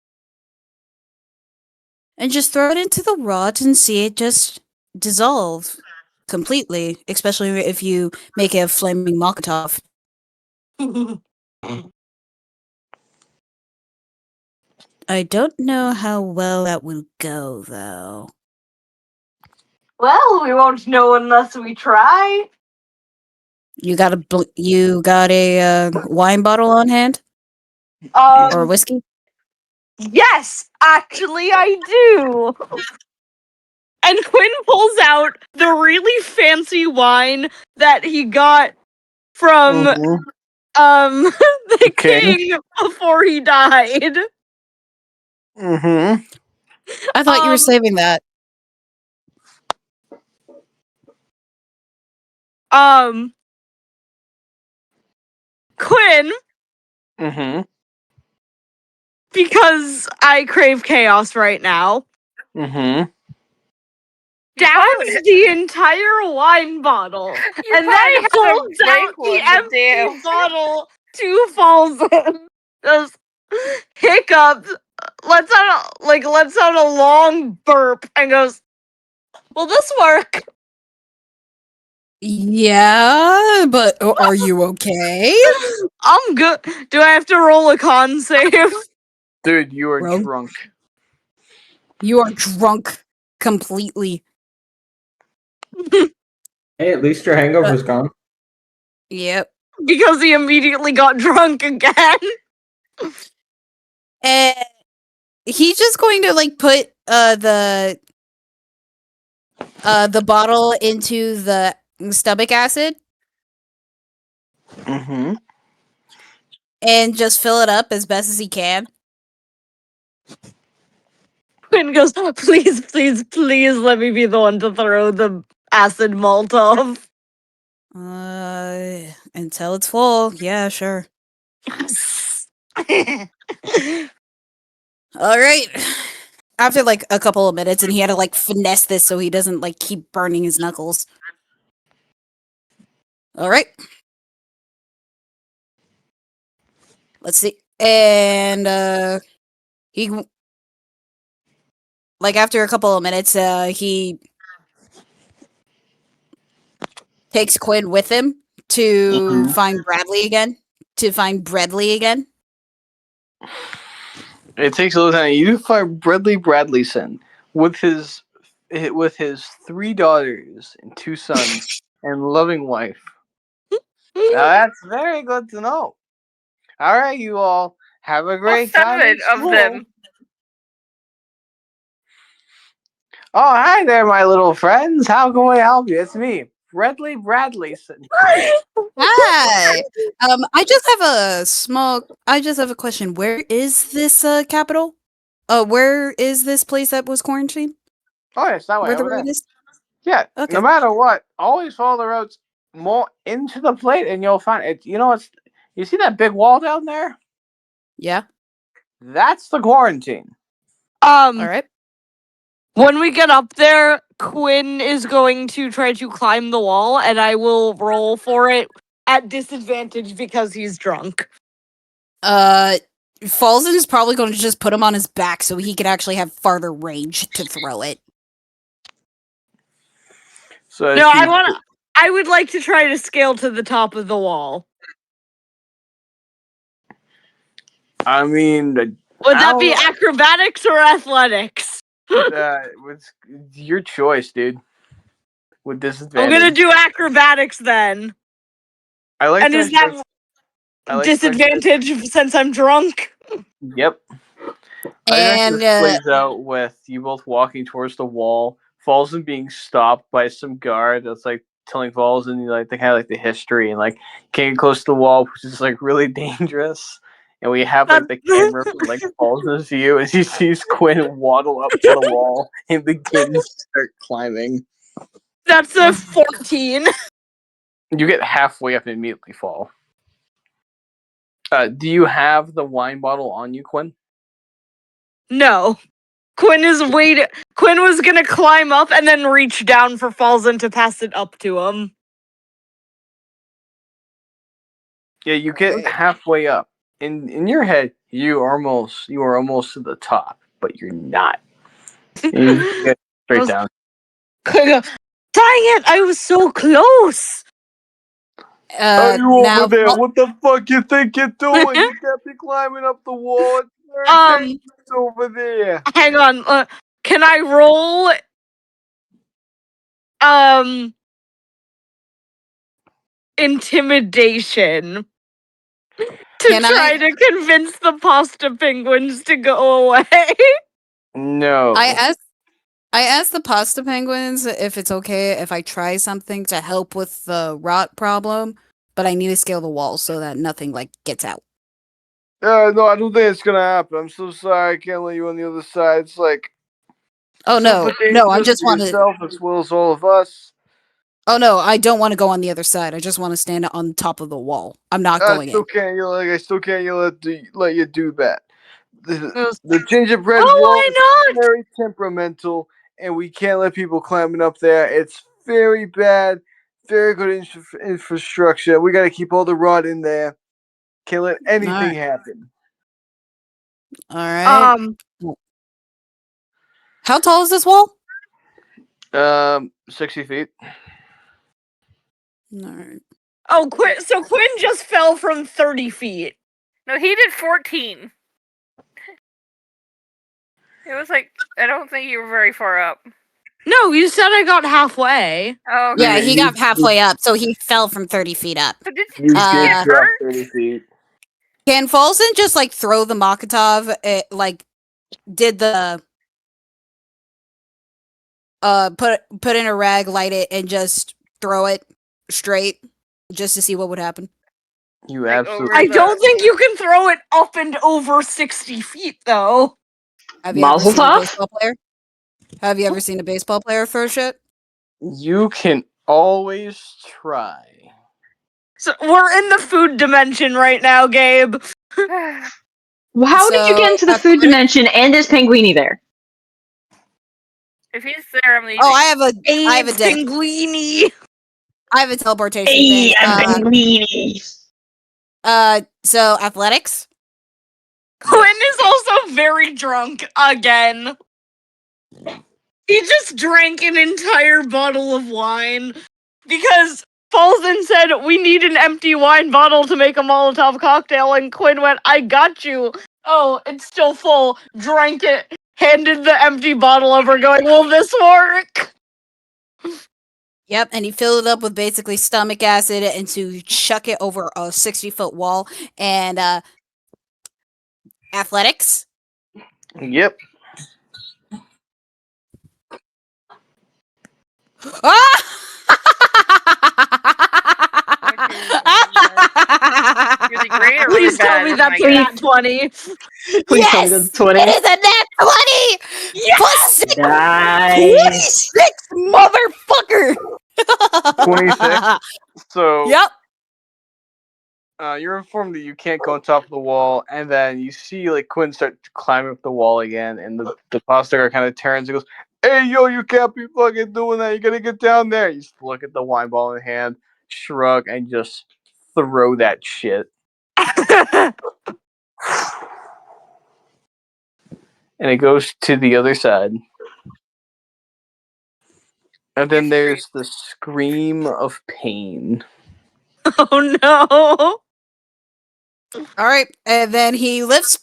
and just throw it into the rot and see it just dissolve completely, especially if you make it a flaming Molotov. I don't know how well that will go, though. Well, we won't know unless we try. You got a wine bottle on hand or whiskey? Yes, actually, I do. And Quinn pulls out the really fancy wine that he got from the king before he died. Mm-hmm. I thought you were saving that. Quinn, Mm-hmm. because I crave chaos right now, Mm-hmm. downs the entire wine bottle and then holds out the empty bottle to Falzen. Just hiccups, lets out a long burp and goes, "Will this work?" Yeah, but are you okay? I'm good. Do I have to roll a con save? Dude, you are Bro. drunk. You are drunk completely. Hey, at least your hangover's gone. Yep. Because he immediately got drunk again. And he's just going to put the bottle into the stomach acid Mm-hmm. and just fill it up as best as he can. Quinn goes, "Please, please, please let me be the one to throw the acid Molotov." Until it's full. Yeah, sure. All right. After a couple of minutes, and he had to finesse this so he doesn't keep burning his knuckles. All right. Let's see. And he after a couple of minutes, he takes Quinn with him to find Bradley again. It takes a little time. You find Bradley Bradleyson with his 3 daughters and 2 sons and loving wife. Now that's very good to know. All right, you all have a great time. 7 of school. them. Oh, hi there, my little friends. How can we help you? It's me, Bradley Bradleyson. Hi. I just have a question. Where is this capital? Where is this place that was quarantined? Oh, yeah, it's that way. Where the Over there. road is? Yeah. Okay. No matter what, always follow the roads more into the plate, and you'll find it. You know what's? You see that big wall down there? Yeah. That's the quarantine. All right. When we get up there, Quinn is going to try to climb the wall, and I will roll for it at disadvantage because he's drunk. Falzen is probably going to just put him on his back so he could actually have farther range to throw it. So No, I would like to try to scale to the top of the wall. I mean, Would that be acrobatics or athletics? it's your choice, dude. With I'm disadvantage. gonna do acrobatics then. I like. And is that disadvantage since I'm drunk? Yep. And this plays out with you both walking towards the wall, Falzen being stopped by some guard that's like telling Falzen like the kind of like the history and like can't get close to the wall, which is like really dangerous. And we have like the camera from like Falzen's view as he sees Quinn waddle up to the wall and begins to start climbing. That's a 14. You get halfway up and immediately fall. Do you have the wine bottle on you, Quinn? No. Quinn was gonna climb up and then reach down for Falzen to pass it up to him. Yeah, you get halfway up. In your head, you are almost to the top, but you're not. You get straight down. Dang it! I was so close. You now, over there? What the fuck you think you're doing? You can't be climbing up the wall. It's very dangerous over there. Hang on. Can I roll? Intimidation to try to convince the pasta penguins to go away. No. I asked the pasta penguins if it's okay if I try something to help with the rot problem, but I need to scale the wall so that nothing like gets out. No, I don't think it's gonna happen. I'm so sorry. I can't let you on the other side. It's like. Oh no, I just want to. Yourself as well as all of us. Oh no, I don't want to go on the other side. I just want to stand on top of the wall. I'm not going in. I still can't let you do that. The gingerbread wall why is very temperamental, and we can't let people climbing up there. It's very bad, very good infrastructure. We got to keep all the rot in there. Can't let anything happen. All right. How tall is this wall? 60 feet. All right. Oh, so Quinn just fell from 30 feet. No, he did 14. It was like, I don't think you were very far up. No, you said I got halfway. Oh, okay. Yeah, he got halfway up, so he fell from 30 feet up. But did you get drop hurt? 30 feet. Can Falzen just like throw the Makatov? Like, did the put in a rag, light it, and just throw it straight, just to see what would happen? You absolutely. I don't think you can throw it up and over 60 feet, though. Have you ever seen a baseball player? Have you ever seen a baseball player throw shit? You can always try. So we're in the food dimension right now, Gabe. Well, how did you get into the food dimension and is Penguini there? If he's there, I'm leaving. Oh, I have a Penguini. I have a teleportation thing. Penguini. So athletics. Quinn is also very drunk again. He just drank an entire bottle of wine because Falzen said we need an empty wine bottle to make a Molotov cocktail, and Quinn went, I got you. Oh, it's still full. Drank it, handed the empty bottle over, going, will this work? Yep, and he filled it up with basically stomach acid and to chuck it over a 60-foot wall. And athletics. Yep. Really great or Please tell me that's a nat 20. Please tell me that's 20. It is a nat 20! Yes! Plus Nice. 26, motherfucker! 26. So Yep. you're informed that you can't go on top of the wall, and then you see like Quinn start climbing up the wall again, and the pasta guy kind of turns and goes, "Hey, yo, you can't be fucking doing that. You gotta get down there." You just look at the wine ball in hand, shrug, and just throw that shit. And it goes to the other side. And then there's the scream of pain. Oh no! All right, and then he lifts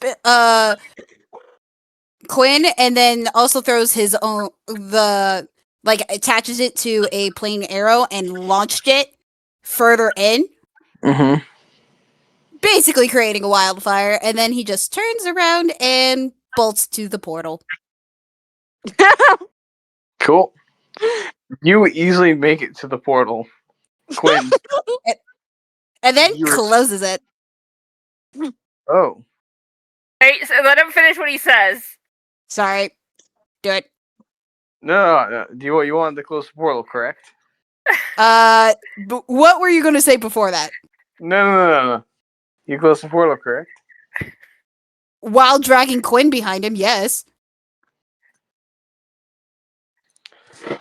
Quinn, and then also throws his own attaches it to a plain arrow and launched it further in, Mm-hmm. basically creating a wildfire. And then he just turns around and bolts to the portal. Cool. You easily make it to the portal. Quinn. And then You're- closes it. Oh. Wait, so let him finish what he says. Sorry, do it. No. Do you want to close the portal, correct? What were you going to say before that? No. You close the portal, correct? While dragging Quinn behind him, yes.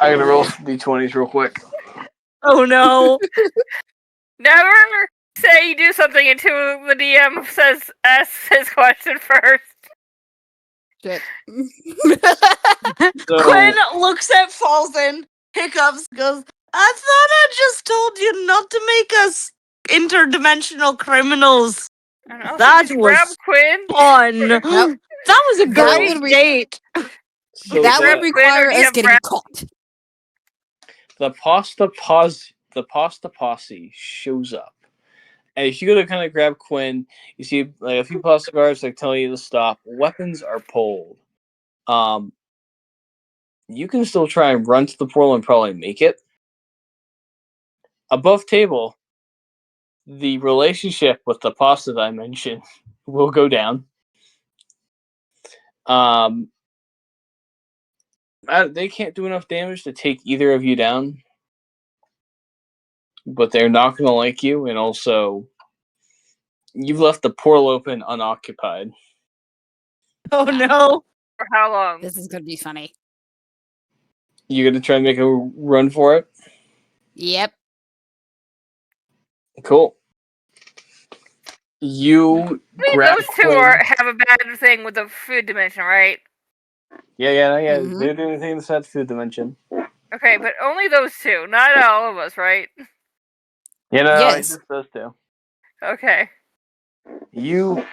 I gotta roll some d20s real quick. Oh no! Never say you do something until the DM asks his question first. Shit. So, Quinn looks at Falzen, hiccups, goes, "I thought I just told you not to make us interdimensional criminals." And also That just was grab Quinn. fun. Nope. That was a That great would be- date. so that the, would require Quinn or us getting Brown? caught. the pasta posse shows up. And if you go to kind of grab Quinn, you see like a few pasta guards like telling you to stop. Weapons are pulled. You can still try and run to the portal and probably make it. Above table, the relationship with the pasta dimension will go down. They can't do enough damage to take either of you down, but they're not going to like you, and also you've left the portal open unoccupied. Oh no! For how long? This is going to be funny. You going to try and make a run for it? Yep. Cool. You grab Those two Quinn. have a bad thing with the food dimension, right? Yeah. Mhm. They're doing things inside the food dimension. Okay, but only those two, not all of us, right? Yes. Just those two. Okay. You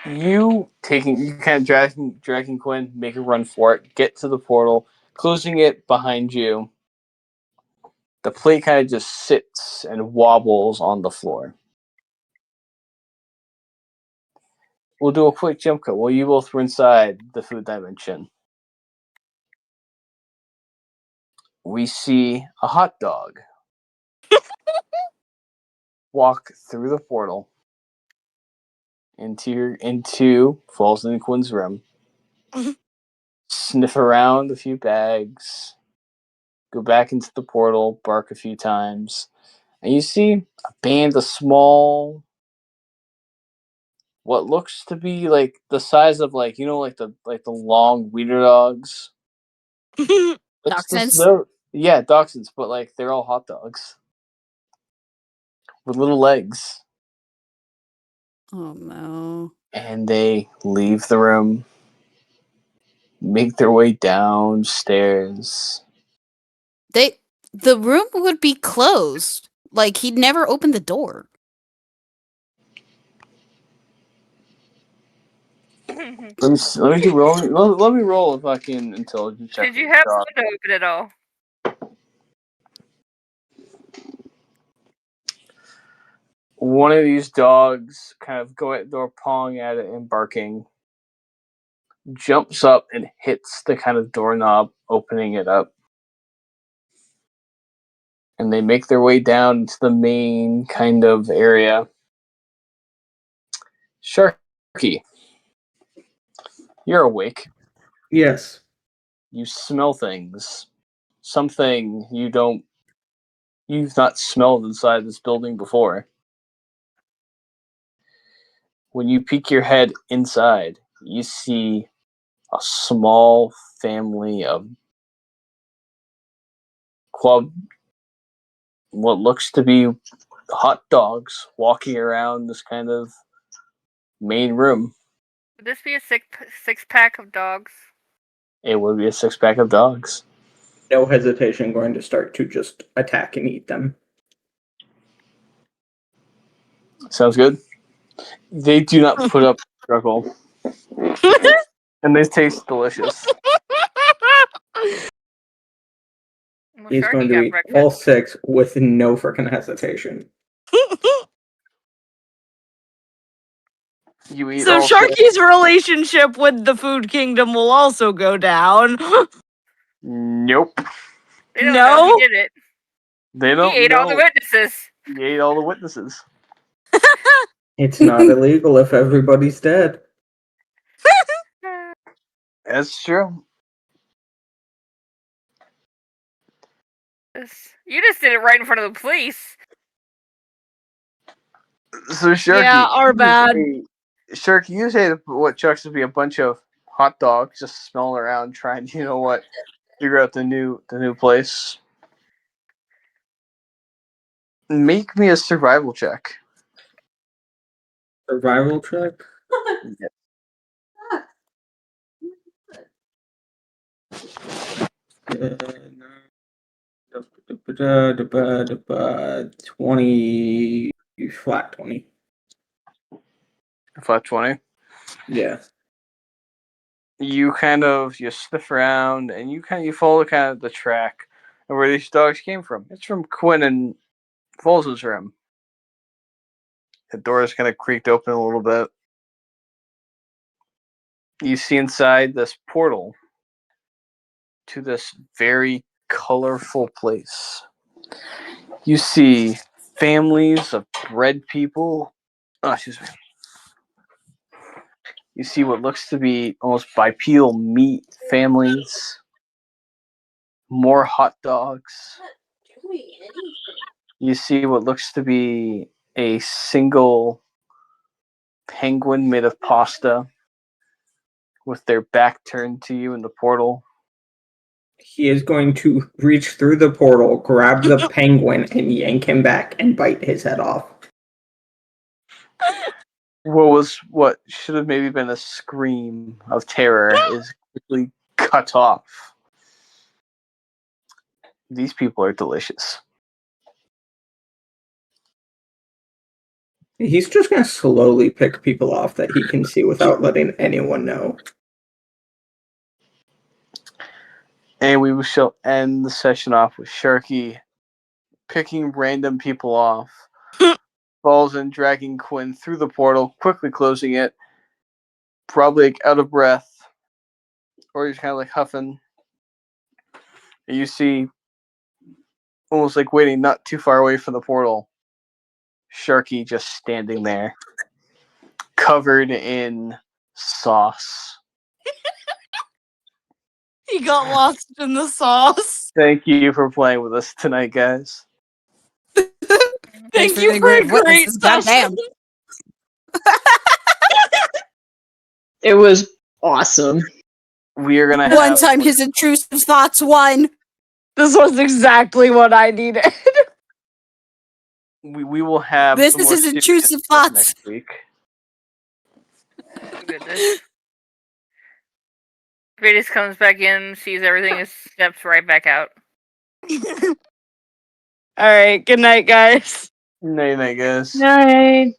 kind of dragging Quinn, make a run for it, get to the portal, closing it behind you. The plate kind of just sits and wobbles on the floor. We'll do a quick jump cut while you both were inside the food dimension. We see a hot dog walk through the portal into Falzen and Quinn's room. Sniff around a few bags, go back into the portal, bark a few times, and you see a band of small, what looks to be like the size of like the long wiener dogs. Dachshunds? Yeah, dachshunds, but like they're all hot dogs with little legs. Oh no. And they leave the room, make their way downstairs. The room would be closed. Like he'd never opened the door. Let me roll a fucking intelligence check. Did you have the window open at all? One of these dogs kind of go at the door, pawing at it and barking, jumps up and hits the kind of doorknob, opening it up. And they make their way down to the main kind of area. Sharky, you're awake. Yes. you smell things. Something you've not smelled inside this building before. When you peek your head inside, you see a small family of what looks to be hot dogs walking around this kind of main room. Would this be a six pack of dogs? It would be a 6-pack of dogs. No hesitation, going to start to just attack and eat them. Sounds good. They do not put up a struggle. And they taste delicious. Well, He's Sharky going to got eat breakfast. all 6 with no freaking hesitation. You eat So all 6. Sharky's relationship with the food kingdom will also go down. Nope. They don't know he No? did it. They He don't ate all the know. witnesses. He ate all the witnesses. It's not illegal if everybody's dead. That's true. You just did it right in front of the police. So Sharky, Yeah, our bad. Sharky, you say what Chuck's would be a bunch of hot dogs just smelling around, trying to, figure out the new place. Make me a survival check. Survival check? Yes. 20 flat 20. Flat 20. Yeah. You you sniff around and you follow kind of the track of where these dogs came from. It's from Quinn and Falzen's room. The door's kind of creaked open a little bit. You see inside this portal to this very colorful place. You see families of bread people. Oh, excuse me. You see what looks to be almost bipedal meat families. More hot dogs. You see what looks to be a single penguin made of pasta with their back turned to you in the portal. He is going to reach through the portal, grab the penguin, and yank him back and bite his head off. What should have maybe been a scream of terror is quickly cut off. These people are delicious. He's just going to slowly pick people off that he can see without letting anyone know. And we shall end the session off with Sharky picking random people off. Falzen dragging Quinn through the portal, quickly closing it, probably out of breath, or he's kind of huffing. And you see, almost waiting not too far away from the portal, Sharky just standing there, covered in sauce. He got lost in the sauce. Thank you for playing with us tonight, guys. Thank you for a great session. Goddamn. It was awesome. We are gonna have One time his intrusive thoughts won. This was exactly what I needed. we will have This some is more his serious intrusive stuff thoughts. next week. Goodness. Vetis comes back in, sees everything, and steps right back out. All right. Good night, guys. Night, guys. Night.